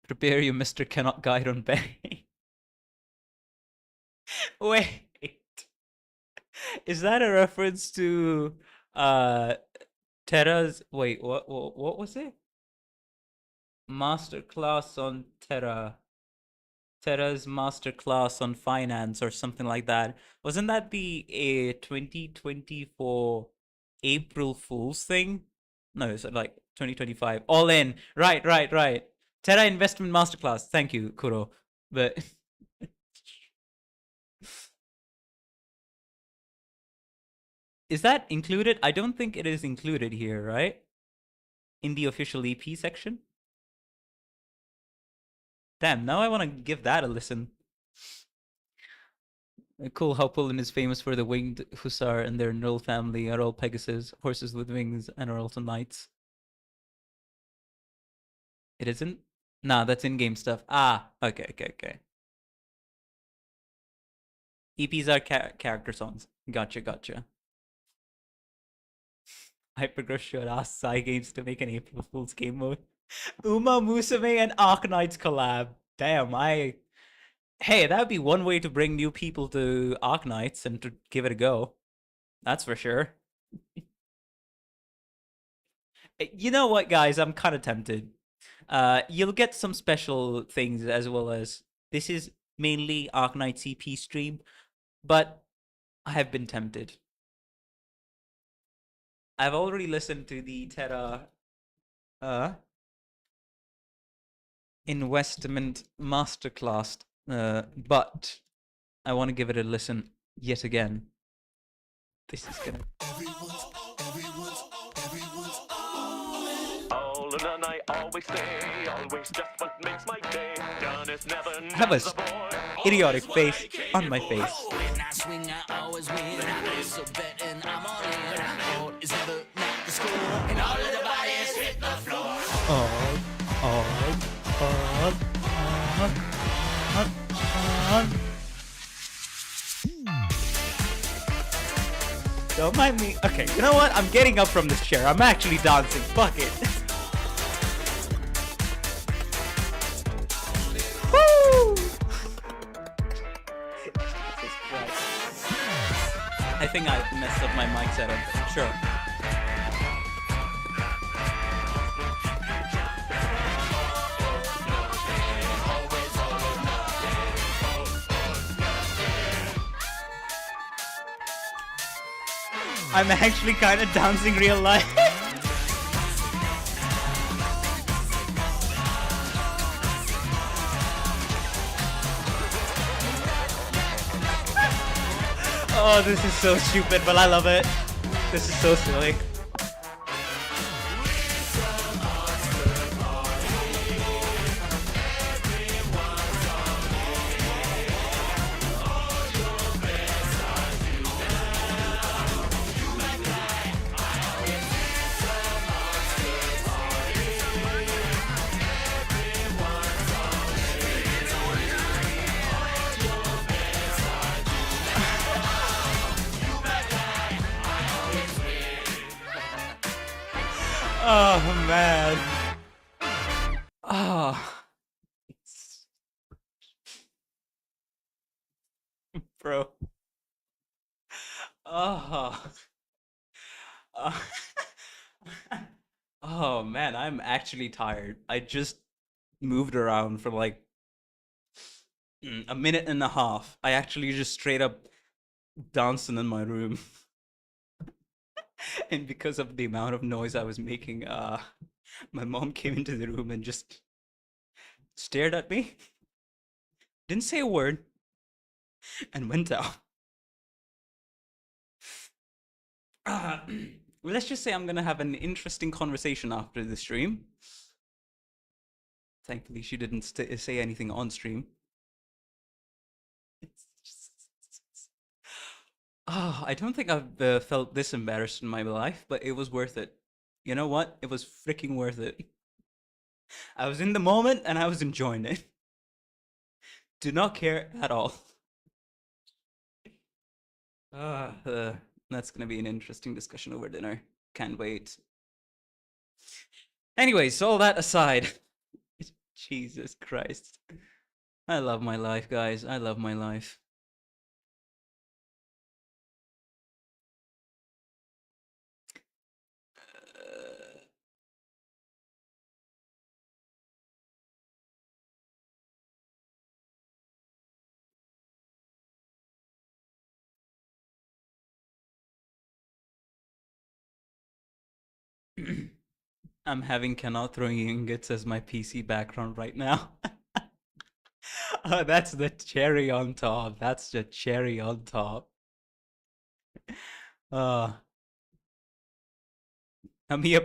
Prepare you, Mr. Cannot Guide on Benny. Wait. Is that a reference to Terra's what was it? Masterclass on Terra's masterclass on finance or something like that. Wasn't that the 2024 April Fool's thing? No, it's like 2025. All in. Right. Terra investment masterclass. Thank you, Kuro. But is that included? I don't think it is included here, right? In the official EP section? Damn, now I want to give that a listen. Cool how Poland is famous for the winged hussar and their noble family are all Pegasus, horses with wings, and are also knights. It isn't? Nah, that's in-game stuff. Ah, okay. EPs are character songs. Gotcha. Hypergrowth should ask Cygames to make an April Fool's game mode. Uma Musume and Arknights collab. Damn, hey, that would be one way to bring new people to Arknights and to give it a go. That's for sure. You know what, guys? I'm kind of tempted. You'll get some special things as well as this is mainly Arknights EP stream, but I have been tempted. I've already listened to the Terra investment masterclass, but I want to give it a listen yet again. This is gonna. and I always stay. Always just what makes my day. Done is never, That was never boy. idiotic face on my face. When I swing, I always win. I so bet and I'm all in. All is never not the score. And all of the bodies hit the floor. Don't mind me. Okay, you know what? I'm getting up from this chair. I'm actually dancing. Fuck it. Woo! Jesus Christ. I think I messed up my mic setup. Sure. I'm actually kind of dancing real life. Oh, this is so stupid, but I love it. This is so silly. Oh man. Oh. Bro. Oh. Oh man, I'm actually tired. I just moved around for like a minute and a half. I actually just straight up dancing in my room. And because of the amount of noise I was making, my mom came into the room and just stared at me, didn't say a word, and went out. Let's just say I'm gonna have an interesting conversation after the stream. Thankfully, she didn't say anything on stream. Oh, I don't think I've felt this embarrassed in my life, but it was worth it. You know what? It was freaking worth it. I was in the moment and I was enjoying it. Do not care at all. That's gonna be an interesting discussion over dinner. Can't wait. Anyways, all that aside, Jesus Christ. I love my life, guys. I love my life. I'm having cannot throwing ingots as my PC background right now. Oh, that's the cherry on top. That's the cherry on top. Amia,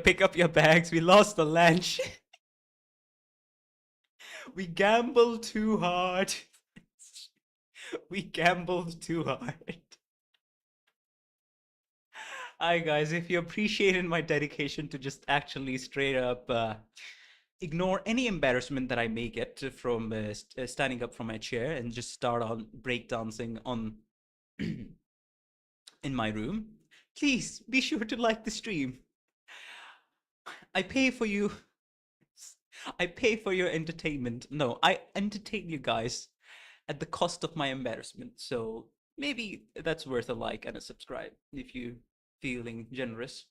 pick up your bags. We lost the lunch. We gambled too hard. We gambled too hard. Hi guys, if you appreciated my dedication to just actually straight up ignore any embarrassment that I may get from standing up from my chair and just start on breakdancing on in my room, please be sure to like the stream. I pay for you. I pay for your entertainment. No, I entertain you guys at the cost of my embarrassment. So maybe that's worth a like and a subscribe if you feeling generous.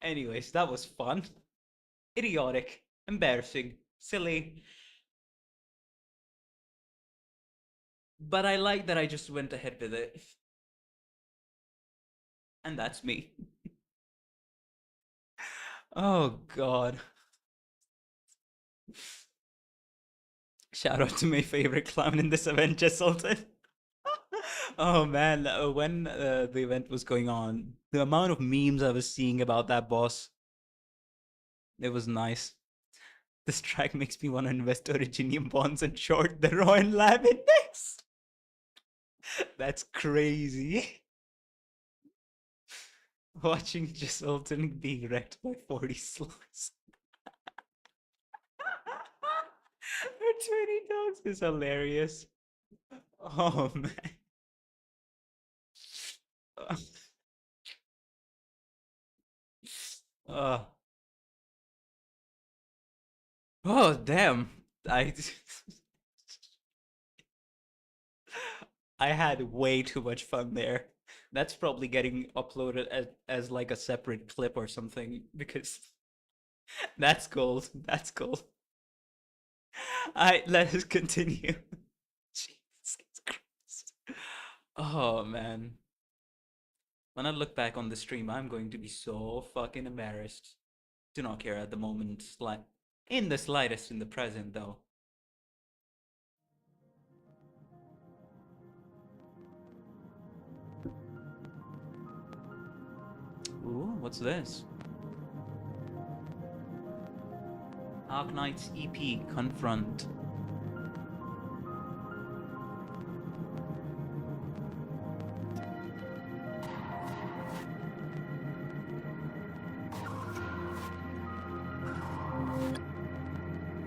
Anyways, that was fun. Idiotic, embarrassing, silly. But I like that I just went ahead with it. And that's me. Oh God. Shout out to my favorite clown in this event, Jess Sultan. Oh man, when the event was going on, the amount of memes I was seeing about that boss. It was nice. This track makes me want to invest Originium bonds and short the Rowan Lab Index. That's crazy. Watching Giselton being wrecked by 40 slugs. Or 20 dogs is hilarious. Oh man. Oh. Oh damn. I I had way too much fun there. That's probably getting uploaded as like a separate clip or something because that's gold. That's gold. Alright, let us continue. Jesus Christ. Oh man. When I look back on the stream, I'm going to be so fucking embarrassed. Do not care at the moment, in the slightest in the present though. Ooh, what's this? Arknights EP, Confront.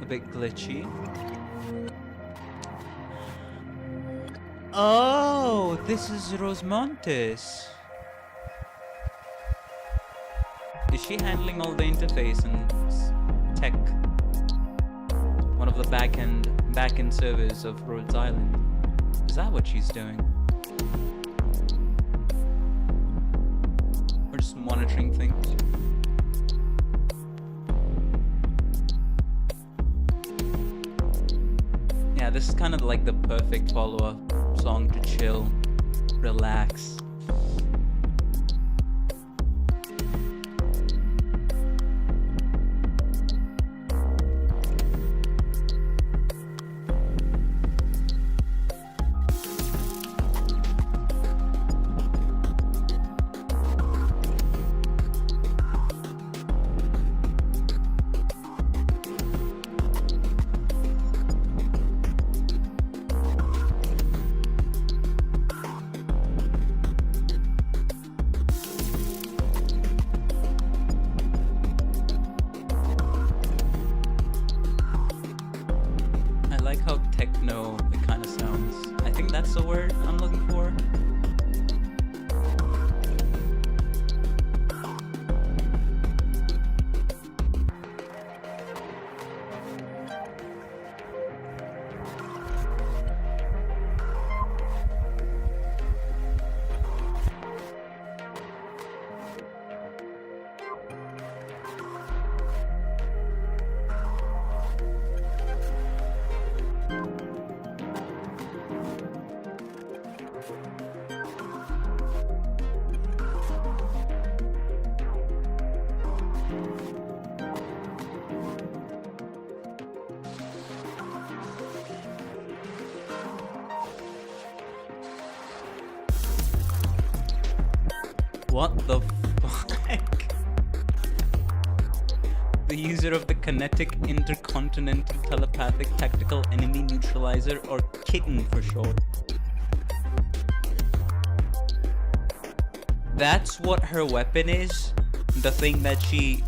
A bit glitchy. Oh, this is Rosemontes. Is she handling all the interface and tech? One of the back-end servers of Rhodes Island. Is that what she's doing? Or just monitoring things? Yeah, this is kind of like the perfect follow-up song to chill, relax. How techno it kind of sounds. I think that's the word I'm looking for. What the fuck? The user of the Kinetic Intercontinental Telepathic Tactical Enemy Neutralizer, or Kitten for short. That's what her weapon is? The thing that she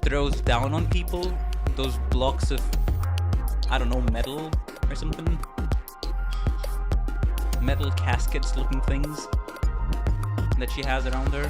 throws down on people? Those blocks of, I don't know, metal or something? Metal caskets looking things that she has around her.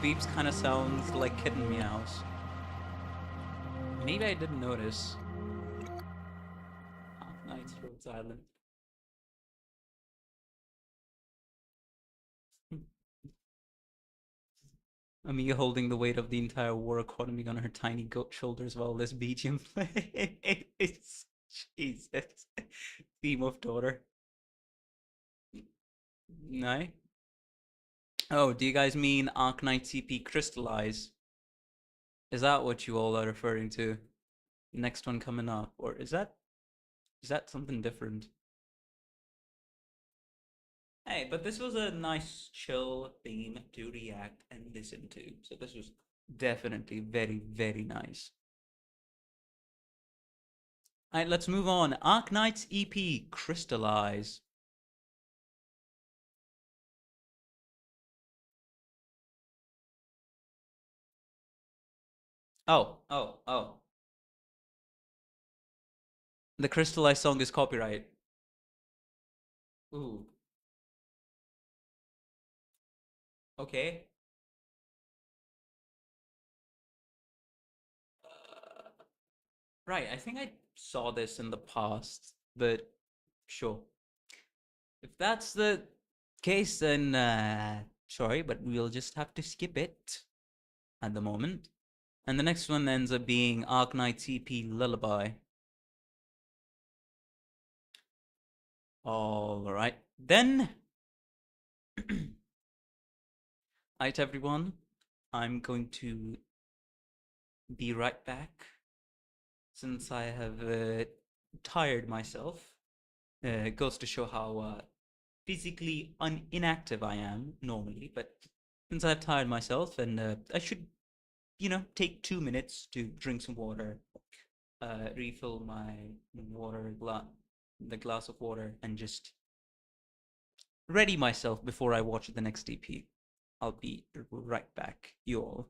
beeps kind of sounds like kitten meows. Maybe I didn't notice. Arknights, Rhodes Island. Amiga holding the weight of the entire war economy on her tiny goat shoulders while this BGM plays. Jesus. Theme of daughter. No? Oh, do you guys mean Arknight CP crystallize? Is that what you all are referring to? Next one coming up, or is that something different? Hey, but this was a nice chill theme to react and listen to, so this was definitely very, very nice. Alright, let's move on. Arknights EP Crystallize. Oh. The Crystallize song is copyright. Ooh. Okay. Right, I think I saw this in the past, but sure. If that's the case, then sorry, but we'll just have to skip it at the moment. And the next one ends up being Arknights EP Lullaby. Alright, then. Alright, everyone. I'm going to be right back since I have tired myself. It goes to show how physically inactive I am normally, but since I've tired myself, and I should, take 2 minutes to drink some water, refill my water the glass of water, and just ready myself before I watch the next EP. I'll be right back, you all.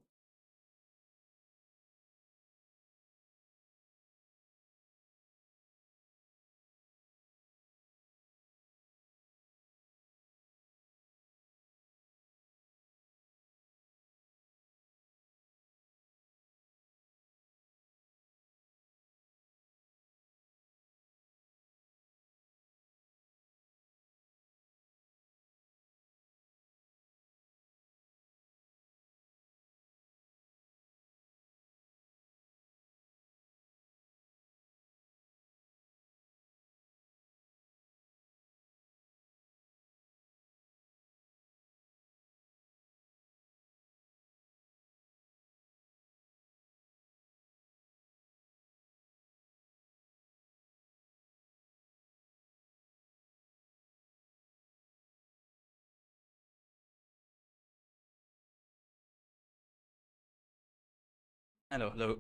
Hello.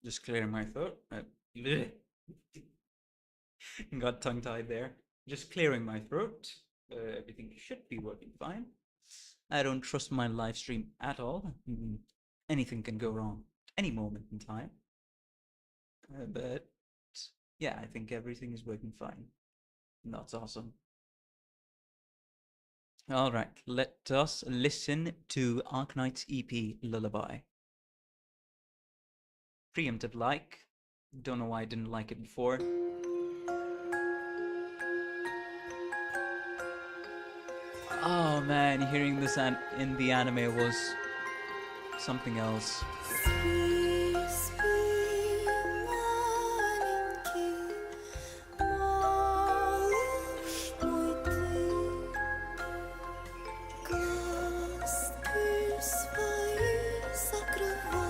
Just clearing my throat. Got tongue-tied there. Just clearing my throat. Everything should be working fine. I don't trust my live stream at all. Anything can go wrong at any moment in time. But yeah, I think everything is working fine. That's awesome. All right, let us listen to Arknights EP Lullaby. Preemptive like. Don't know why I didn't like it before. Oh man, hearing this in the anime was something else. Прекрасно.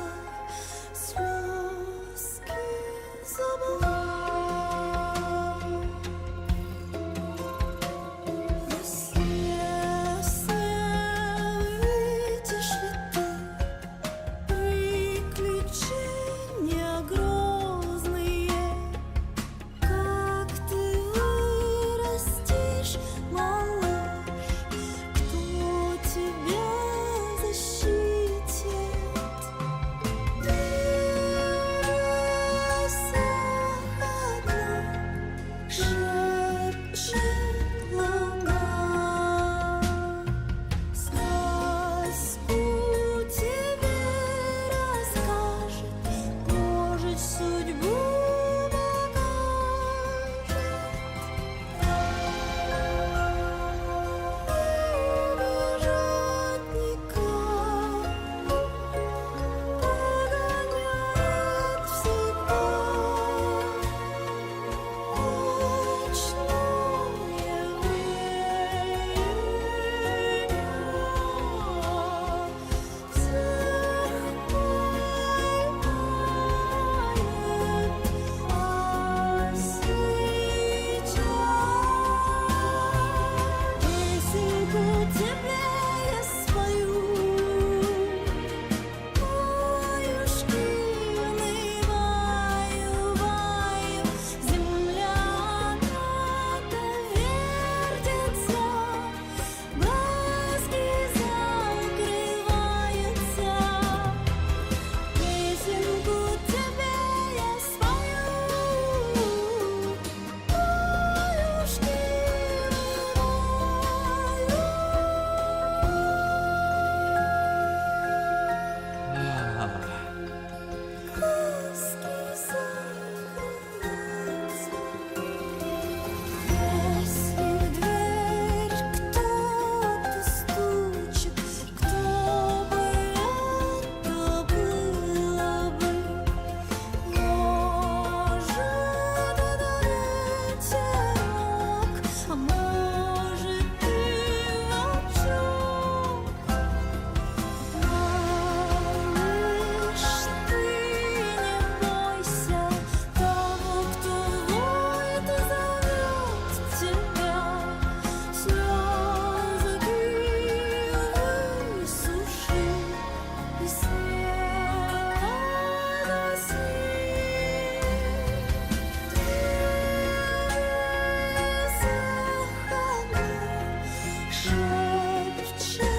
Szepcze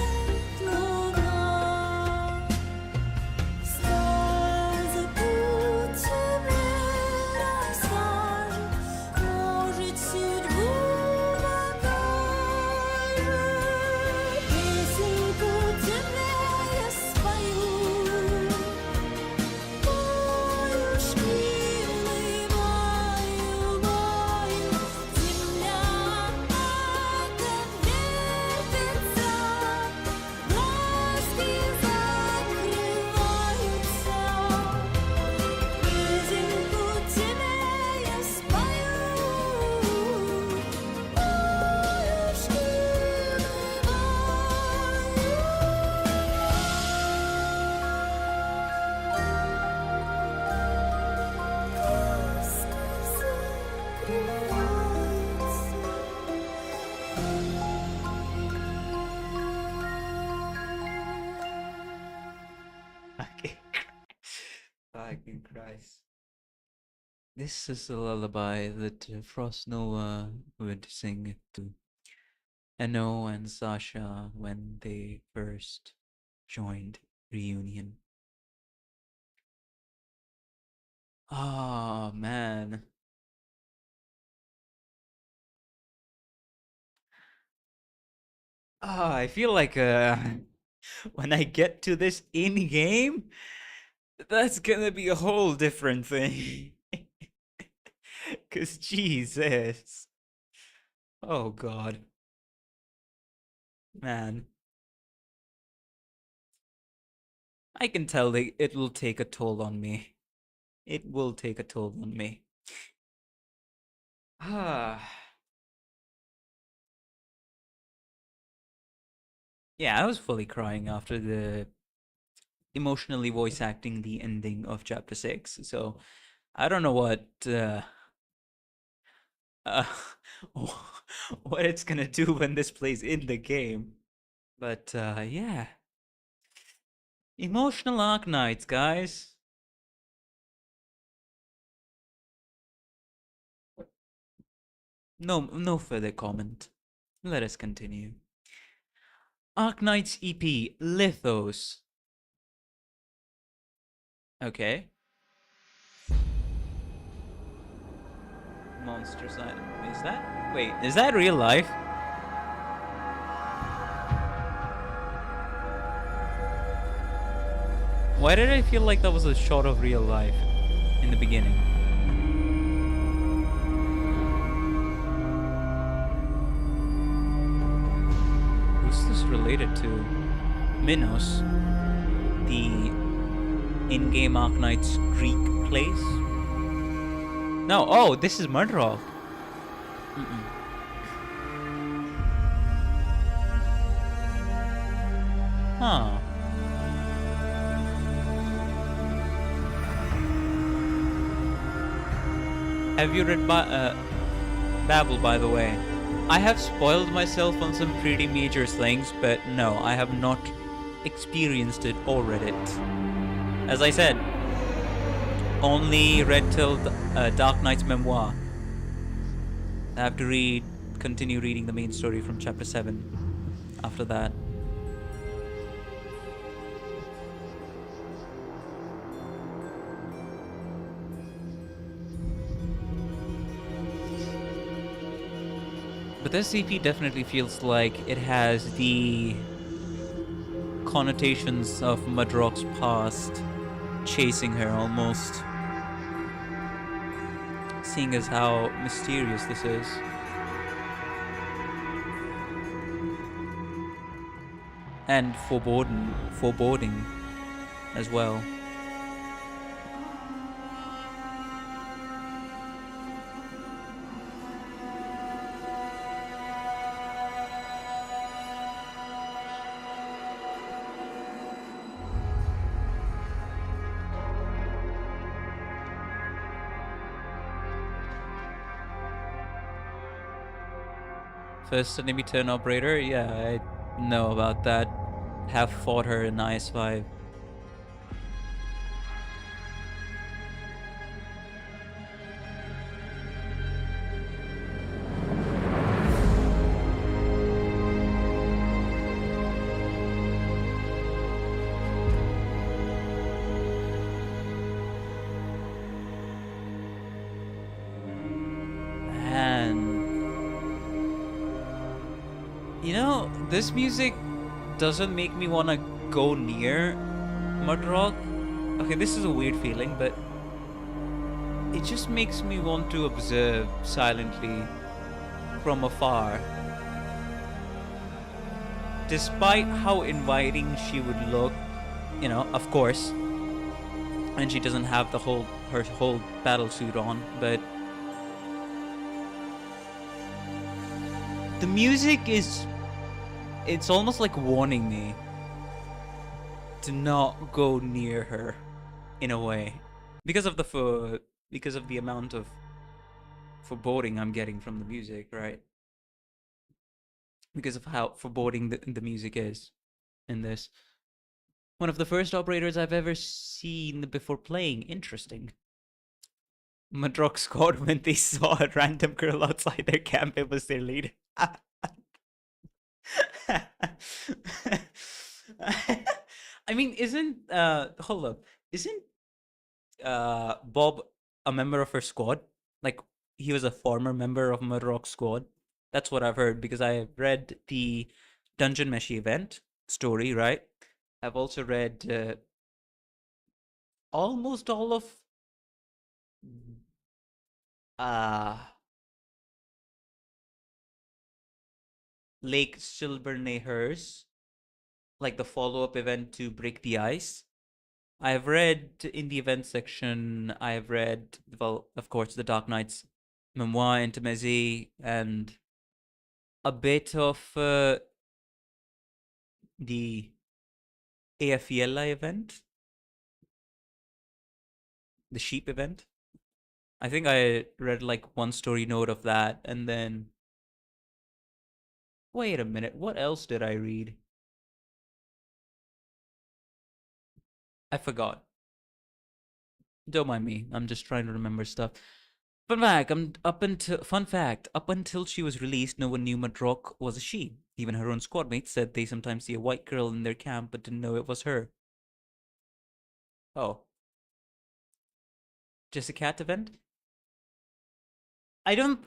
luna, stars будто расскажет, может, судьбу покажет. Песенку тебе я спою, полюшки улыбаю, земля как вертится, глазки закрываются. Песенку тебе я спою, полюшки Okay. Fucking Christ. This is a lullaby that Frost Nova would sing to Eno and Sasha when they first joined Reunion. Oh man. I feel like when I get to this in-game, that's gonna be a whole different thing. Cause Jesus. Oh god. Man. I can tell it will take a toll on me. It will take a toll on me. Yeah, I was fully crying after the emotionally voice acting the ending of chapter 6. So I don't know what what it's gonna do when this plays in the game. But yeah. Emotional Arknights, guys. No further comment. Let us continue. Arknights EP Lithos. Okay. Monster side. Is that? Wait, is that real life? Why did I feel like that was a shot of real life in the beginning? Who's this related to? Minos, the in-game Arknights Greek place? No, oh, this is Mudrock. Huh. Have you read Babel, by the way? I have spoiled myself on some pretty major things, but no, I have not experienced it or read it. As I said, only read till Dark Knight's memoir. I have to continue reading the main story from chapter 7 after that. But this CP definitely feels like it has the connotations of Mudrock's past chasing her almost. Seeing as how mysterious this is. And foreboding as well. First enemy turn operator? Yeah, I know about that. Have fought her in IS-5. You know, this music doesn't make me want to go near Mudrock. Okay, this is a weird feeling, but it just makes me want to observe silently from afar. Despite how inviting she would look, you know, of course, and she doesn't have her whole battle suit on, but the music it's almost like warning me to not go near her in a way because of the amount of foreboding I'm getting from the music, right? Because of how foreboding the music is in this. One of the first operators I've ever seen before playing. Interesting. Madrock scored when they saw a random girl outside their camp. It was their leader. I mean, hold up. Isn't Bob a member of her squad? Like, he was a former member of Madrock's squad. That's what I've heard because I have read the Dungeon Meshi event story, right? I've also read almost all of Lake Silbernehers, like the follow-up event to Break the Ice. I've read in the event section, I've read, well, of course, the Arknights memoir intimacy and a bit of the AFELI event, the sheep event. I think I read like one story note of that, and then wait a minute, what else did I read? I forgot. Don't mind me. I'm just trying to remember stuff. Fun fact, up until she was released, no one knew Madrock was a she. Even her own squad mates said they sometimes see a white girl in their camp but didn't know it was her. Oh. Jessica event? I don't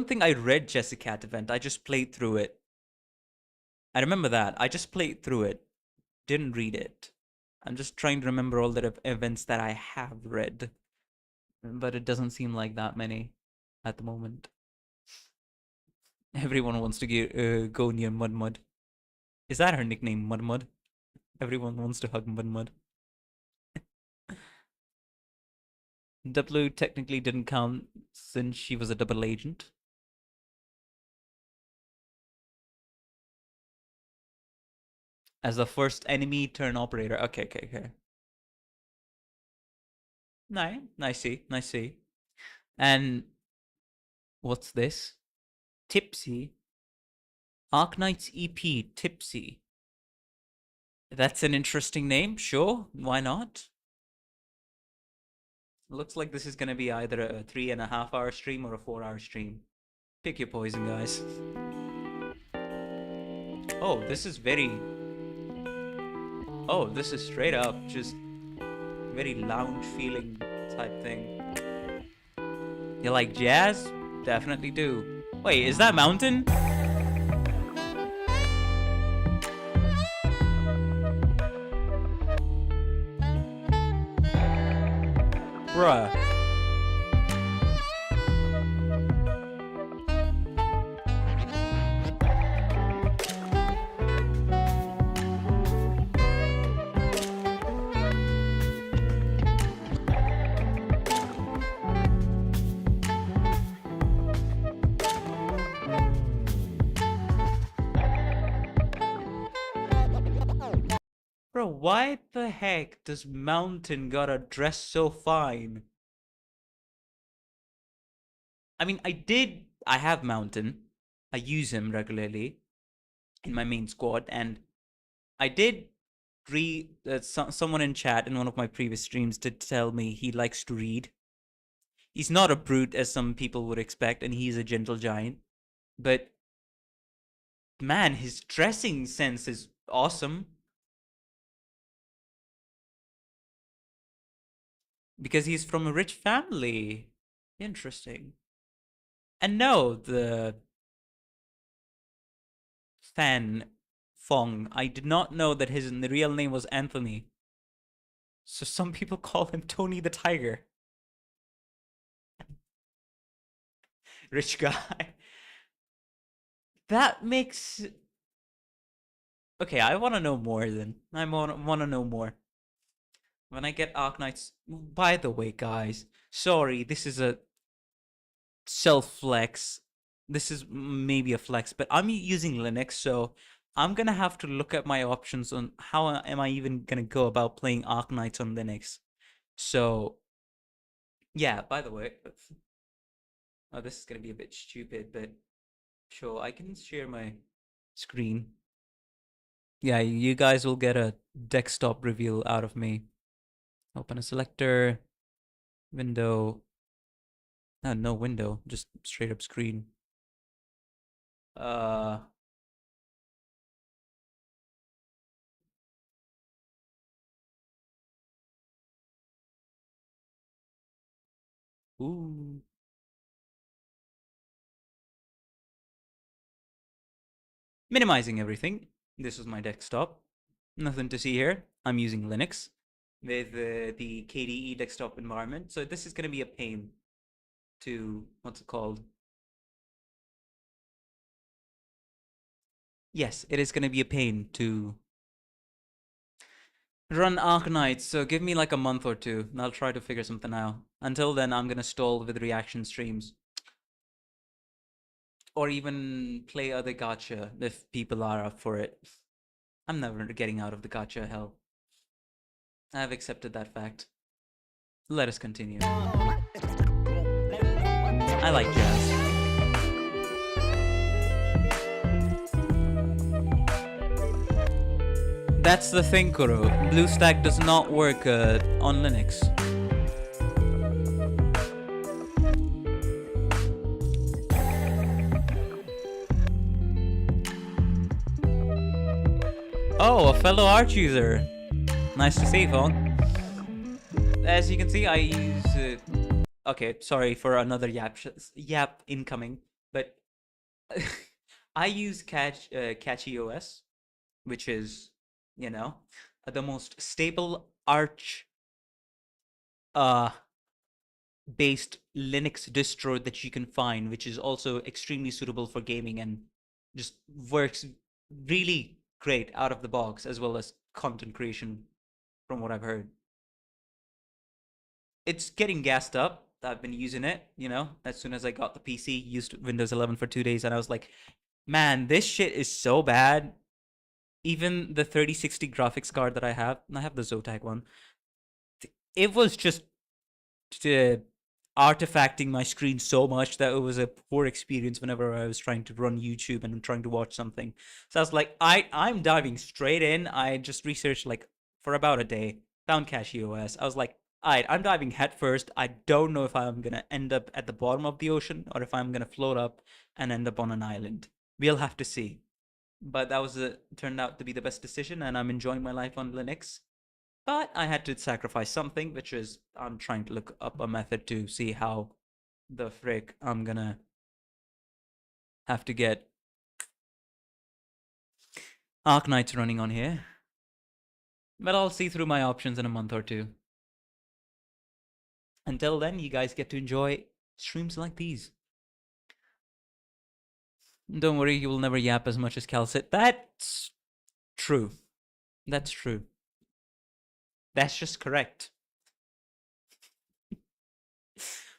think I read Jessica event. I just played through it. I remember that. I just played through it. Didn't read it. I'm just trying to remember all the events that I have read. But it doesn't seem like that many at the moment. Everyone wants to go near Mud. Is that her nickname, Mud? Everyone wants to hug Mud. W technically didn't count since she was a double agent. As the first enemy turn operator. Okay. Nice see. And what's this? Tipsy. Arknights EP, Tipsy. That's an interesting name, sure. Why not? Looks like this is gonna be either a 3.5 hour stream or a 4 hour stream. Pick your poison, guys. Oh, this is straight up just very lounge feeling type thing. You like jazz? Definitely do. Wait, is that Mountain? Bruh. Bro, why the heck does Mountain gotta dress so fine? I mean, I have Mountain. I use him regularly in my main squad, and I did read someone in chat in one of my previous streams did tell me he likes to read. He's not a brute as some people would expect, and he's a gentle giant. But man, his dressing sense is awesome. Because he's from a rich family. Interesting. And no, Fan Fong. I did not know that his real name was Anthony. So some people call him Tony the Tiger. Rich guy. That makes... Okay, I want to know more then. I want to know more. When I get Arknights... By the way, guys, sorry, this is a self-flex. This is maybe a flex, but I'm using Linux, so I'm gonna have to look at my options on how am I even gonna go about playing Arknights on Linux. So, yeah, by the way... Oh, this is gonna be a bit stupid, but sure, I can share my screen. Yeah, you guys will get a desktop reveal out of me. Open a selector, window. No window, just straight up screen. Ooh. Minimizing everything. This is my desktop. Nothing to see here. I'm using Linux with the KDE desktop environment. So this is going to be a pain to, what's it called? Yes, it is going to be a pain to run Arknights. So give me like a month or two and I'll try to figure something out. Until then, I'm going to stall with reaction streams. Or even play other gacha if people are up for it. I'm never getting out of the gacha hell. I have accepted that fact. Let us continue. I like jazz. That's the thing, Kuro. BlueStack does not work on Linux. Oh, a fellow Arch user. Nice to see you, Phone. As you can see, I use... okay, sorry for another yap incoming, but I use Catchy OS, which is, you know, the most stable Arch based Linux distro that you can find, which is also extremely suitable for gaming and just works really great out of the box, as well as content creation, from what I've heard. It's getting gassed up. I've been using it, you know, as soon as I got the PC, used Windows 11 for 2 days, and I was like, man, this shit is so bad. Even the 3060 graphics card that I have the Zotac one, it was just artifacting my screen so much that it was a poor experience whenever I was trying to run YouTube and trying to watch something. So I was like, I'm diving straight in. I just researched like for about a day, found Catchy OS. I was like, alright, I'm diving head first. I don't know if I'm gonna end up at the bottom of the ocean or if I'm gonna float up and end up on an island. We'll have to see. But that was turned out to be the best decision, and I'm enjoying my life on Linux. But I had to sacrifice something, which is I'm trying to look up a method to see how the frick I'm gonna have to get Arknights running on here. But I'll see through my options in a month or two. Until then, you guys get to enjoy streams like these. Don't worry, you will never yap as much as Calcit. That's true. That's true. That's just correct.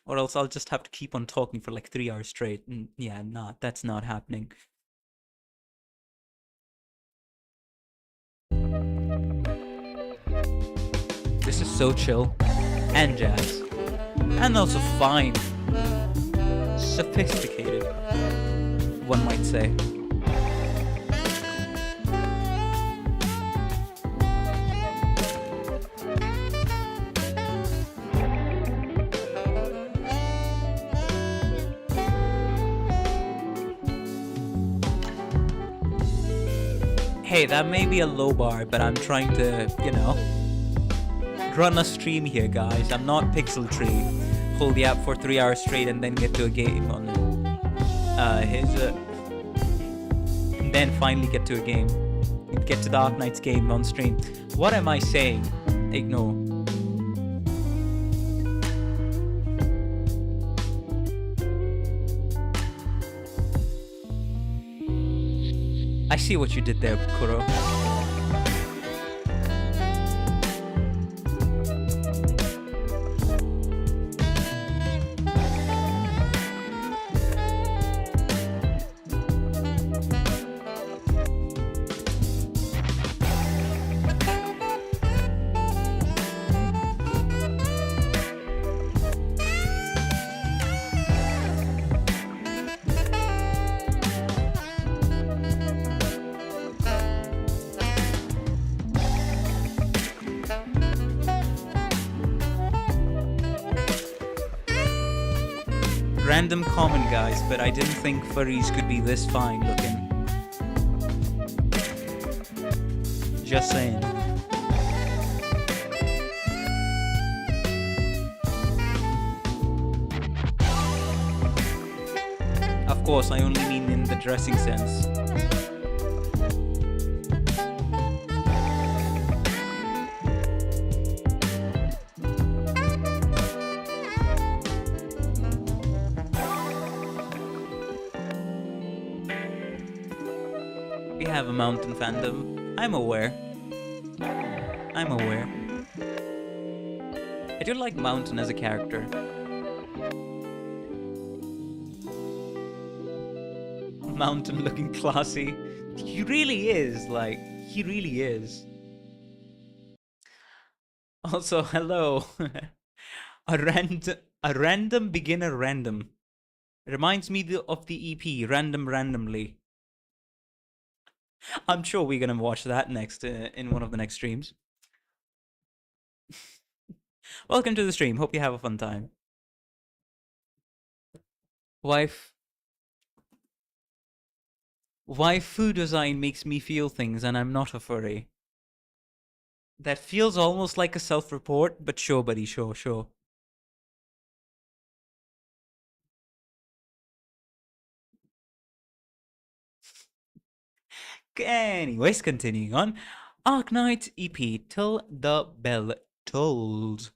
Or else I'll just have to keep on talking for like 3 hours straight. And yeah, that's not happening. This is so chill. And jazz. And also fine. Sophisticated, one might say. Hey, that may be a low bar, but I'm trying to, you know, run a stream here, guys. I'm not Pixeltree. Hold the app for 3 hours straight and then get to a game on it. Here's and then finally get to a game. Get to the Arknights game on stream. What am I saying? Ignore. I see what you did there, Kuro. Random comment, guys, but I didn't think furries could be this fine looking. Just saying. Of course, I only mean in the dressing sense. We have a mountain fandom. I'm aware. I'm aware. I do like Mountain as a character. Mountain looking classy. He really is, like, he really is. Also, hello. a random beginner random. Reminds me of the EP, Random Randomly. I'm sure we're gonna watch that next in one of the next streams. Welcome to the stream. Hope you have a fun time. Waifu design makes me feel things, and I'm not a furry. That feels almost like a self-report, but sure, buddy, sure. Anyways, continuing on. Arknights EP, Till the Bell Tolls.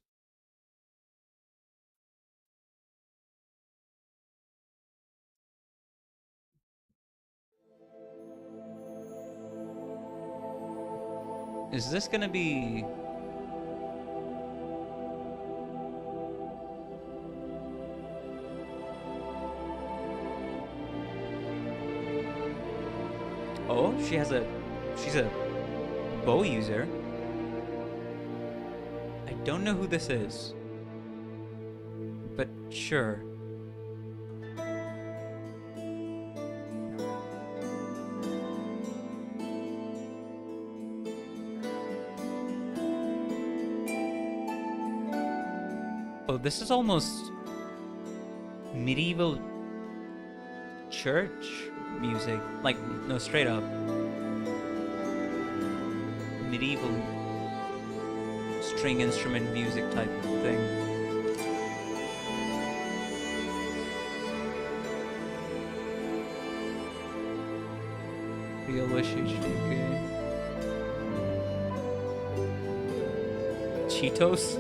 Is this gonna be... Oh, she's a bow user. I don't know who this is, but sure. Oh, this is almost medieval church music. Like, no, straight up. Medieval string instrument music type thing. Real wish okay. Cheetos?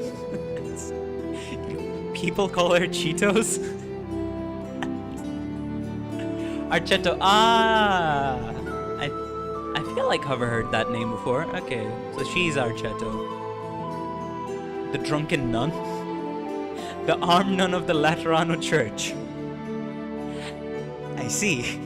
People call her Cheetos? Archetto. Ah! I feel like I've heard that name before. Okay, so she's Archetto. The drunken nun? The armed nun of the Laterano Church. I see.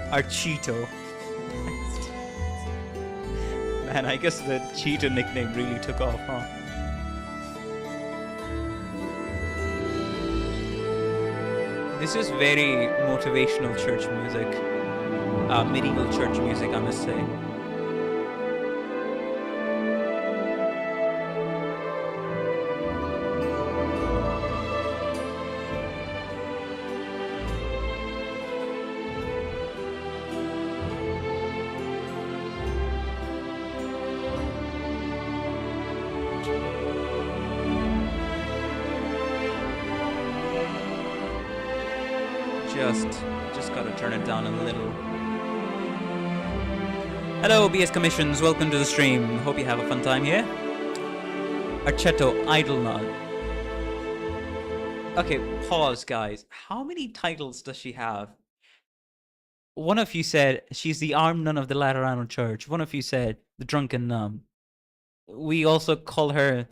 Archeeto. Man, I guess the Cheetah nickname really took off, huh? This is very motivational church music. Medieval church music, I must say. Just gotta turn it down a little. Hello, BS Commissions. Welcome to the stream. Hope you have a fun time here. Archetto Idlenod. Okay, pause, guys. How many titles does she have? One of you said she's the armed nun of the Laterano Church. One of you said the drunken nun. We also call her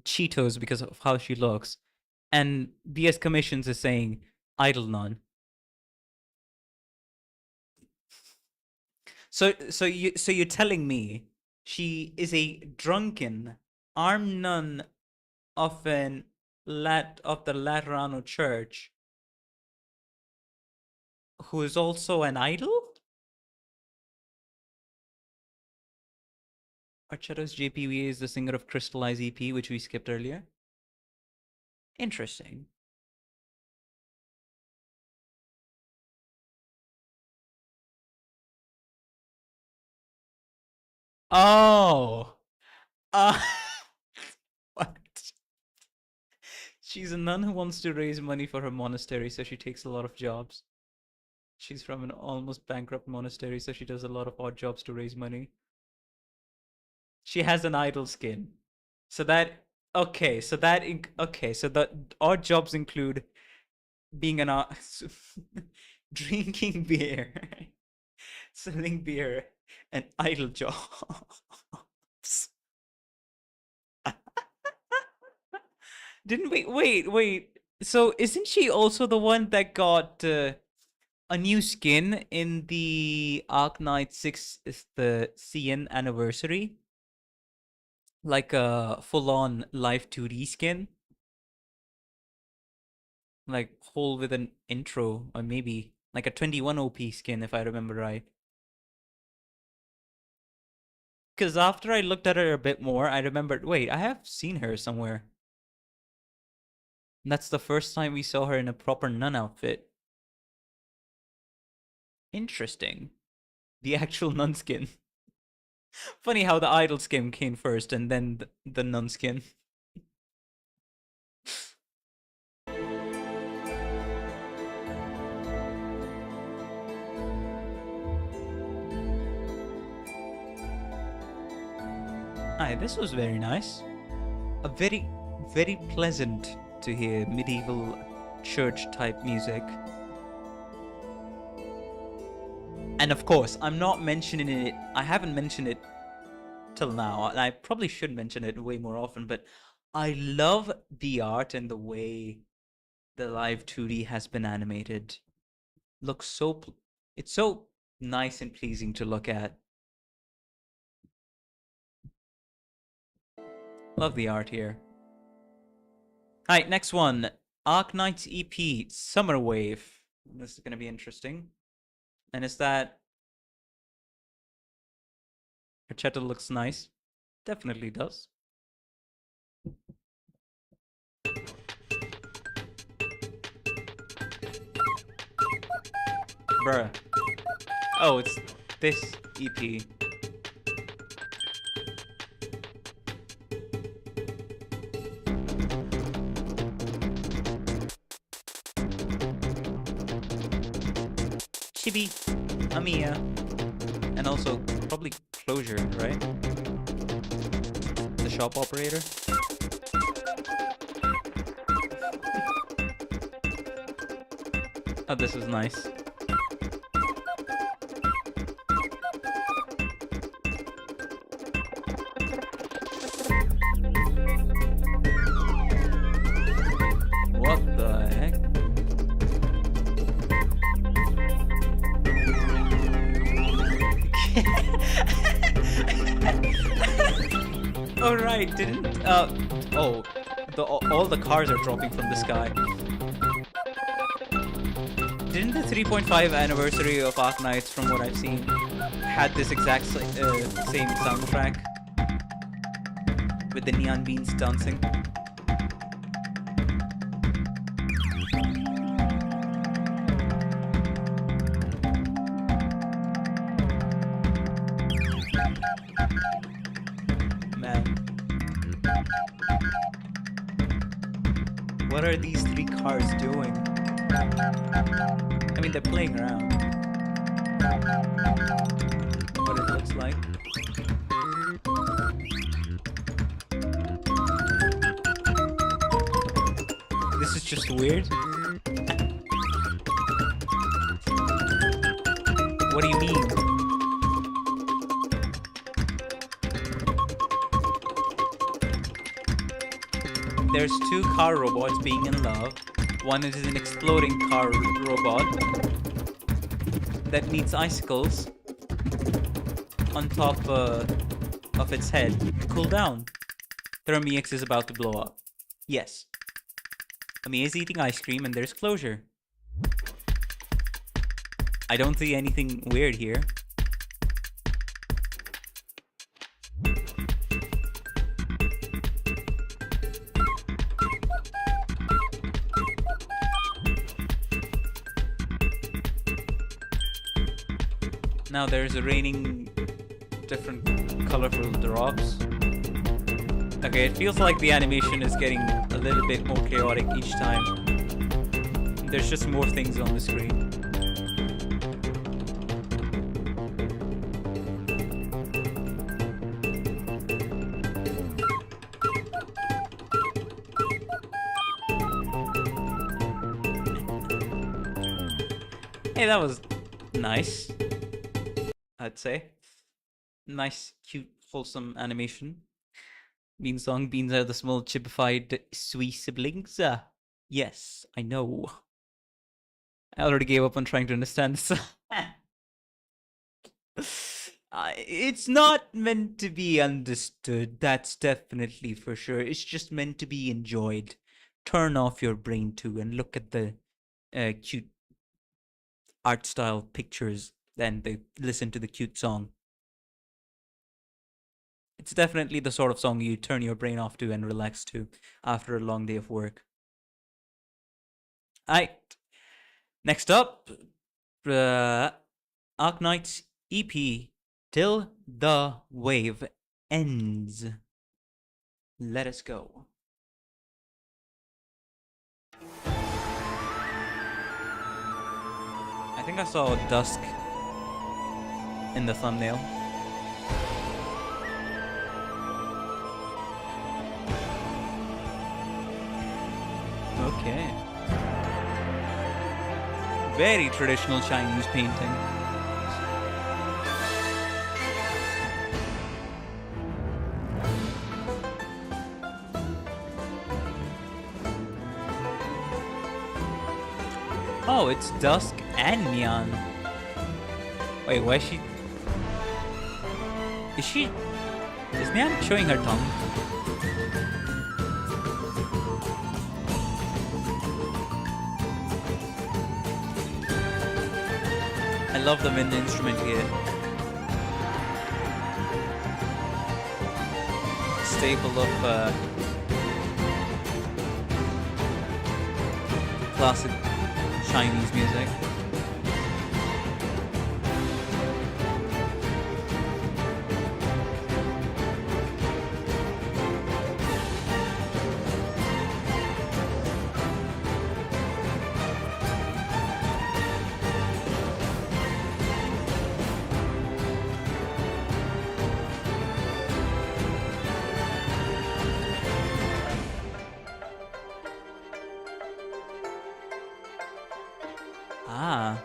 Cheetos because of how she looks. And BS Commissions is saying idle nun. So you're telling me she is a drunken armed nun of the Laterano Church who is also an idol? Archetto's JPV is the singer of Crystallize EP, which we skipped earlier. Interesting. Oh. What? She's a nun who wants to raise money for her monastery, so she takes a lot of jobs. She's from an almost bankrupt monastery, so she does a lot of odd jobs to raise money. She has an idol skin. So the odd jobs include being an drinking beer, selling beer, and idle jobs. Didn't wait. So isn't she also the one that got a new skin in the Arknights 6 is the CN anniversary? Like a full-on live 2D skin? Like whole with an intro, or maybe like a 21 OP skin if I remember right. Because after I looked at her a bit more, I remembered, wait, I have seen her somewhere. And that's the first time we saw her in a proper nun outfit. Interesting. The actual nun skin. Funny how the idol skin came first and then the nun skin. Aye, this was very nice. A very, very pleasant to hear medieval church type music. And of course, I'm not mentioning it, I haven't mentioned it till now, and I probably should mention it way more often, but I love the art and the way the live 2D has been animated. Looks so, it's so nice and pleasing to look at. Love the art here. Alright, next one. Arknights EP, Summer Wave. This is going to be interesting. And is that... Archetto looks nice. Definitely does. Bruh. Oh, it's this EP. Chibi, Amiya, and also probably Closure, right? The shop operator. Oh, this is nice. What the heck? Oh right, didn't all the cars are dropping from the sky. Didn't the 3.5 anniversary of Arknights, from what I've seen, had this exact same soundtrack with the neon beans dancing? What are these three cars doing? I mean, they're playing around. What it looks like. This is just weird. What do you mean? There's two car robots being in love. One is an exploding car robot that needs icicles on top of its head to cool down. Thermix is about to blow up. Yes. Ami is eating ice cream and there's closure. I don't see anything weird here. Now there's a raining different colorful drops. Okay, it feels like the animation is getting a little bit more chaotic each time. There's just more things on the screen. Hey, that was nice. I'd say. Nice, cute, wholesome animation. Beansong, beans are the small, chipified, sweet siblings. Yes, I know. I already gave up on trying to understand this. It's not meant to be understood, that's definitely for sure. It's just meant to be enjoyed. Turn off your brain too and look at the cute art style pictures and listen to the cute song. It's definitely the sort of song you turn your brain off to and relax to after a long day of work. Alright. Next up, Arknights EP, Till the Wave Ends. Let us go. I think I saw dusk in the thumbnail. Okay. Very traditional Chinese painting. Oh, it's dusk and neon. Wait, why is she... Is Neon showing her tongue? I love the wind instrument here. Staple of classic Chinese music. Ah.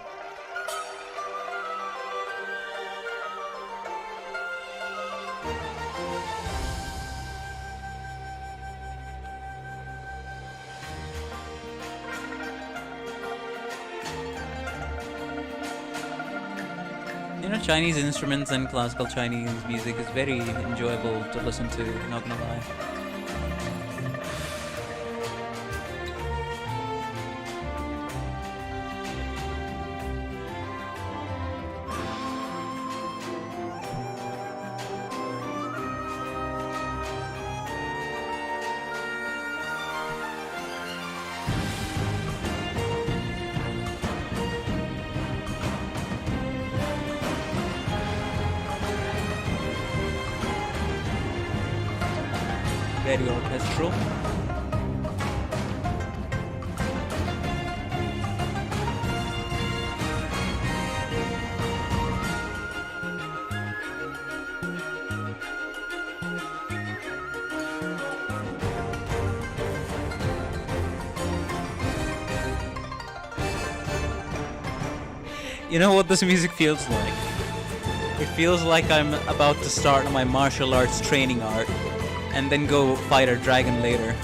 You know, Chinese instruments and classical Chinese music is very enjoyable to listen to, not gonna lie. Very orchestral. You know what this music feels like? It feels like I'm about to start my martial arts training art and then go fight a dragon later.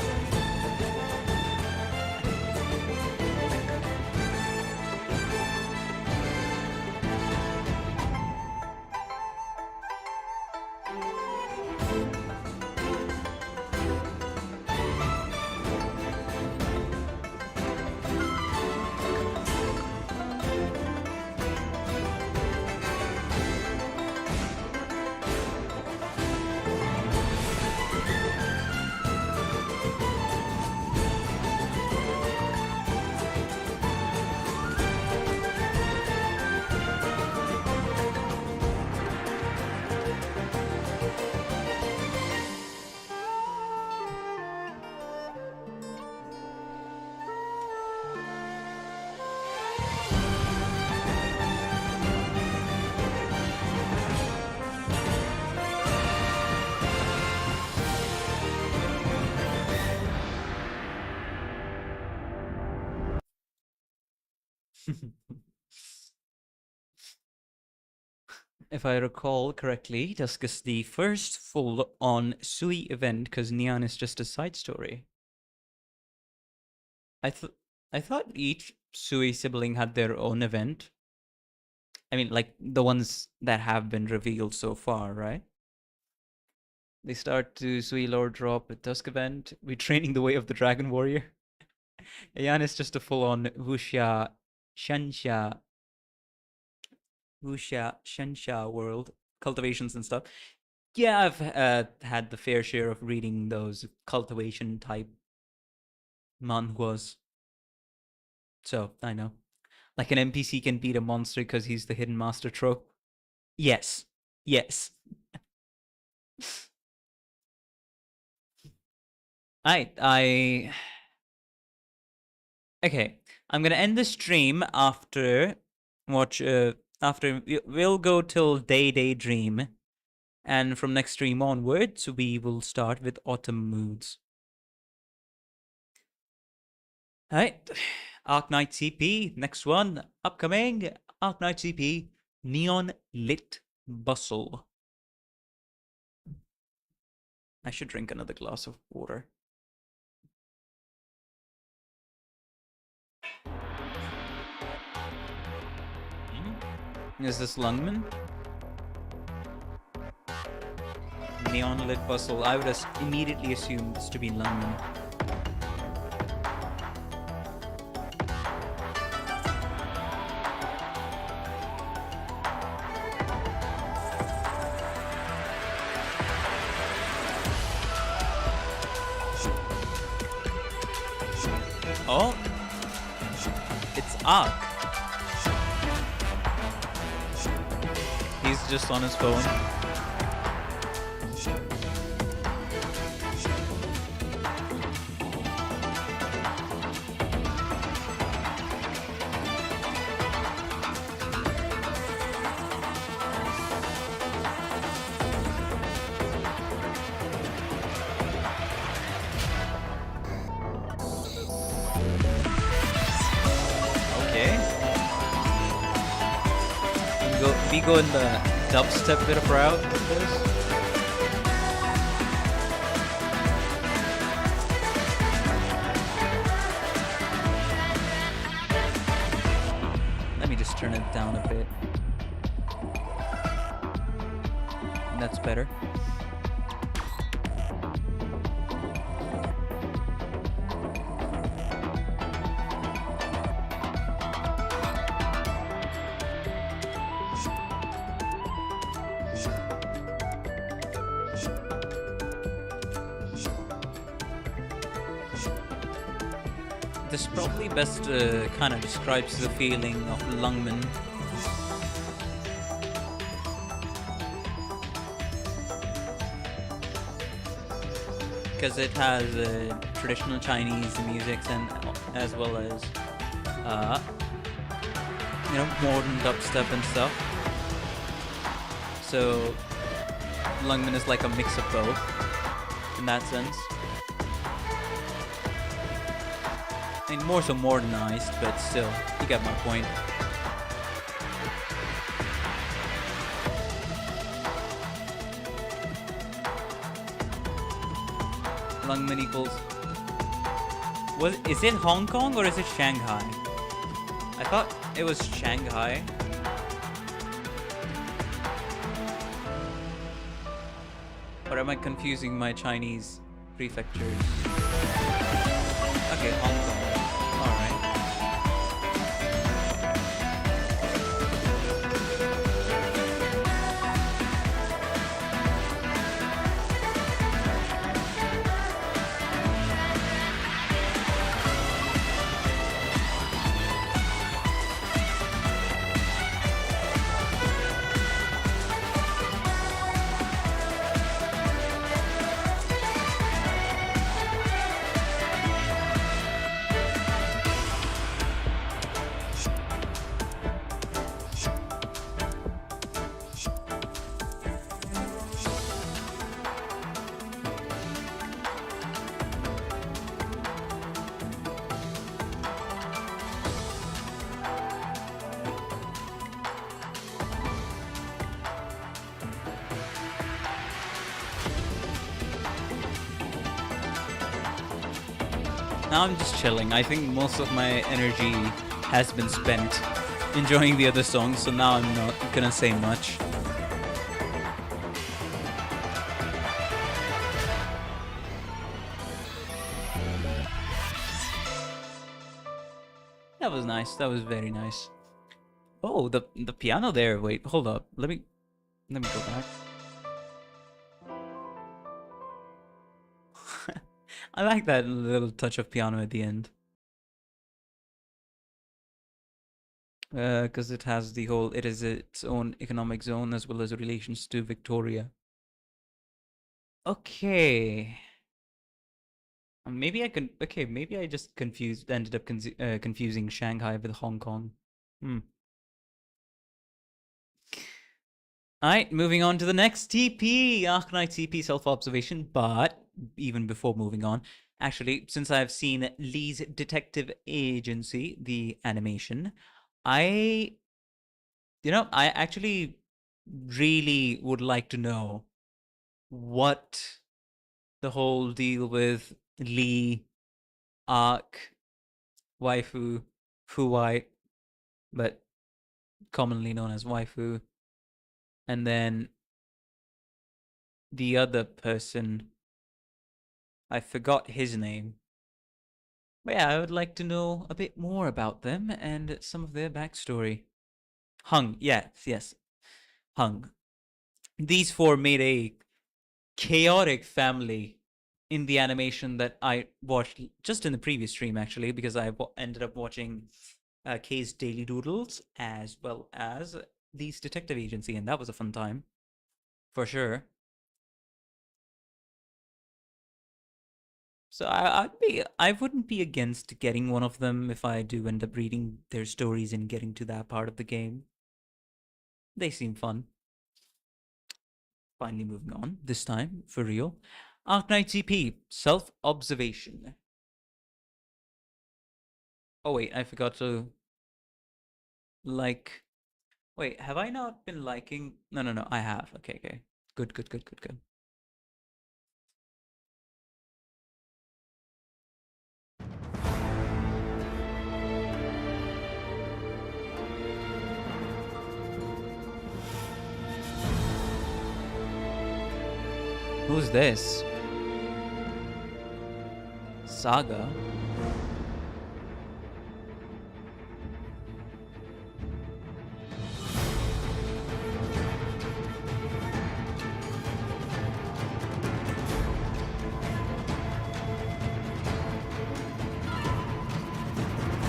If I recall correctly, Dusk is the first full-on Sui event because Neon is just a side story. I thought each Sui sibling had their own event. I mean, like the ones that have been revealed so far, right? They start to Sui lore drop with Dusk event. We're training the way of the Dragon Warrior. Ayan is just a full-on Wuxia Shensha world, cultivations and stuff. Yeah, I've had the fair share of reading those cultivation type manhwas. So, I know. Like an NPC can beat a monster because he's the hidden master trope. Yes. Yes. Okay, I'm gonna end the stream after we'll go till Daydream, and from next stream onwards we will start with Autumn Moods. Alright, Arknights CP, next one, upcoming, Arknights CP, Neon Lit Bustle. I should drink another glass of water. Is this Lungman? Neon Lit Bustle. I would immediately assume this to be Lungman. Oh, it's Ark. He's just on his phone. We go in the dubstep bit of route with this. Let me just turn it down a bit. That's better. This probably best kind of describes the feeling of Lungman. Because it has traditional Chinese music and as well as you know, modern dubstep and stuff. So Lungman is like a mix of both in that sense. I mean, more so modernized, but still, you get my point. Lungman equals... Is it Hong Kong or is it Shanghai? I thought it was Shanghai. Or am I confusing my Chinese prefectures? Okay, Hong Kong. Alright. Now I'm just chilling. I think most of my energy has been spent enjoying the other songs, so now I'm not gonna say much. That was nice. That was very nice. Oh, the piano there. Wait, hold up. Let me go back. I like that little touch of piano at the end. Because it has the whole, it is its own economic zone as well as relations to Victoria. Okay. Maybe I can, okay, maybe I just ended up confusing Shanghai with Hong Kong. Alright, moving on to the next TP, Arknights TP self-observation, but even before moving on, actually, since I've seen Lee's Detective Agency, the animation, I actually really would like to know what the whole deal with Lee, Ark, Waifu, Fuwai, but commonly known as Waifu, and then the other person, I forgot his name. But yeah, I would like to know a bit more about them and some of their backstory. Hung, yes. Hung. These four made a chaotic family in the animation that I watched just in the previous stream, actually, because I ended up watching K's Daily Doodles as well as Lee's Detective Agency, and that was a fun time, for sure. So I wouldn't be against getting one of them if I do end up reading their stories and getting to that part of the game. They seem fun. Finally moving on, this time, for real. Arknights TP, self-observation. Oh wait, I forgot to like... Wait, have I not been liking... No, I have. Okay. Good. Who's this? Saga?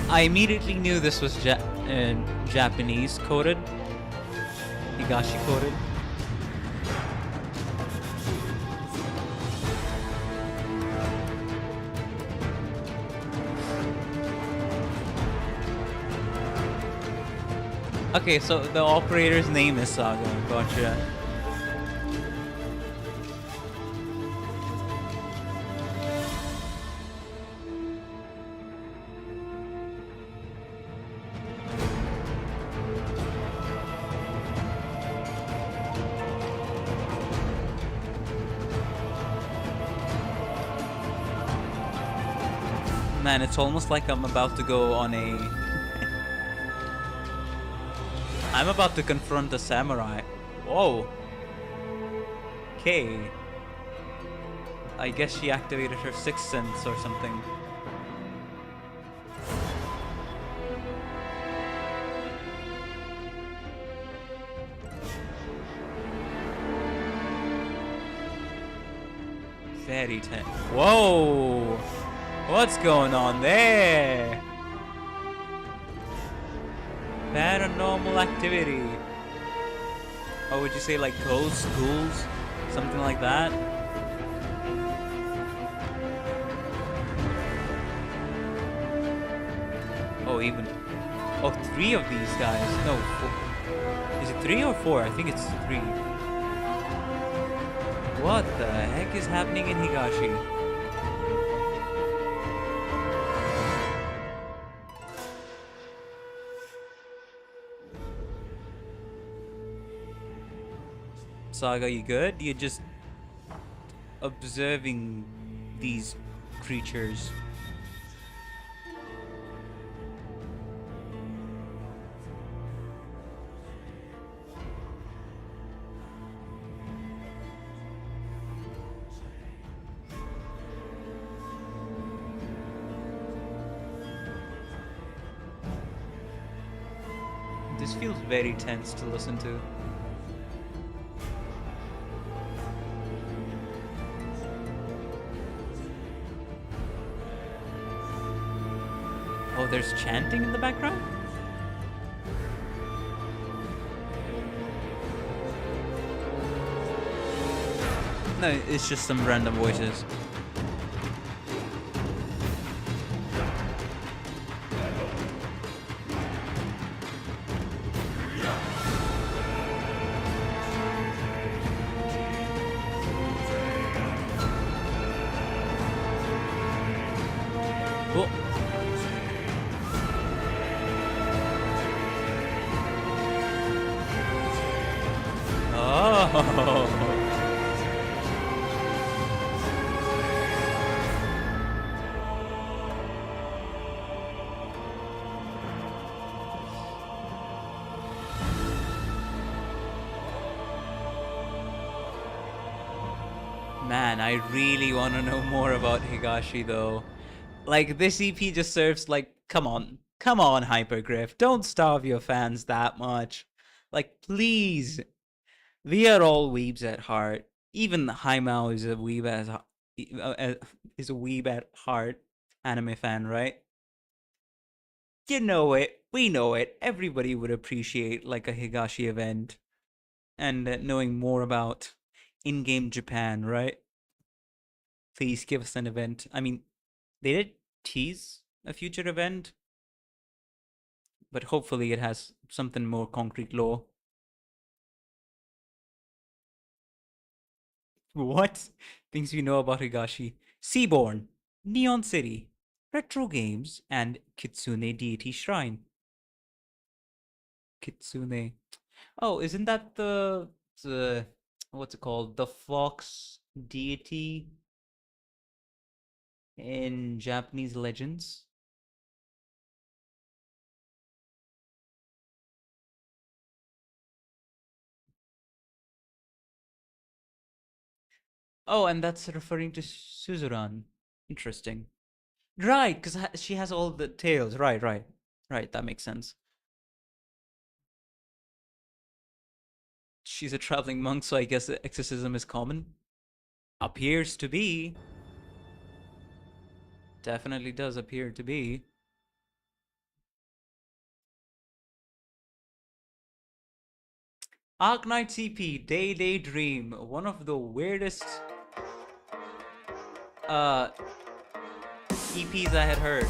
I immediately knew this was Japanese coded. Higashi coded. Okay, so the operator's name is Saga. Gotcha. Man, it's almost like I'm about to go on a... I'm about to confront a samurai. Whoa. Okay. I guess she activated her sixth sense or something. Very tense. Whoa! What's going on there? Paranormal activity. Or would you say like ghosts, ghouls? Something like that? Oh, even... Oh, 3 of these guys. No, 4. Is it 3 or 4? I think it's 3. What the heck is happening in Higashi? Saga, you good? You're just observing these creatures. This feels very tense to listen to. Oh, there's chanting in the background? No, it's just some random voices. Oh. Oh. Man, I really want to know more about Higashi though. Like, this EP just serves like, come on, Hypergriff, don't starve your fans that much. Like, please. We are all weebs at heart. Even Haimao is a weeb is a weeb at heart, anime fan, right? You know it, we know it. Everybody would appreciate like a Higashi event and knowing more about in-game Japan, right? Please give us an event. I mean, they did tease a future event, but hopefully it has something more concrete lore. What? Things we know about Higashi. Seaborn, Neon City, retro games, and Kitsune Deity Shrine. Kitsune. Oh, isn't that the what's it called? The fox deity in Japanese legends? Oh, and that's referring to Suzuran. Interesting. Right, because she has all the tails. Right, right. Right, that makes sense. She's a traveling monk, so I guess exorcism is common. Appears to be. Definitely does appear to be. Arknights EP, Day Dream. One of the weirdest EPs I had heard.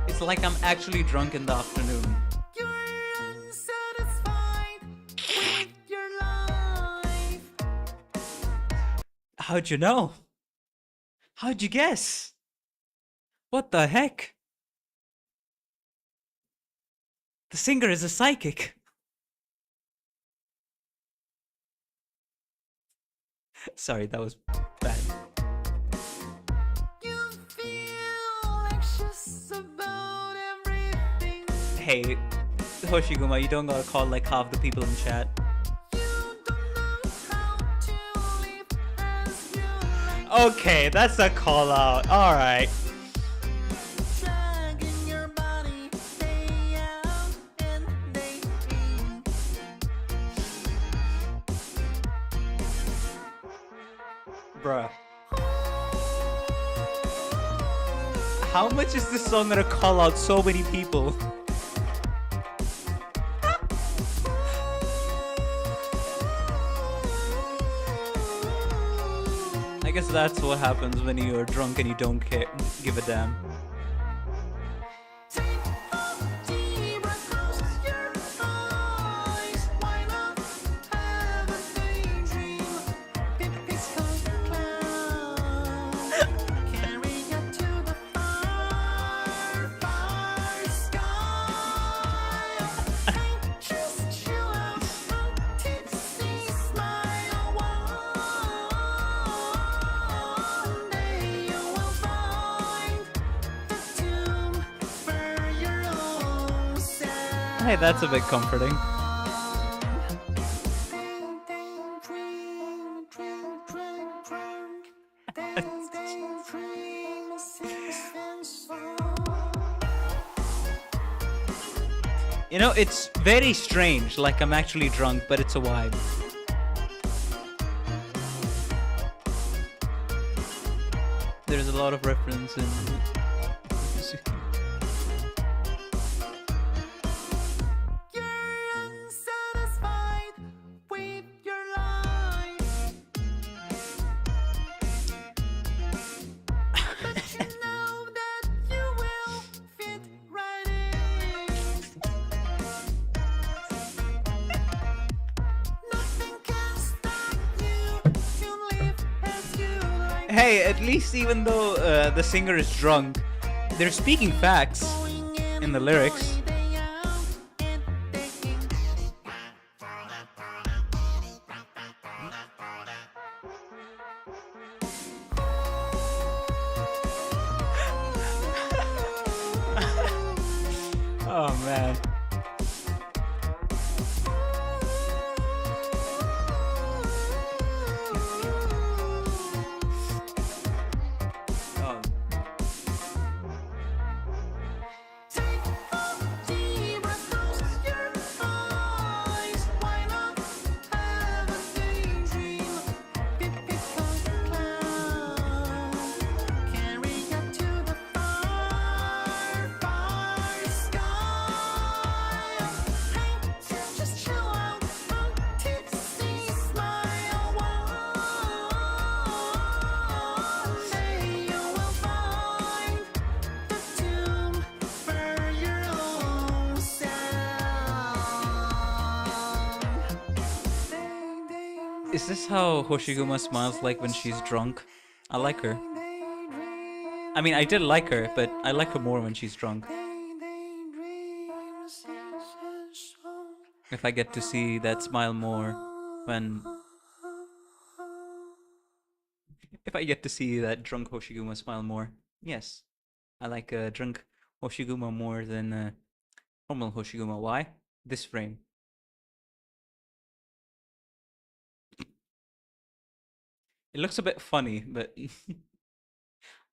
It's like I'm actually drunk in the afternoon. You're unsatisfied with your life. How'd you know? How'd you guess? What the heck? The singer is a psychic. Sorry, that was bad. You feel anxious about everything. Hey, Hoshiguma, you don't gotta call like half the people in chat. You don't know how to live as you like. Okay, that's a call out. Alright. Dragging your body day out and day in. Bruh. How much is this song gonna call out so many people? I guess that's what happens when you're drunk and you don't give a damn. Take a deep breath, close your eyes. Why not have a daydream? Pippi's cloud. Carry you to the far, far sky. Hey, just chill out, a tipsy smile. One day you will find the tomb for your own self. Hey, that's a bit comforting. You know, it's very strange, like I'm actually drunk, but it's a vibe. There's a lot of reference in... You're unsatisfied with your life, but you know that you will fit right in. Nothing can stop you to live as you like. Hey, at least even though the singer is drunk, they're speaking facts in the lyrics. Day out and day in. Oh man. Oh. Take a deep breath, close your eyes. Why not have a daydream? Pippi's cloud. Carry you to the far, far sky. Hey, just chill out, a tipsy smile. One day you will find the tomb for your own sound. Is this how Hoshiguma smiles like when she's drunk? I like her. I mean, I did like her, but I like her more when she's drunk. If I get to see that smile more when... If I get to see that drunk Hoshiguma smile more, yes. I like drunk Hoshiguma more than normal Hoshiguma. Why? This frame. It looks a bit funny, but...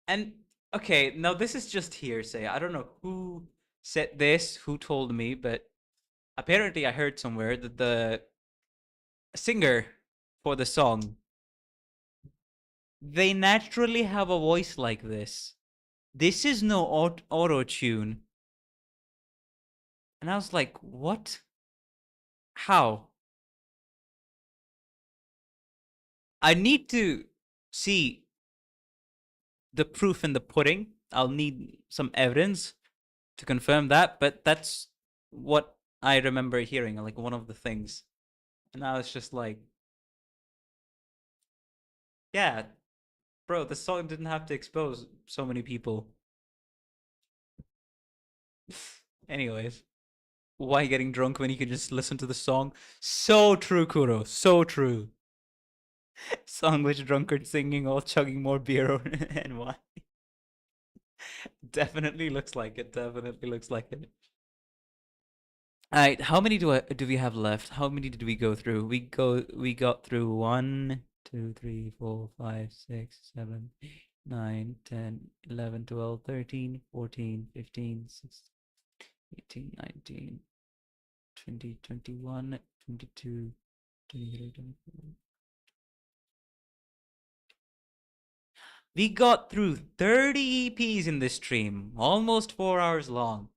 And, okay, now this is just hearsay. I don't know who said this, who told me, but apparently I heard somewhere that the singer for the song, they naturally have a voice like this. This is no auto-tune. And I was like, what? How? I need to see the proof in the pudding. I'll need some evidence to confirm that, but that's what I remember hearing, like one of the things. And I was just like, yeah, bro, the song didn't have to expose so many people. Anyways, why getting drunk when you can just listen to the song? So true, Kuro, so true. Song with drunkard singing or chugging more beer and wine. Definitely looks like it. Definitely looks like it. All right, how many do we have left? How many did we go through? We got through 1, 2, 3, 4, 5, 6, 7, 8, 9, 10, 11, 12, 13, 14, 15, 16, 18, 19, 20, 21, 22, 23, 24. We got through 30 EPs in this stream, almost 4 hours long.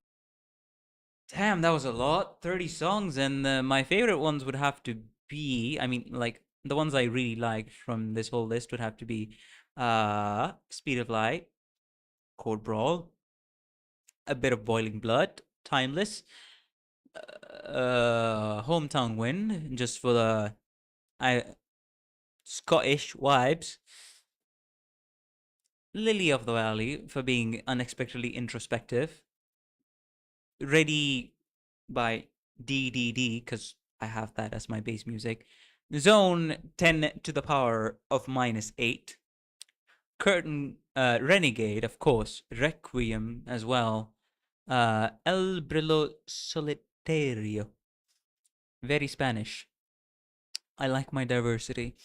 Damn, that was a lot. 30 songs, and my favorite ones would have to be, I mean, like, the ones I really liked from this whole list would have to be Speed of Light, Chord Brawl, a bit of Boiling Blood, Timeless, Hometown Win, just for the Scottish vibes, Lily of the Valley for being unexpectedly introspective, Ready by DDD, because I have that as my base music. Zone 10 to the power of -8. Curtain Renegade, of course. Requiem as well. El Brillo Solitario. Very Spanish. I like my diversity.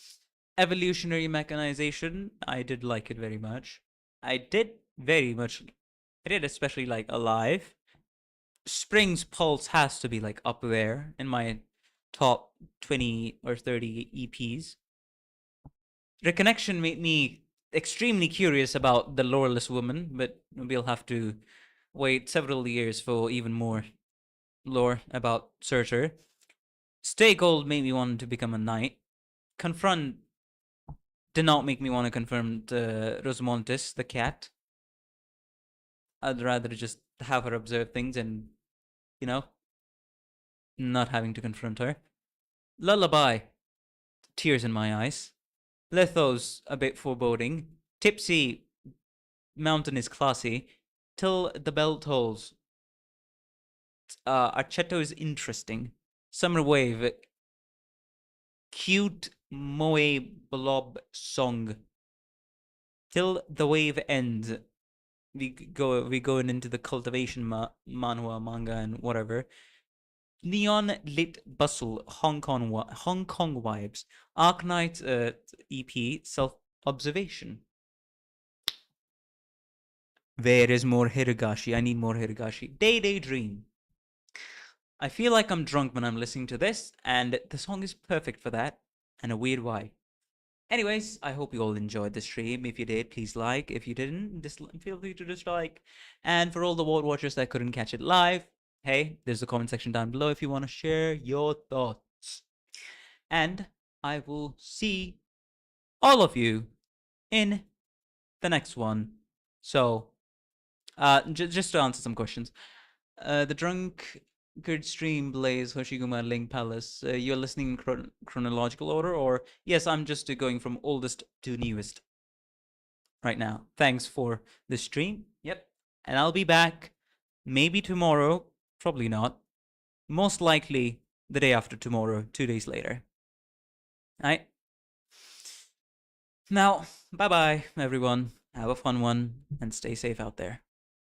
Evolutionary Mechanization. I did like it very much. I did especially like Alive. Spring's Pulse has to be like up there in my top 20 or 30 EPs. Reconnection made me extremely curious about the Loreless Woman, but we'll have to wait several years for even more lore about Searcher. Stay Gold made me want to become a knight. Confront did not make me want to confront Rosamontes, the cat. I'd rather just have her observe things and, you know, not having to confront her. Lullaby, tears in my eyes. Lithos, a bit foreboding. Tipsy, Mountain is classy. Till the Bell Tolls. Archetto is interesting. Summer Wave, cute Moe Blob song. Till the Wave Ends. We going into the cultivation manhwa, manga, and whatever. Neon Lit Bustle, Hong Kong vibes. Arknights EP, Self-Observation. Where is more Hirogashi? I need more Hirogashi. Daydream. I feel like I'm drunk when I'm listening to this, and the song is perfect for that, and a weird why. Anyways, I hope you all enjoyed the stream. If you did, please like. If you didn't, feel free to dislike. And for all the World Watchers that couldn't catch it live, hey, there's a comment section down below if you want to share your thoughts. And I will see all of you in the next one. So, just to answer some questions. The Drunkard stream, Blaze, Hoshiguma, Link Palace. You're listening in chronological order, or yes, I'm just going from oldest to newest right now. Thanks for the stream. Yep, and I'll be back maybe tomorrow, probably not. Most likely the day after tomorrow, 2 days later. All right. Now, bye bye, everyone. Have a fun one and stay safe out there.